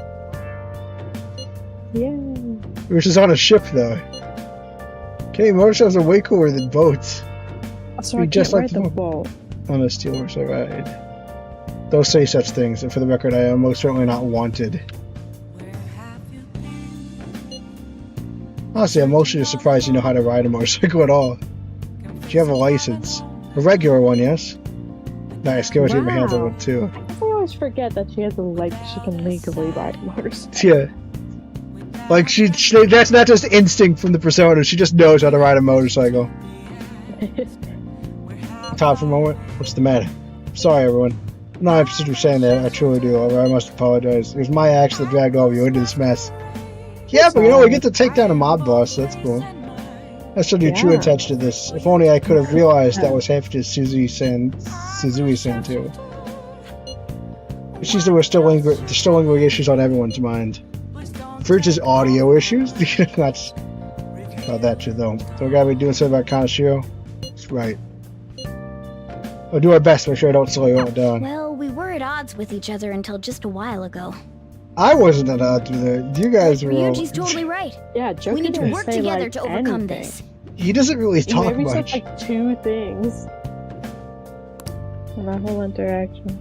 Yeah. Which is on a ship, though. Okay, motorships are way cooler than boats. So I just like the boat. On a steel horse I ride. Don't say such things, and for the record, I am most certainly not wanted. Honestly, I'm mostly just surprised you know how to ride a motorcycle at all. Do you have a license? A regular one, yes? Nice, give it to my hands on one too. I always forget that she has she can legally ride a motorcycle. Yeah. Like, that's not just instinct from the persona, she just knows how to ride a motorcycle. Top for a moment. What's the matter? Sorry, everyone. No, I'm just saying that. I truly do. I must apologize. It was my axe that dragged all of you into this mess. Yeah, but we get to take down a mob boss. That's cool. I showed you true attention to this. If only I could have realized that was half to Suzui-san too. She's still lingering issues on everyone's mind. Fridge's audio issues? That's not that shit though. So we gotta be doing something about Kaneshiro. That's right. We'll do our best to make sure I don't slow you all down. Well, we were at odds with each other until just a while ago. I wasn't at odds with it. You guys were all... Ryuji's totally right. Yeah, Joker we need to work together to overcome anything. this. He doesn't really talk maybe much. Said, 2 things. In that whole interaction.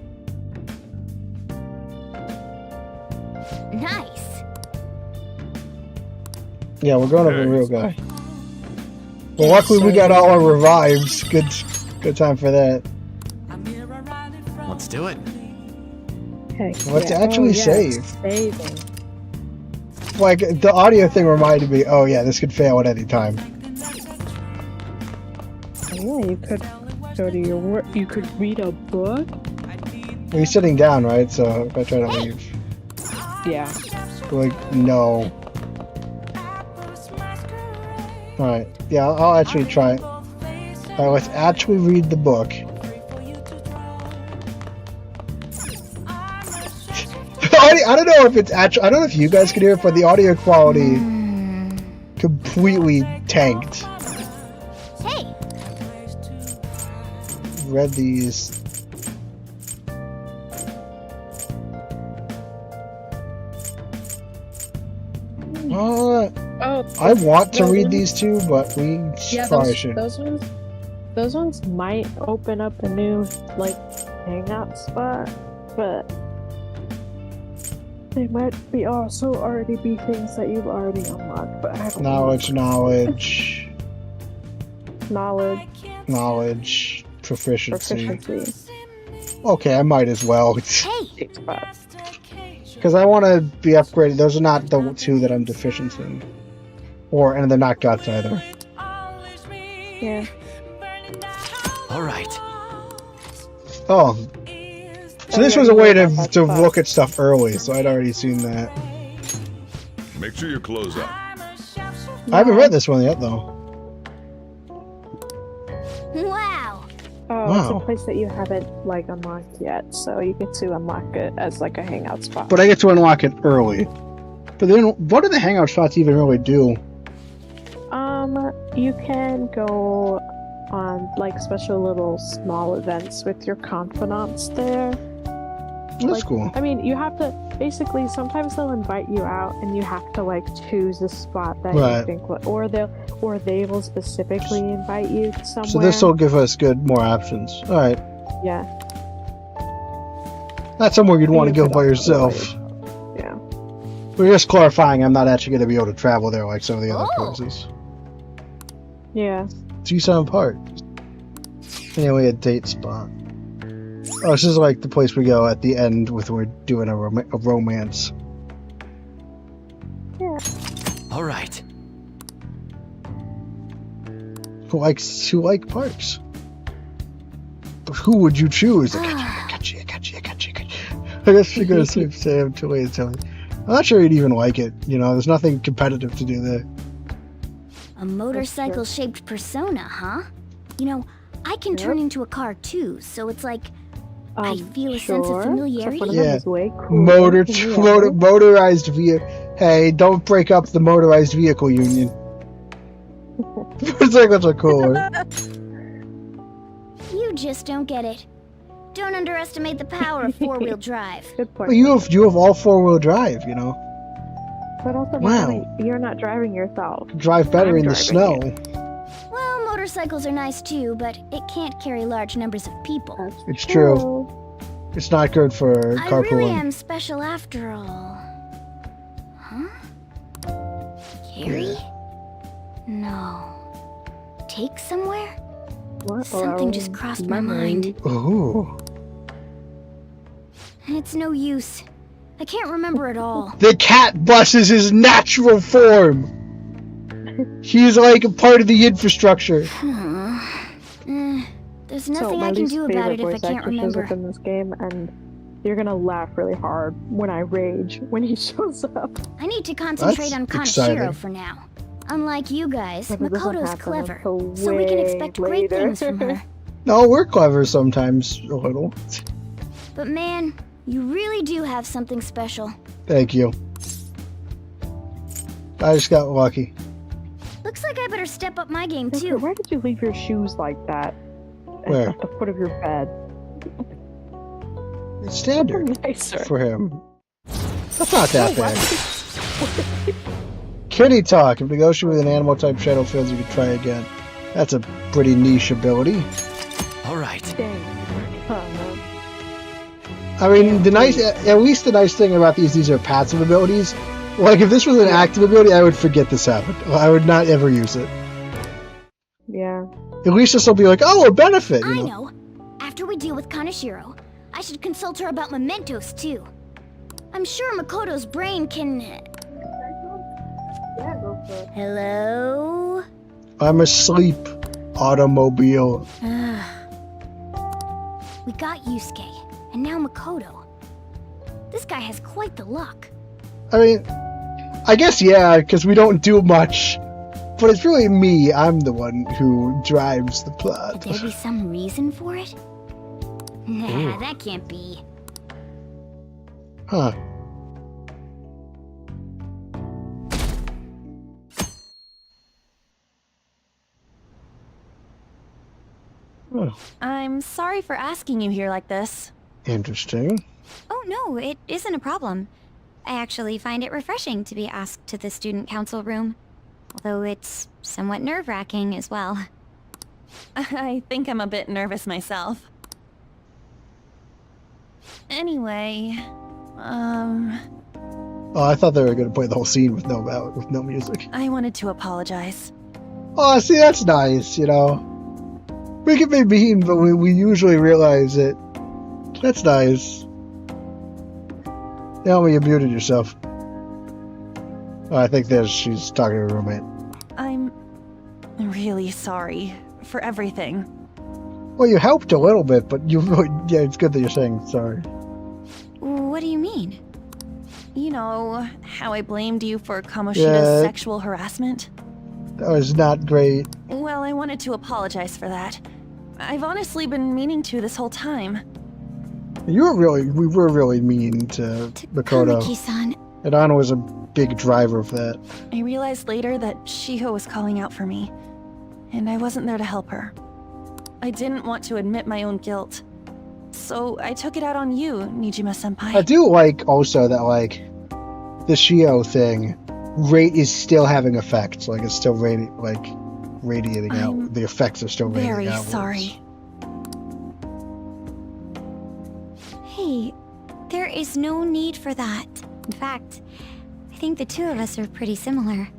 Nice. Yeah, we're going over the real guy. Well, luckily we got all our revives. Good time for that. Let's do it. Okay. Let's actually save. Saving. Like, the audio thing reminded me, oh yeah, this could fail at any time. Yeah, you could go to your work. You could read a book. Well, he's sitting down, right? So if I try to leave. Yeah. Like, no. Alright. Yeah, I'll actually try. Alright, let's actually read the book. I don't know if it's actually. I don't know if you guys can hear it, but the audio quality completely tanked. Hey! Read these. I want to read these two, but we probably should. Those ones might open up a new hangout spot, but they might be also already be things that you've already unlocked. But I don't knowledge, proficiency. Okay, I might as well. Hey! Because I want to be upgraded. Those are not the two that I'm deficient in. And they're not guts either. Yeah. Alright. Oh. So this was a way to look at stuff early, so I'd already seen that. Make sure you close up. I haven't read this one yet, though. Wow! Oh, it's a place that you haven't unlocked yet, so you get to unlock it as a hangout spot. But I get to unlock it early. But then, what do the hangout spots even really do? You can go on special little small events with your confidants there. That's cool. I mean, you have to basically. Sometimes they'll invite you out, and you have to choose a spot that you think, or they will specifically invite you somewhere. So this will give us more options. All right. Yeah. That's somewhere you'd want to go by yourself. Yeah. We're just clarifying. I'm not actually going to be able to travel there like some of the other places. Yeah. Tucson Park. Anyway, a date spot. Oh, this is the place we go at the end when we're doing a romance. Yeah. All right. Who likes parks? But who would you choose? I got you. I guess you're gonna say I'm too late to tell me. I'm not sure you'd even like it. There's nothing competitive to do there. A motorcycle-shaped persona, huh? I can turn into a car too, so it's I feel a sense of familiarity. Yeah, motorized vehicle. Hey, don't break up the motorized vehicle union. Motorcycles are cooler. You just don't get it. Don't underestimate the power of four-wheel drive. Good point. Well, you have all four-wheel drive, But also, you're not driving yourself. Drive better in the snow. Well, motorcycles are nice too, but it can't carry large numbers of people. It's true. It's not good for carpooling. I really am special after all. Huh? Carry? No. Take somewhere? Something just crossed my mind. Ooh. It's no use. I can't remember it all. The cat bus is his natural form. He's a part of the infrastructure. There's nothing I can do about it if I can't remember. In this game, and you're gonna laugh really hard when I rage when he shows up. I need to concentrate on Kaneshiro for now. Unlike you guys, Makoto's clever, so we can expect great things from her. No, we're clever sometimes, a little. But man, you really do have something special. Thank you. I just got lucky. Looks like I better step up my game too. Why did you leave your shoes like that? Where? At the foot of your bed. It's standard for him. That's not that bad. Kitty talk. If negotiating with an animal type shadow fails, you can try again. That's a pretty niche ability. All right. I mean, at least the nice thing about these are passive abilities. If this was an active ability, I would forget this happened. I would not ever use it. Yeah. At least this will be a benefit, I know. After we deal with Kaneshiro, I should consult her about mementos too. I'm sure Makoto's brain can... Hello? I'm asleep. Automobile. We got Yusuke, and now Makoto. This guy has quite the luck. I mean, I guess, yeah, because we don't do much But it's really me. I'm the one who drives the plot. Could there be some reason for it? Nah, that can't be. Huh. Oh. I'm sorry for asking you here like this. Interesting. Oh no, it isn't a problem. I actually find it refreshing to be asked to the student council room. Although it's somewhat nerve-wracking as well. I think I'm a bit nervous myself. Anyway, Oh, I thought they were going to play the whole scene with no music. I wanted to apologize. Oh, see, that's nice, you know. We can be mean, but we usually realize it. That's nice. Naomi, you muted yourself. Oh, I think she's talking to her roommate. I'm really sorry for everything. Well, you helped a little bit, but yeah, it's good that you're saying sorry. What do you mean? You know, how I blamed you for Kamoshida's sexual harassment? That was not great. Well, I wanted to apologize for that. I've honestly been meaning to this whole time. We were really mean to Makoto. Kamiki-san. And Anna was a big driver of that. I realized later that Shiho was calling out for me, and I wasn't there to help her. I didn't want to admit my own guilt, so I took it out on you, Nijima-senpai. I do like also that, like, the Shiho thing is still having effects. Like, it's still radiating out. The effects are still radiating out. Very sorry. Hey, there is no need for that. In fact, I think the two of us are pretty similar.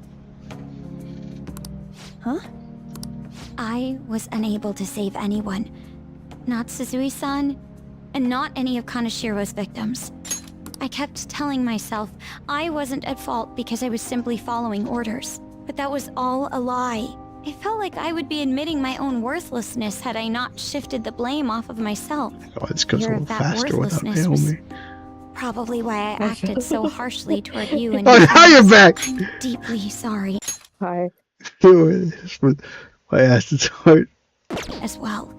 Huh? I was unable to save anyone. Not Suzui-san, and not any of Kanashiro's victims. I kept telling myself I wasn't at fault because I was simply following orders. But that was all a lie. I felt like I would be admitting my own worthlessness had I not shifted the blame off of myself. Oh, it's because a little faster without Naomi. Probably why I acted so harshly toward you and oh, now you're back! I'm deeply sorry. Hi. My ass is hard. As well.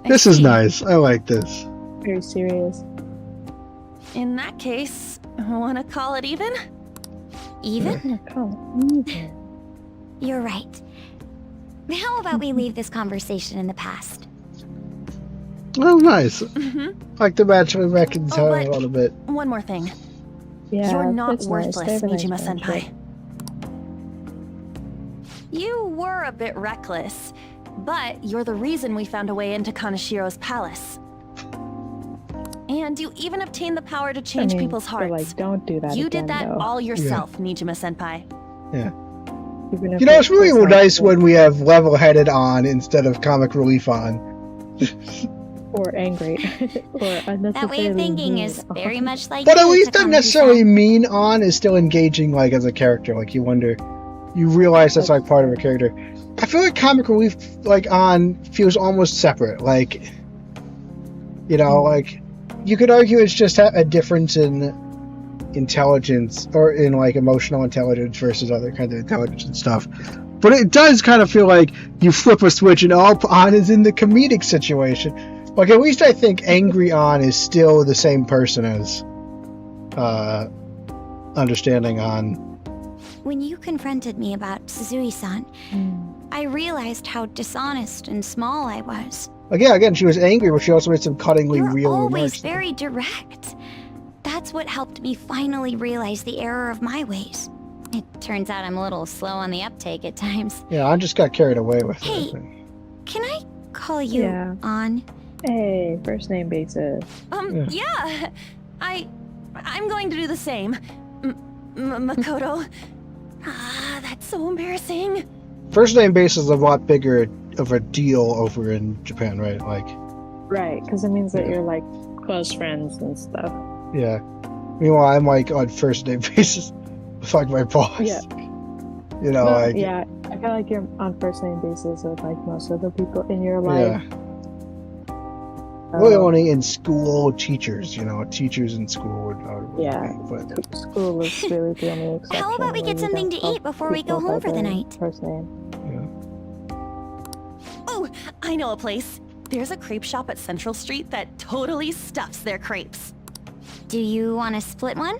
This is nice. I like this. Very serious. In that case, wanna call it even? Even? Even. You're right. How about we leave this conversation in the past? Oh, nice. Like to match with reconcile a little bit. One more thing. Yeah, you're not that's worthless, nice. Nijima-senpai. You were a bit reckless, but you're the reason we found a way into Kanashiro's palace. And you even obtained the power to change people's hearts. Like, don't do that. You again, did that though. all yourself, Nijima-senpai. Yeah. You know, it's really nice when we have level-headed on instead of comic relief on. Or angry. Or unnecessarily that way of thinking is very much like. But at least not necessarily mean on is still engaging, like, as a character. Like, you realize that's like part of a character. I feel like comic relief, like, on feels almost separate. Like, you know, like, you could argue it's just a difference in intelligence or in, like, emotional intelligence versus other kinds of intelligence and stuff. But it does kind of feel like you flip a switch and all on is in the comedic situation. Like, at least I think angry on is still the same person as understanding on. When you confronted me about Suzui-san, I realized how dishonest and small I was. Like, yeah, again, she was angry, but she also made some cuttingly real You're remarks. always very direct. That's what helped me finally realize the error of my ways. It turns out I'm a little slow on the uptake at times. Yeah, I just got carried away with it. Hey, can I call you on? Hey, first name basis. Yeah. I'm going to do the same. Makoto. Ah, that's so embarrassing. First name basis is a lot bigger of a deal over in Japan, right? Like. Right, because it means that you're like close friends and stuff. Yeah. Meanwhile, I'm like on first name basis with like my boss. Yeah. You know, like. Yeah, I feel like you're on first name basis with like most of the people in your life. Yeah. Really only in school teachers, teachers in school would but school is really the only exception. How about we get something to eat before we go home for the night? Oh, I know a place. There's a crepe shop at Central Street that totally stuffs their crepes. Do you want to split one?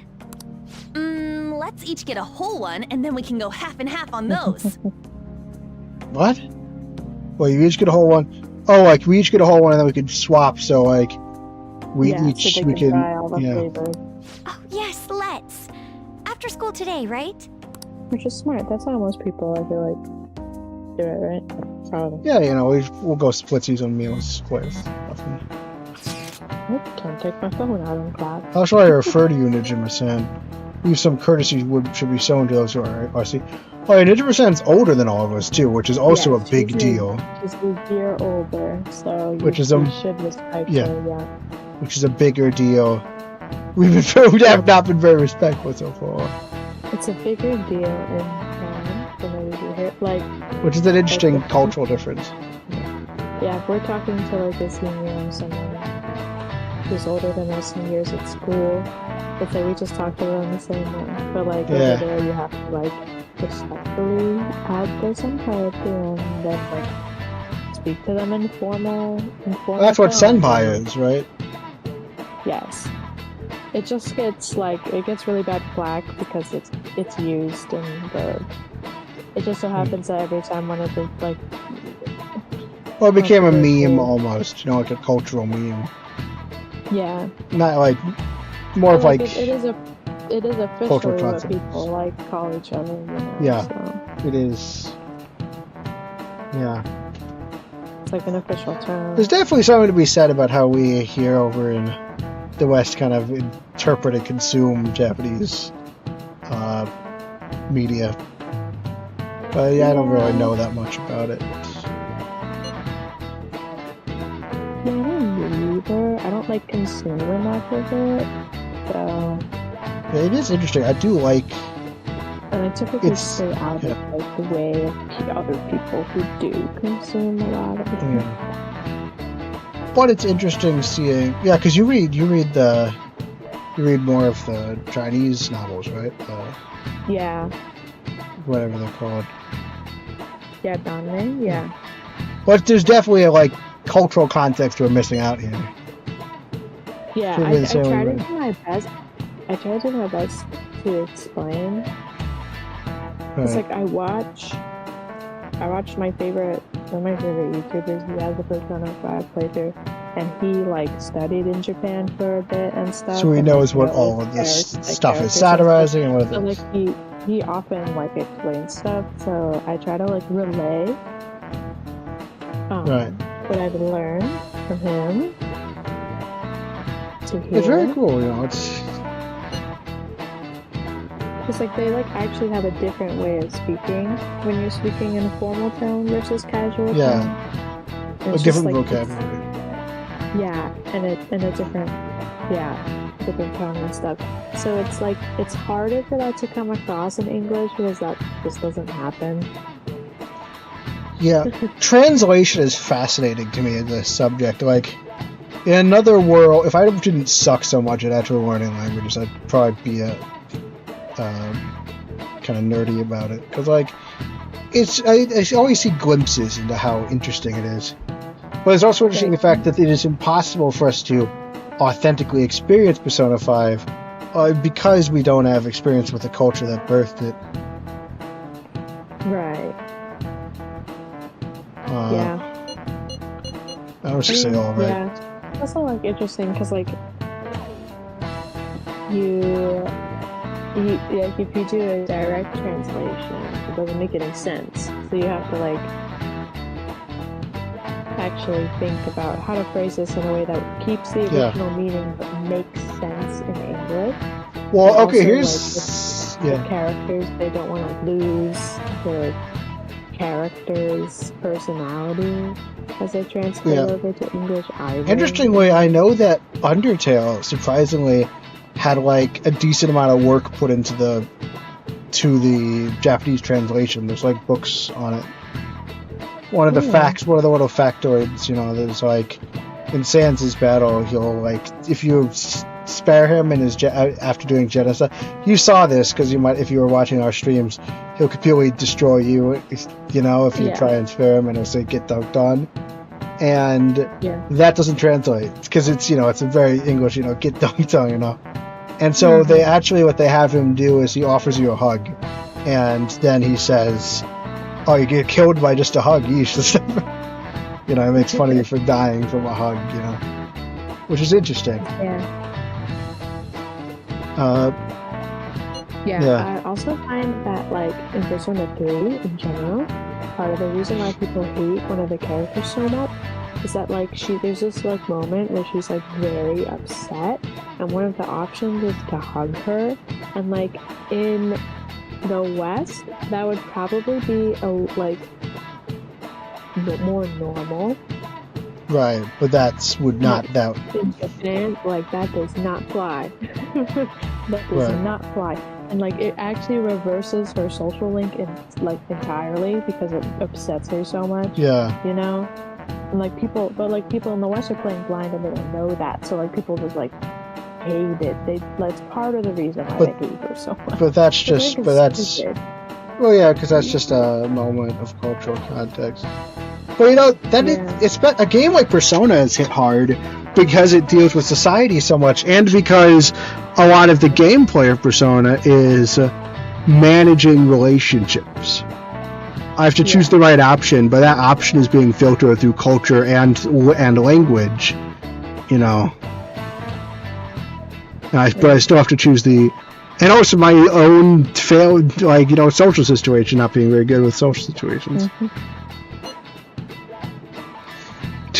Let's each get a whole one, and then we can go half and half on those. What? Well, you each get a whole one. Oh, like we each get a whole one, and then we could swap. So like we so we can try all the flavors. Oh yes, let's. After school today, right? Which is smart. That's how most people, I feel like, do it, right? Probably. Yeah, we'll go splitsies on meals quite often. Don't take my phone out in class. That's why I refer to you, Ninja-san. Leave some courtesy should be shown to those who are RC. Oh, yeah, Ninja-san's older than all of us too, which is also a big deal. She's a year older, so you should respect her, yeah. Which is a bigger deal. We have not been very respectful so far. It's a bigger deal in than maybe here, which is an interesting cultural difference. Yeah, if we're talking to like a senior or someone who's older than us in years at school, it's like we just talk to them the same way. But over there, you have to respectfully add their senpai and then speak to them in formal. That's what senpai is, right? Yes. It just gets it gets really bad flack because it's used in the. It just so happens that every time one of the well, it became a meme almost, like a cultural meme. Yeah. Not more of it is officially what people call each other. Yeah. So. It is. Yeah. It's like an official term. There's definitely something to be said about how we here over in the West kind of interpret and consume Japanese media. But I don't really know that much about it. Yeah, I don't either. I don't consume much of it. So. Yeah, it is interesting. I do like. And I typically stay out of the way of other people who do consume a lot of it. Yeah. But it's interesting seeing, because you read more of the Chinese novels, right? Yeah. Whatever they're called. Yeah, Danmei. Yeah. But there's definitely a cultural context we're missing out here. Yeah, I try to do my best. I try to do my best to explain. It's I watch my favorite, one of my favorite YouTubers. He has the Persona 5 playthrough, and he studied in Japan for a bit and stuff. So he knows what all of this stuff is satirizing and what it is. So he often explains stuff. So I try to relay what I've learned from him to here. It's very cool, it's. Because they actually have a different way of speaking when you're speaking in a formal tone versus casual tone. Yeah, a different vocabulary. Yeah, and a different tone and stuff. So it's harder for that to come across in English because that just doesn't happen. Yeah, translation is fascinating to me as a subject. In another world, if I didn't suck so much at actually learning languages, I'd probably be kind of nerdy about it, because I always see glimpses into how interesting it is, but it's also interesting the fact that it is impossible for us to authentically experience Persona 5 because we don't have experience with the culture that birthed it. Right. I was just saying, all right. Yeah, it's also interesting because if you do a direct translation, it doesn't make any sense. So you have to actually think about how to phrase this in a way that keeps the original meaning but makes sense in English. Well, and okay, also, here's the characters, they don't want to lose the character's personality as they translate over to English either. Interestingly, I know that Undertale surprisingly had a decent amount of work put into the Japanese translation. There's books on it. One of the little factoids, there's in Sans' battle, he'll like if you spare him in his after doing genocide. You saw this because you might if you were watching our streams. He'll completely destroy you. You know, if you try and spare him, and he'll say "get dunked on," and that doesn't translate because it's it's a very English get dunked on, And so they actually what they have him do is he offers you a hug, and then he says, "Oh, you get killed by just a hug." Yeesh. It makes fun of you for dying from a hug, which is interesting. I also find that, like, in Persona 3 in general, part of the reason why people hate one of the characters so much is that, like, there's this, like, moment where she's, like, very upset, and one of the options is to hug her, and, like, in the West, that would probably be, more normal. Right, but that would not that. In Japan, like, that does not fly. That does not fly. And, like, it actually reverses her social link entirely because it upsets her so much. Yeah. And, like, people in the West are playing blind and they don't know that. So, like, people just, like, hate it. That's part of the reason why they hate her so much. But that's well, yeah, because that's just a moment of cultural context. But it's a game like Persona is hit hard because it deals with society so much, and because a lot of the gameplay of Persona is managing relationships. I have to choose the right option, but that option is being filtered through culture and language, But I still have to choose and also my own failed, social situation, not being very good with social situations.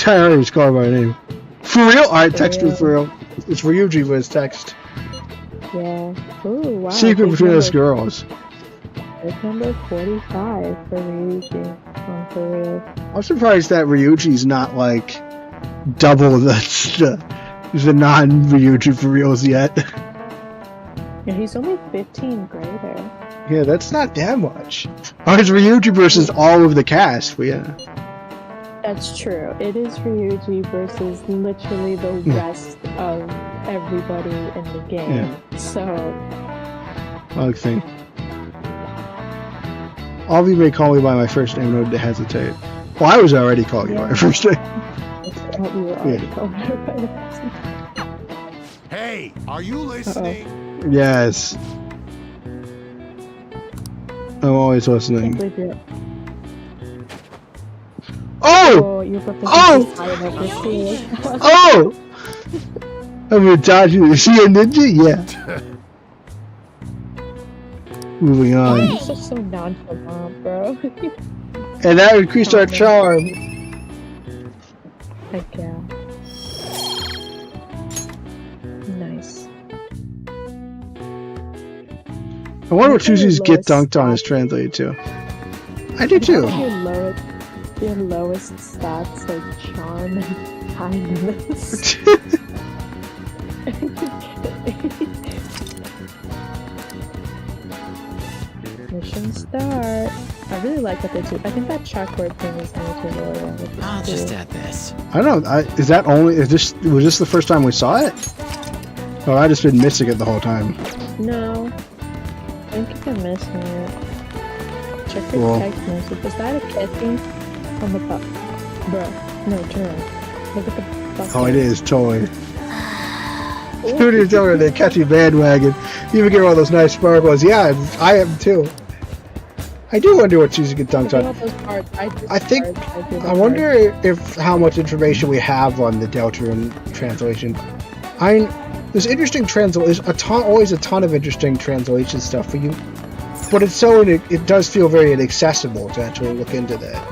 I already was calling my name. For real? Alright, text me for real. It's Ryuji with text. Yeah. Ooh, wow. Secret between us girls. It's number 45 for Ryuji. For real. I'm surprised that Ryuji's not, like, double the non-Ryuji for reals yet. Yeah, he's only 15 greater. Yeah, that's not that much. Oh, it's Ryuji versus all of the cast, but yeah. That's true. It is Ryuji versus literally the rest of everybody in the game. Yeah. So. I think. All of you may call me by my first name, no need to hesitate. Well, I was already calling you by my first name. You were already calling her by the first name. Hey, are you listening? Yes. I'm always listening. Oh! Oh! I'm a dodger. Is he a ninja? Yeah. Moving on. He's just so nonchalant, bro. And that increased our charm. Heck yeah. Nice. I wonder what Susie's "get dunked on" is translated to. I do too. Your lowest stats are charm and kindness. Mission start. I really like what they do. I think that chalkboard thing is new to Royal. I'll just add this. I don't know. Was this the first time we saw it? Or I just been missing it the whole time? No. I think you've been missing it. Check your text message. Is that a kitten? On the butt. Bro. No, turn around. Look at the bucket. Oh, it is, totally. Who do you tell her they catch you bandwagon? You even get all those nice sparkles. Yeah, I am too. I do wonder what she's get dunked on. I wonder if how much information we have on the Deltarune translation. There's interesting always a ton of interesting translation stuff for you, but it does feel very inaccessible to actually look into that.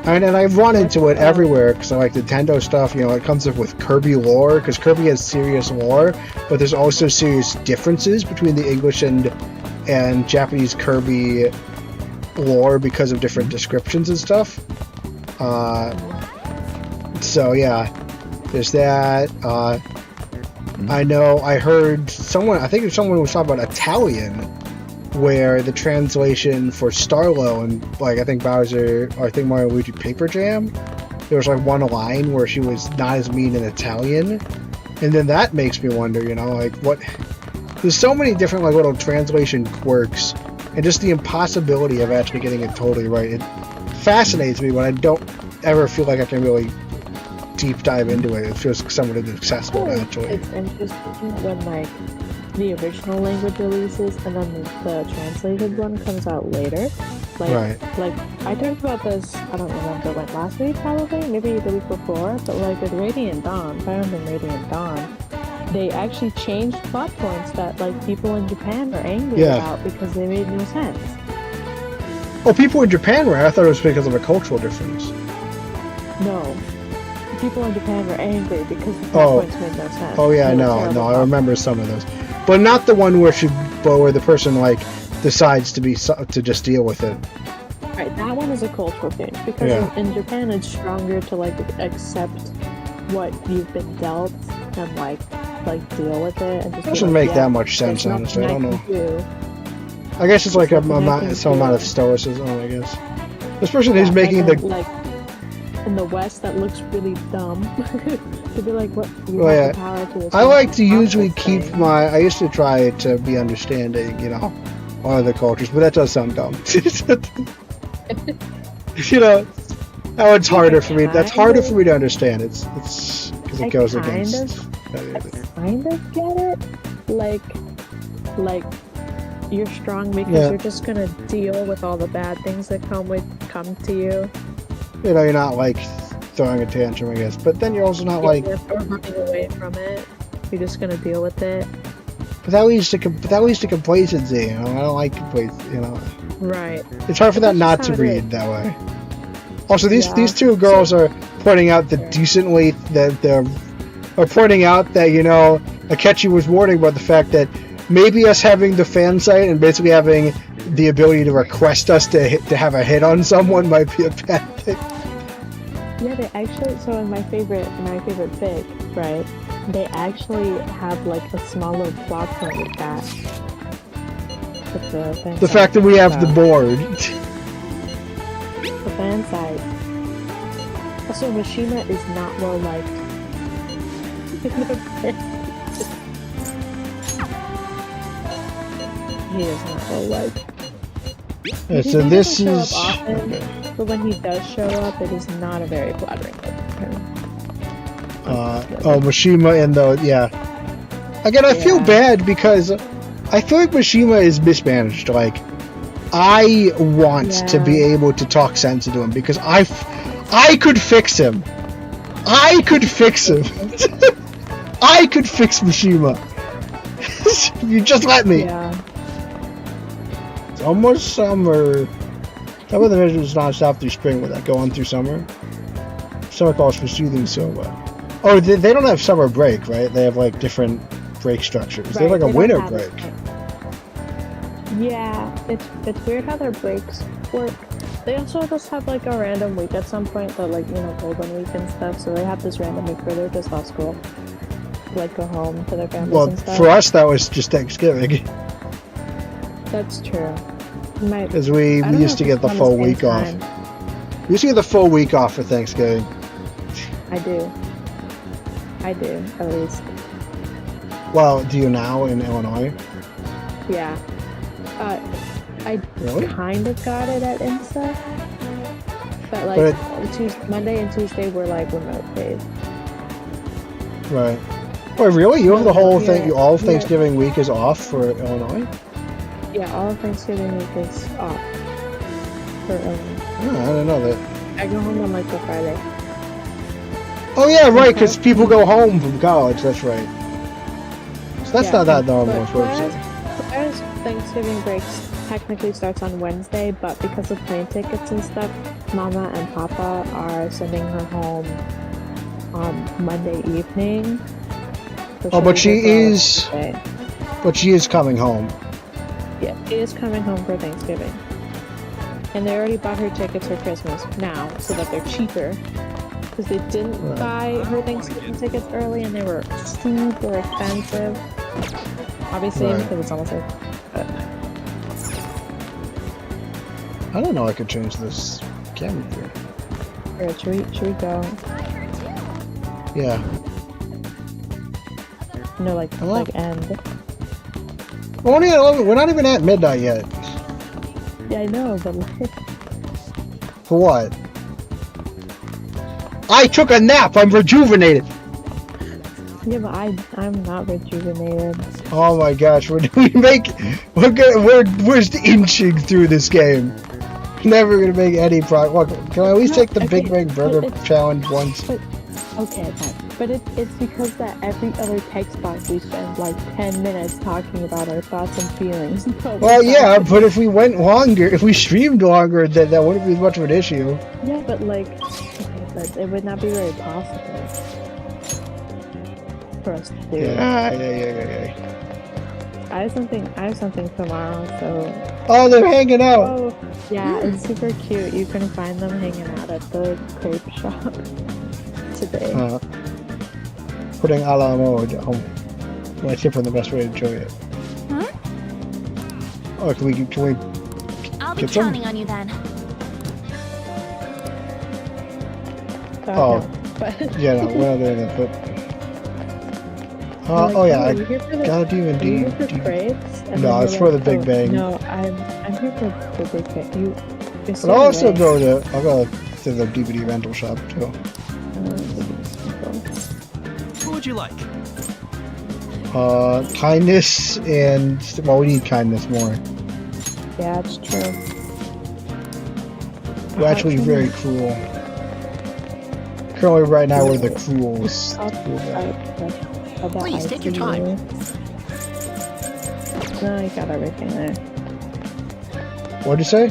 And I've run into it everywhere because I like Nintendo stuff. It comes up with Kirby lore because Kirby has serious lore, but there's also serious differences between the English and Japanese Kirby lore because of different descriptions and stuff. So yeah, there's that. I heard someone was talking about Italian, where the translation for Starlo and I think Bowser, or I think Mario Luigi Paper Jam, there was like one line where she was not as mean in Italian, and then that makes me wonder, you know, like what. There's so many different like little translation quirks, and just the impossibility of actually getting it totally right. It fascinates me, but I don't ever feel like I can really deep dive into it. It feels somewhat inaccessible, actually. It's interesting when like the original language releases and then the translated one comes out later. Like, like I talked about this, I don't remember when, last week probably, maybe the week before, but like with Radiant Dawn, Fire Emblem Radiant Dawn, they actually changed plot points that like people in Japan were angry about because they made no sense. Oh, people in Japan were? I thought it was because of a cultural difference. No. People in Japan were angry because the plot points made no sense. Oh yeah, no, I remember some of those. But not the one where where the person like decides to just deal with it. Right, that one is a cultural change because in Japan it's stronger to like accept what you've been dealt and like deal with it. And just doesn't make that much sense, honestly. I don't know. I guess it's like some amount of stoicism, I guess. This person who's making the like in the West that looks really dumb to be like, what? You have the power to I like to usually keep my. I used to try to be understanding, you know, all other cultures, but that does sound dumb. You know, that one's harder for me. That's harder for me to understand. It's because it goes against. I kind of get it. Like you're strong because you're just gonna deal with all the bad things that come to you. You know, you're not like throwing a tantrum, I guess, but then you're also not like or running away from it. You're just gonna deal with it. But that leads to complacency. You know, I don't like complacency. You know, right? It's hard for that not to read that way. Also, these two girls are pointing out that are pointing out that, you know, Akechi was warning about the fact that maybe us having the fan site and basically having the ability to request us to have a hit on someone might be a bad thing. Yeah, they actually. So in my favorite fic, right? They actually have like a small little plot point with that. With the fact that we have the board. The fan site. Also, Mishima is not well liked. He is not well liked. Yeah, so this is. Often, but when he does show up, it is not a very flattering look for him. Mishima and Again, I feel bad because I feel like Mishima is mismanaged. Like, I want to be able to talk sense into him because I could fix him. I could fix him. I could fix Mishima. If you just let me. Yeah. It's almost summer. How about the measure does not stop through spring? Will that go on through summer? Summer calls for soothing silver. Oh, they don't have summer break, right? They have like different break structures. Right, they have like a winter break. Yeah, it's weird how their breaks work. They also just have like a random week at some point, that like, you know, golden week and stuff. So they have this random week where they're just off school, like go home to their families and stuff. For us, that was just Thanksgiving. That's true. Because we used to get the full week off. We used to get the full week off for Thanksgiving. I do, at least. Well, do you now in Illinois? Yeah. I kind of got it at Insta. But like Monday and Tuesday were like remote days. Right. Wait, really? You have the whole thing, all of Thanksgiving week is off for Illinois? Yeah, all of Thanksgiving week is off for Illinois. Oh, I didn't know that. I go home on like the Friday. Oh yeah, right, because people go home from college, that's right. So that's not that normal. Whereas Thanksgiving breaks technically starts on Wednesday, but because of plane tickets and stuff, Mama and Papa are sending her home on Monday evening. So but she is coming home. Yeah, she is coming home for Thanksgiving. And they already bought her tickets for Christmas now, so that they're cheaper. Because they didn't buy her Thanksgiving tickets early, and they were super expensive. Obviously, because it's almost like... I don't know I could change this camera view. Alright, should we go? Yeah. No, like end. We're only at 11. We're not even at midnight yet. Yeah, I know, but like... For what? I took a nap. I'm rejuvenated. Yeah, but I'm not rejuvenated. Oh my gosh, we're inching through this game. Never gonna make any progress. Can I at least take the Big Bang Burger challenge once? Okay, but it's because that every other text box we spend like 10 minutes talking about our thoughts and feelings. Well, yeah, but if we went longer, if we streamed longer, then that wouldn't be much of an issue. Yeah, but like, okay, but it would not be very possible for us to do. Yeah. I have something tomorrow, so... Oh, they're hanging out! Oh, yeah, it's super cute. You can find them hanging out at the crepe shop today. Putting a la mode. My tip on the best way to enjoy it. Huh? Oh, can we I'll be get some? counting on you then. Oh. Yeah, no, we're not doing that, but... oh yeah, I got a DVD. No, it's for the Big Bang. No, I'm here for the Big Bang. But I'll also go to the DVD rental shop too. What would you like? Kindness and well, we need kindness more. Yeah, it's true. We're actually very cruel. Currently, right now, we're the cruelest. Please take your time. No, I got everything there. What'd you say?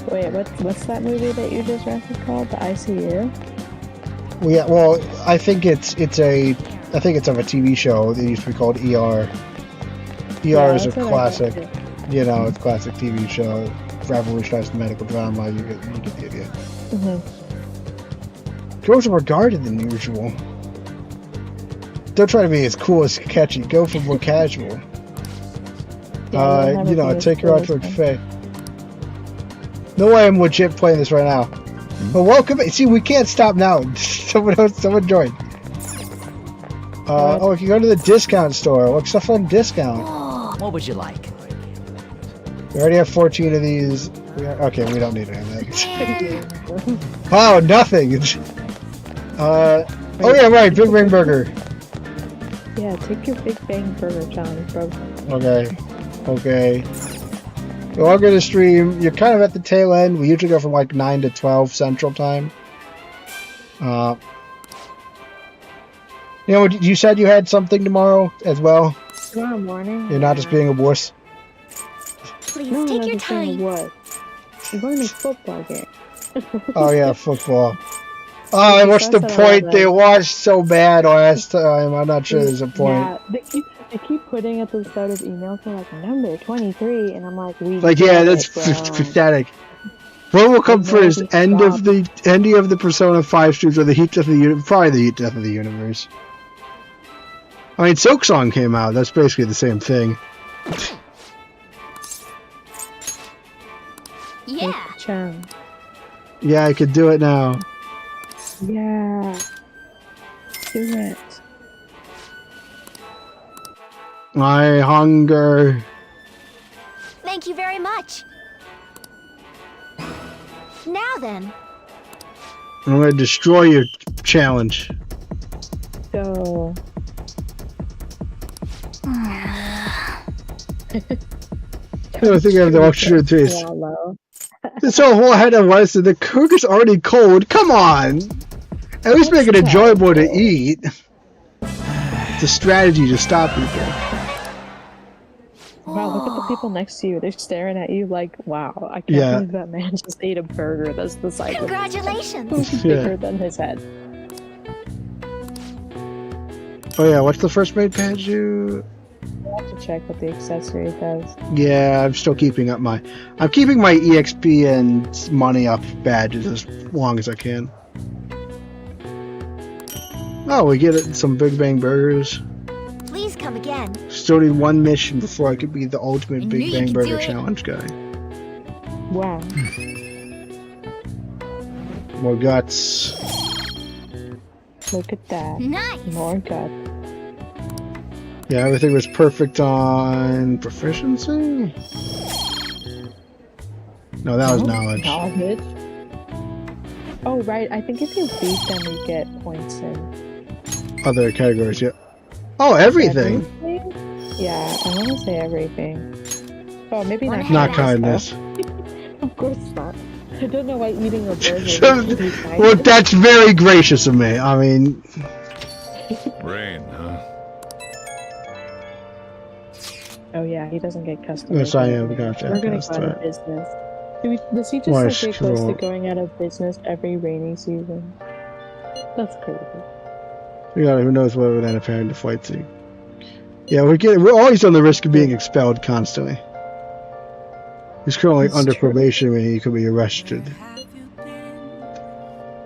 Wait, what's that movie that you just rented called? The ICU? Well, I think it's of a TV show that used to be called ER. ER is a classic, it's a classic TV show. Revolutionized medical drama. You get the idea. Girls are more guarded than usual. Don't try to be as cool as catchy. Go for more casual. Take her out to a cafe. No way I'm legit playing this right now. But welcome. See, we can't stop now. Someone joined. We can go to the discount store. What's stuff on discount? What would you like? We already have 14 of these. Okay, we don't need any of that. Wow, nothing. Oh yeah, right. Big Bang Burger. Yeah, take your Big Bang Burger challenge, bro. Okay. The longer the stream, you're kind of at the tail end. We usually go from like 9 to 12 Central Time. You said you had something tomorrow as well? Tomorrow morning? You're not just being a wuss? Please take your time. What? You're going to a football game. Oh yeah, football. Oh, what's the point? They watched so bad last time. I'm not sure there's a point. Yeah, they keep putting at the start of emails, they're like, number 23, and I'm like, that's pathetic. What will come first? End of the Persona 5 streams or the heat death of the universe? Probably the heat death of the universe. I mean, Silk Song came out. That's basically the same thing. Yeah. Yeah, I could do it now. Yeah. Do it. My hunger. Thank you very much. Now then. I'm going to destroy your challenge. Go. I don't think I have the oxygen taste. This whole head of rice and the cook is already cold. Come on! At least make it enjoyable to eat. It's a strategy to stop people. Wow, look at the people next to you. They're staring at you like, wow, I can't believe that man just ate a burger that's the size of Congratulations! bigger than his head. Oh yeah, what's the first maid page do? I have to check what the accessory does. Yeah, I'm still keeping up I'm keeping my EXP and money up badges as long as I can. Oh, we get some Big Bang Burgers. Please come again. Still need one mission before I could be the ultimate Big Bang Burger challenge guy. Wow. More guts. Look at that. Nice. More guts. Yeah, everything was perfect on proficiency? No, that was knowledge. Knowledge. Oh, right. I think if you beat them, you get points in other categories, yeah. Oh, everything? Yeah, I want to say everything. Oh, maybe not. Not kindness. Of course not. I don't know why eating a burger. Well, that's very gracious of me. I mean. Rain, huh? Oh yeah, he doesn't get custom. Yes, I am. Gotcha. We're gonna go out of business. Does he just like get close to going out of business every rainy season? That's crazy. Yeah, who knows what would end up having to fight to. Yeah, we're always on the risk of being expelled constantly. He's currently under probation, meaning he could be arrested.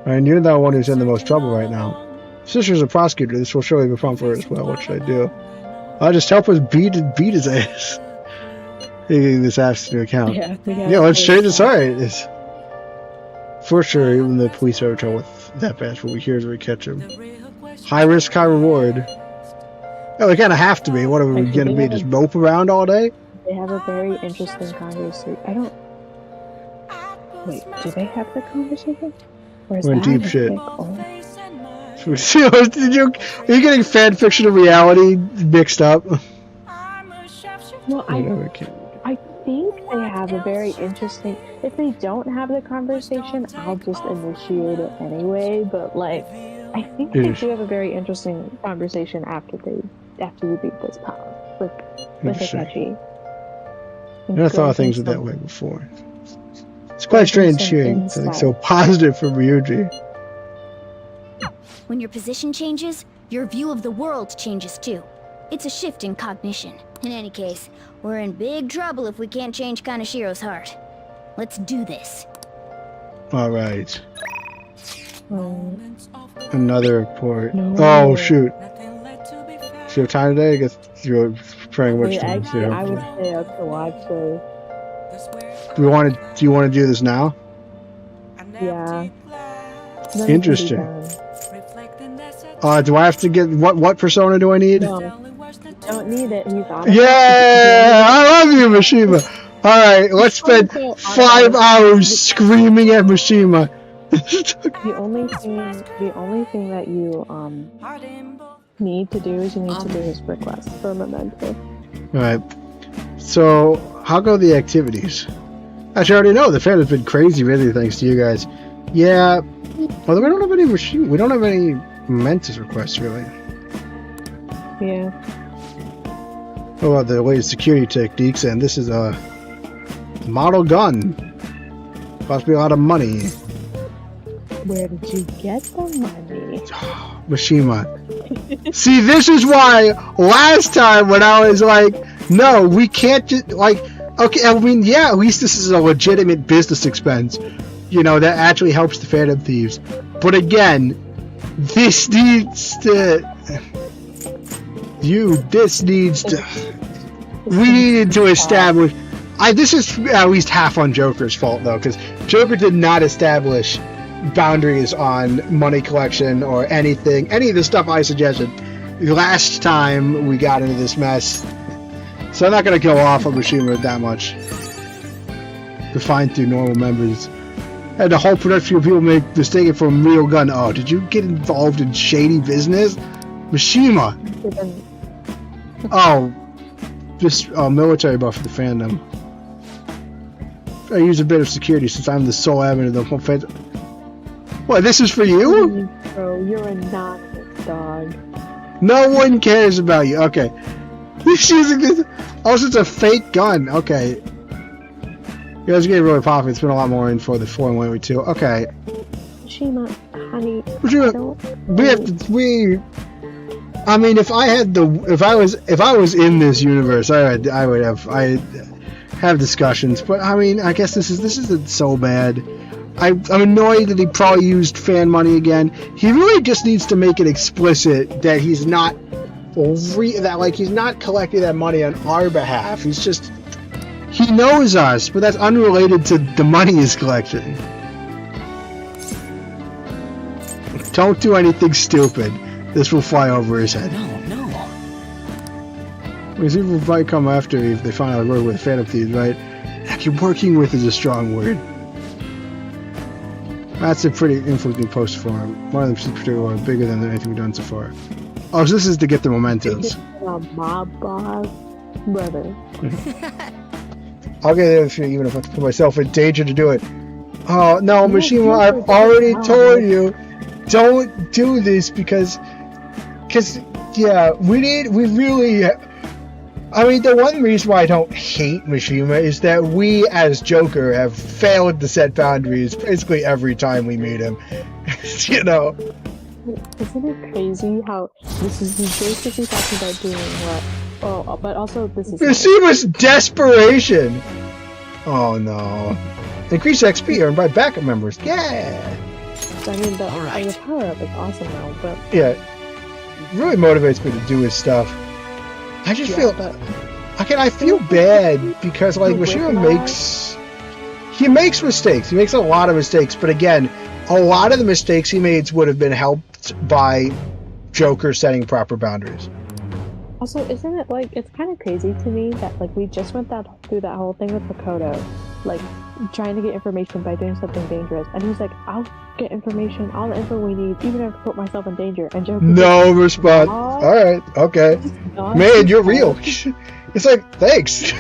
And you're the one who's in the most trouble right now. Sister's a prosecutor. This will surely be fun for her as well. What should I do? I'll just help us beat his ass. Taking this ass into account. Yeah, let's change it. Sorry. For sure, even the police are in trouble with that bastard. What we hear is we catch him. High risk, high reward. Oh, they kind of have to be. What are we going to be? Just mope around all day? They have a very interesting conversation. I don't. Wait, do they have the conversation? Or is we're in that deep shit. Are you getting fan fiction and reality mixed up? Well, I think they have a very interesting. If they don't have the conversation, I'll just initiate it anyway. But like, I think they do have a very interesting conversation after you beat this power with Hitachi. I never thought of things that way before. It's quite strange hearing something so positive from Ryuji. When your position changes, your view of the world changes too. It's a shift in cognition. In any case, we're in big trouble if we can't change Kanashiro's heart. Let's do this. Alright. Another report. No. Oh, shoot. Do you have time today? I guess you're preparing much time. Actually, I would stay up to watch those. Do you want to do this now? Yeah. Interesting. Do I have to get what persona do I need? No, don't need it. You got it. Yeah, I love you, Mishima. All right, let's spend 5 hours screaming at Mishima. The only thing that you need to do is you need to do his request for a memento. All right. So, how go the activities? Actually, I already know the fan has been crazy, really, thanks to you guys. Yeah, although we don't have any we don't have any Mentis requests, really. Yeah. Oh, about the latest security techniques, and this is a model gun. Cost me a lot of money. Where did you get the money? Mishima. See, this is why last time when I was like, no, we can't just, like, okay, I mean, yeah, at least this is a legitimate business expense, you know, that actually helps the Phantom Thieves. But again, this needs to, we needed to establish, this is at least half on Joker's fault, though, because Joker did not establish boundaries on money collection or anything, any of the stuff I suggested last time we got into this mess. So I'm not going to go off on Mishima that much to find through normal members. And the whole production of people mistake it for a real gun. Oh, did you get involved in shady business? Mishima! Oh, just military buff for the fandom. I use a bit of security since I'm the sole admin of the whole fandom. What, this is for you? Bro, you're a nonsense dog. No one cares about you. Okay. He's using this. Oh, it's a fake gun. Okay. You guys are getting really popular. It's been a lot more info than 4 and 182. Okay. Shima, honey. I mean, if I was in this universe, I would have discussions. But I mean, I guess this isn't so bad. I'm annoyed that he probably used fan money again. He really just needs to make it explicit that he's not he's not collecting that money on our behalf. He knows us, but that's unrelated to the money he's collecting. Don't do anything stupid. This will fly over his head. No. Because people might come after you if they find out I work with Phantom Thieves, right? Actually, working with is a strong word. That's a pretty inflicting post for him. One of them seems particularly bigger than anything we've done so far. Oh, so this is to get the mementos. Mob boss, brother. I'll get it even if I have to put myself in danger to do it. Oh, no, Mishima, I've already told you, don't do this because, yeah, we really, I mean, the one reason why I don't hate Mishima is that we, as Joker, have failed to set boundaries basically every time we meet him. You know? Isn't it crazy how this is basically talking about doing what? Oh, but also this is... Mishima's desperation! Oh no. Increase XP earned by backup members. Yeah! I mean, the power-up is awesome now, but... Yeah. It really motivates me to do his stuff. I just feel... I feel bad because, like, Mishima makes... He makes mistakes. He makes a lot of mistakes, but again, a lot of the mistakes he made would have been helped by Joker setting proper boundaries. Also, isn't it, like, it's kind of crazy to me that, like, we just went through that whole thing with Makoto, like, trying to get information by doing something dangerous, and he's like, I'll get information, all the info we need, even if I put myself in danger, and Joker... No response. Alright, okay. Man, you're real. It's like, thanks.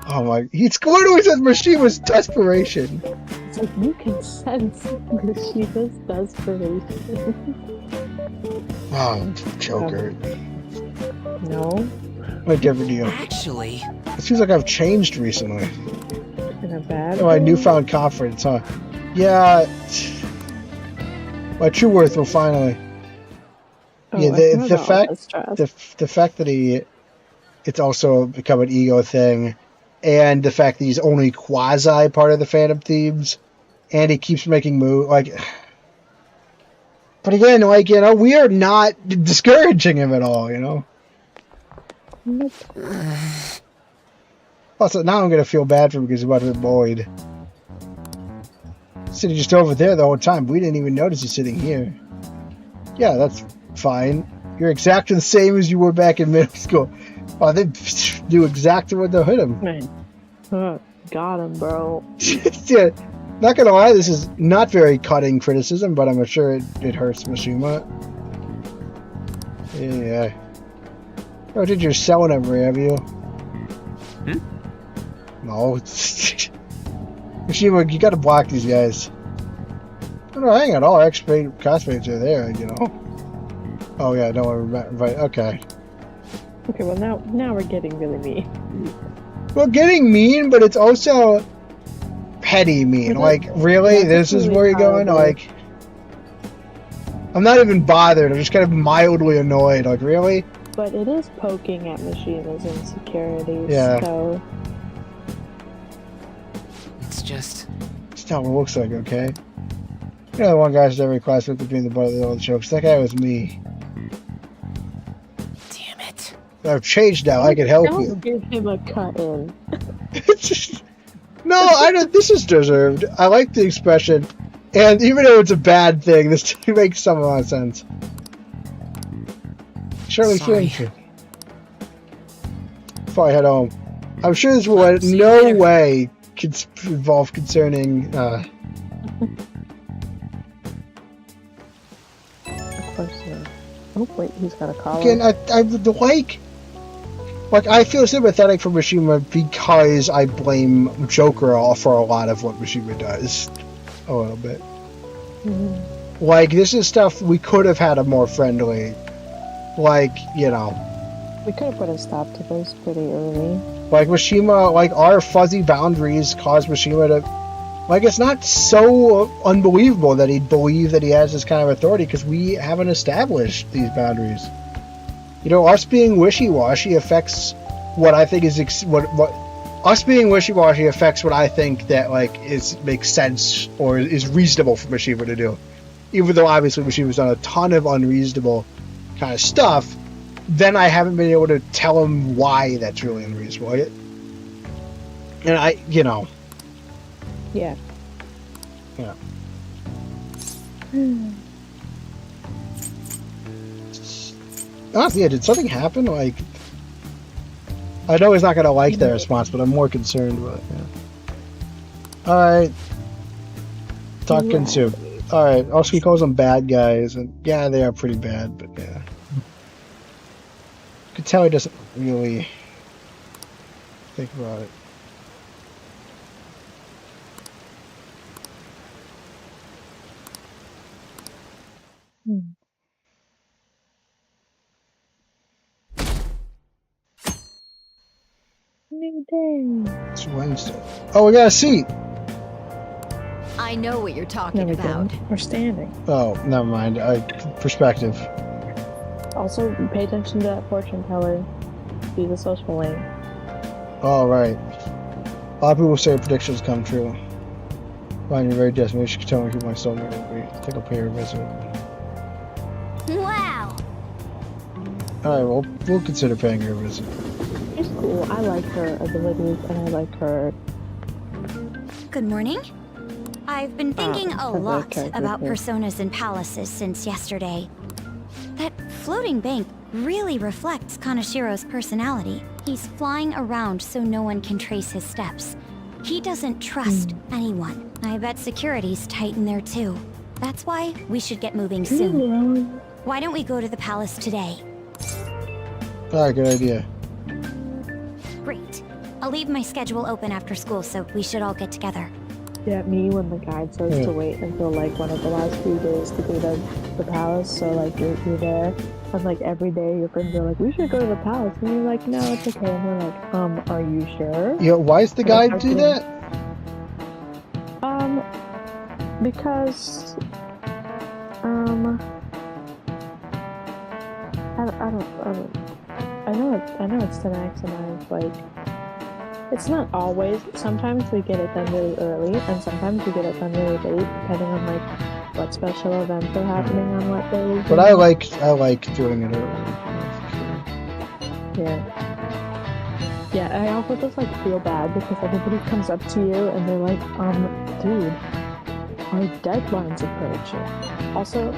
Oh my, he's literally says Mishima's desperation. It's like, you can sense Mishima's desperation. Oh, Joker. No. Like every deal. Actually, it seems like I've changed recently. In a bad way? My newfound confidence, huh? Yeah. My true worth will finally. Oh, yeah, the fact that it's also become an ego thing, and the fact that he's only quasi part of the Phantom Thieves, and he keeps making moves like. But again, like, you know, we are not discouraging him at all, you know. Also, now I'm gonna feel bad for him because he's about to be bullied. Sitting just over there the whole time. We didn't even notice he's sitting here. Yeah, that's fine. You're exactly the same as you were back in middle school. Oh, they do exactly what they hit him. Man. Got him, bro. Yeah, not gonna lie, this is not very cutting criticism, but I'm sure it hurts Mishima. Yeah. Oh, did your selling ever, have you? No. Mishima, you gotta block these guys. No, hang on, all our classmates are there, you know. Oh yeah, no one invite. Okay. Okay, well now we're getting really mean. Well, getting mean, but it's also petty mean. Like, really? This is where you're going? Like, I'm not even bothered. I'm just kind of mildly annoyed. Like, really? But it is poking at Mishima's insecurities. Yeah. So. It's just. It's not what it looks like, okay? You know, the one guy's every class with being the butt of the old jokes. That guy was me. Damn it. I've changed now. I can help you. Don't give him a cut in. No, I don't. This is deserved. I like the expression. And even though it's a bad thing, this makes some amount of sense. Shirley Flightship. Before I head home, I'm sure this will in no way involve concerning. Of course, yeah. Oh wait, he's got a collar. Again, I feel sympathetic for Mishima because I blame Joker for a lot of what Mishima does. A little bit. Mm-hmm. Like, this is stuff we could have had a more friendly. Like, you know. We could have put a stop to this pretty early. Like, Mishima, like, our fuzzy boundaries cause Mishima to. Like, it's not so unbelievable that he'd believe that he has this kind of authority because we haven't established these boundaries. You know, us being wishy-washy affects what I think is us being wishy-washy affects what I think that like makes sense or is reasonable for Mishima to do. Even though obviously Mishima's done a ton of unreasonable kind of stuff, then I haven't been able to tell him why that's really unreasonable. And I, you know. Yeah. Yeah. Honestly, yeah, did something happen? Like, I know he's not gonna like that response, but I'm more concerned about it. Yeah. Alright. Talking to. Alright, also he calls them bad guys, and yeah, they are pretty bad, but yeah. You can tell he doesn't really think about it. New day. It's Wednesday. Oh, we got a seat! I know what you're talking about. We're standing. Oh, never mind. Perspective. Also, pay attention to that fortune teller. Be the social link. All right. A lot of people say predictions come true. Find your very destination. Tell me who my soulmate will be. Take a pay or visit. Wow. All right. Well, we'll consider paying her a visit. She's cool. I like her abilities, and I like her. Good morning. I've been thinking a lot about personas and palaces since yesterday. That floating bank really reflects Kanashiro's personality. He's flying around so no one can trace his steps. He doesn't trust anyone. I bet security's tight in there too. That's why we should get moving soon. Why don't we go to the palace today? Alright, good idea. Great. I'll leave my schedule open after school, so we should all get together. Yeah, me when the guide says to wait until like one of the last few days to go to the palace, so like you're there, and like every day your friends are like, we should go to the palace, and you're like, no, it's okay, and they're like, are you sure? Yeah, why does the guide do that? Because, I know it's 10x, and I was like, it's not always. Sometimes we get it done really early, and sometimes we get it done really late, depending on like what special events are happening on what days. But I like doing it early. Yeah, I also just like feel bad because everybody comes up to you and they're like, dude, our deadline's approaching. Also,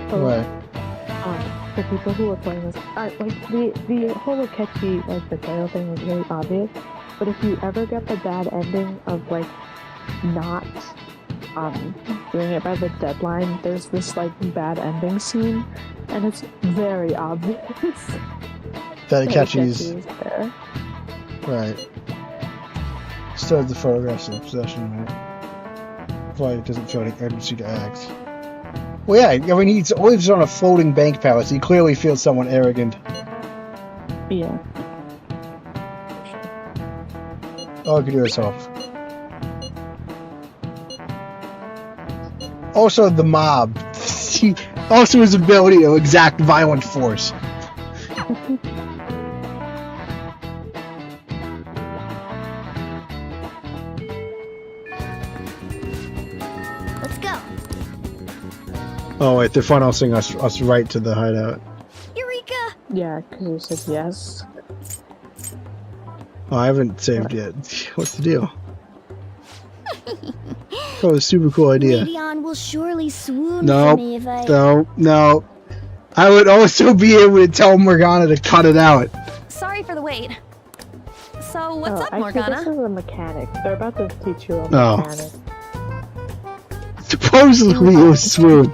for people who are playing this, like the whole Akechi like betrayal thing is really obvious. But if you ever get the bad ending of like not doing it by the deadline, there's this like bad ending scene, and it's very obvious that Akechi's there. Right. Still the photographs in possession, right? Why it doesn't feel any urgency to act. Well, yeah, I mean, he lives on a floating bank palace. He clearly feels somewhat arrogant. Yeah. Oh, could do herself. Also, the mob. Also, his ability to exact violent force. Let's go. Oh wait, they're funneling us right to the hideout. Eureka! Yeah, because you said yes. Oh, I haven't saved yet. What's the deal? Oh, a super cool idea. Leon will surely swoon for me if I... No. I would also be able to tell Morgana to cut it out. Sorry for the wait. So, what's up, Actually, Morgana? this is a mechanic. They're about to teach you a mechanic. Supposedly it was swoon.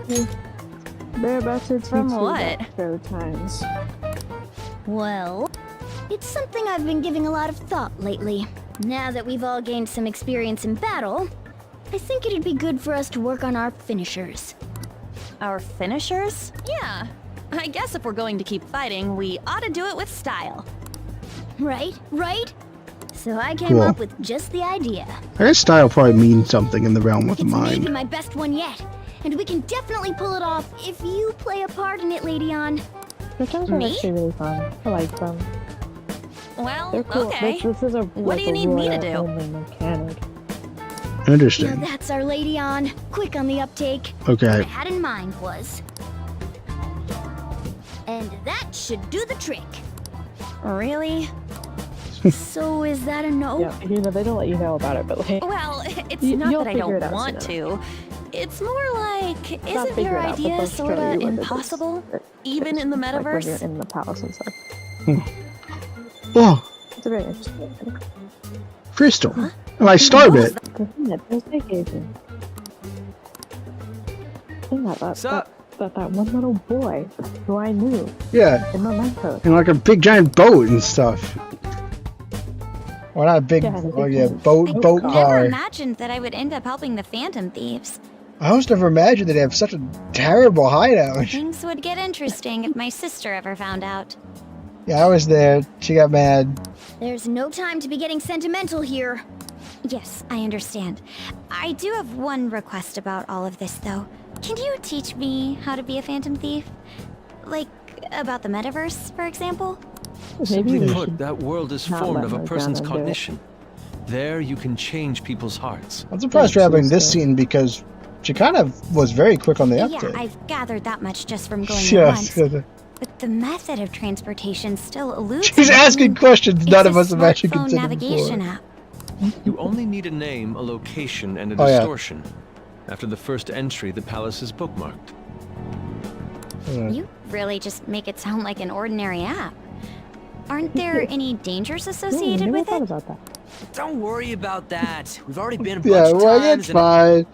They're about to teach From you what? about times. Well, it's something I've been giving a lot of thought lately. Now that we've all gained some experience in battle, I think it'd be good for us to work on our finishers. Our finishers? Yeah. I guess if we're going to keep fighting, we ought to do it with style. Right? So I came up with just the idea. I guess style probably means something in the realm of the It's mind. maybe my best one yet, and we can definitely pull it off if you play a part in it, Lady On. The times are actually really fun. I like them. Well, They're cool. okay. This is a What do you need me to do? only mechanic. Interesting. Now that's our Lady On. Quick on the uptake. Okay. What I had in mind was... And that should do the trick. Really? So is that a no? Yeah, they don't let you know about it, but like... Well, it's you'll not that I figure it don't out want soon to. It's more like, isn't your idea sorta impossible? Even in the metaverse? Like when you're in the palace and stuff. Oh. It's a very interesting thing. Crystal. Huh? My star bit. The thing that does make Asian. That one little boy who I knew. Yeah. In Memento. And like a big giant boat and stuff. Well, not a big, boat I car. never imagined that I would end up helping the Phantom Thieves. I always never imagined they'd have such a terrible hideout. Things would get interesting if my sister ever found out. Yeah, I was there. She got mad. There's no time to be getting sentimental here. Yes, I understand. I do have one request about all of this, though. Can you teach me how to be a Phantom Thief? Like, about the metaverse, for example? Simply put, that world is formed of a person's cognition. There you can change people's hearts. I'm surprised you're having this scene because she kind of was very quick on the uptake. Yeah, I've gathered that much just from going there once. But the method of transportation still eludes me. She's asking questions none of us have actually considered navigation app. You only need a name, a location, and a distortion. After the first entry, the palace is bookmarked. You really just make it sound like an ordinary app. Aren't there any dangers associated with it? About that. Don't worry about that. We've already been a bunch of times. It's fine.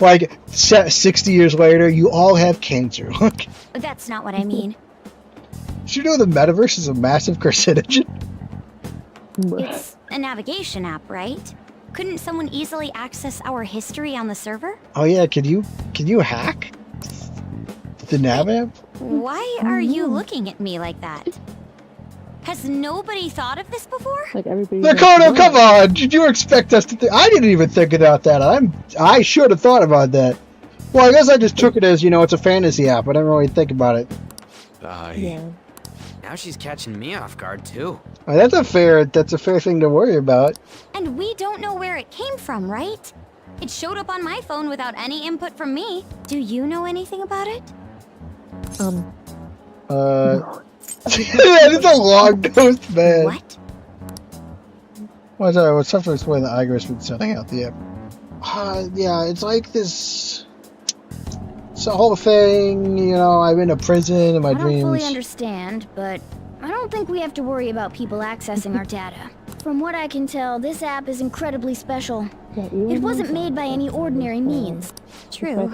Like 60 years later, you all have cancer. That's not what I mean. Did you know the metaverse is a massive carcinogen? It's a navigation app, right? Couldn't someone easily access our history on the server? Oh yeah, can you hack the nav app? Why are you looking at me like that? Has nobody thought of this before? Like everybody. Dakota, come on! Did you expect us to think? I didn't even think about that. I should have thought about that. Well, I guess I just took it as, it's a fantasy app. I didn't really think about it. Yeah. Now she's catching me off guard too. That's a fair thing to worry about. And we don't know where it came from, right? It showed up on my phone without any input from me. Do you know anything about it? It's a long ghost, man. What? What's tough to explain the algorithm setting out the app. Yeah, it's like this. It's a whole thing, I'm in a prison in my dreams. I don't fully understand, but I don't think we have to worry about people accessing our data. From what I can tell, this app is incredibly special. It wasn't made by any ordinary means. True.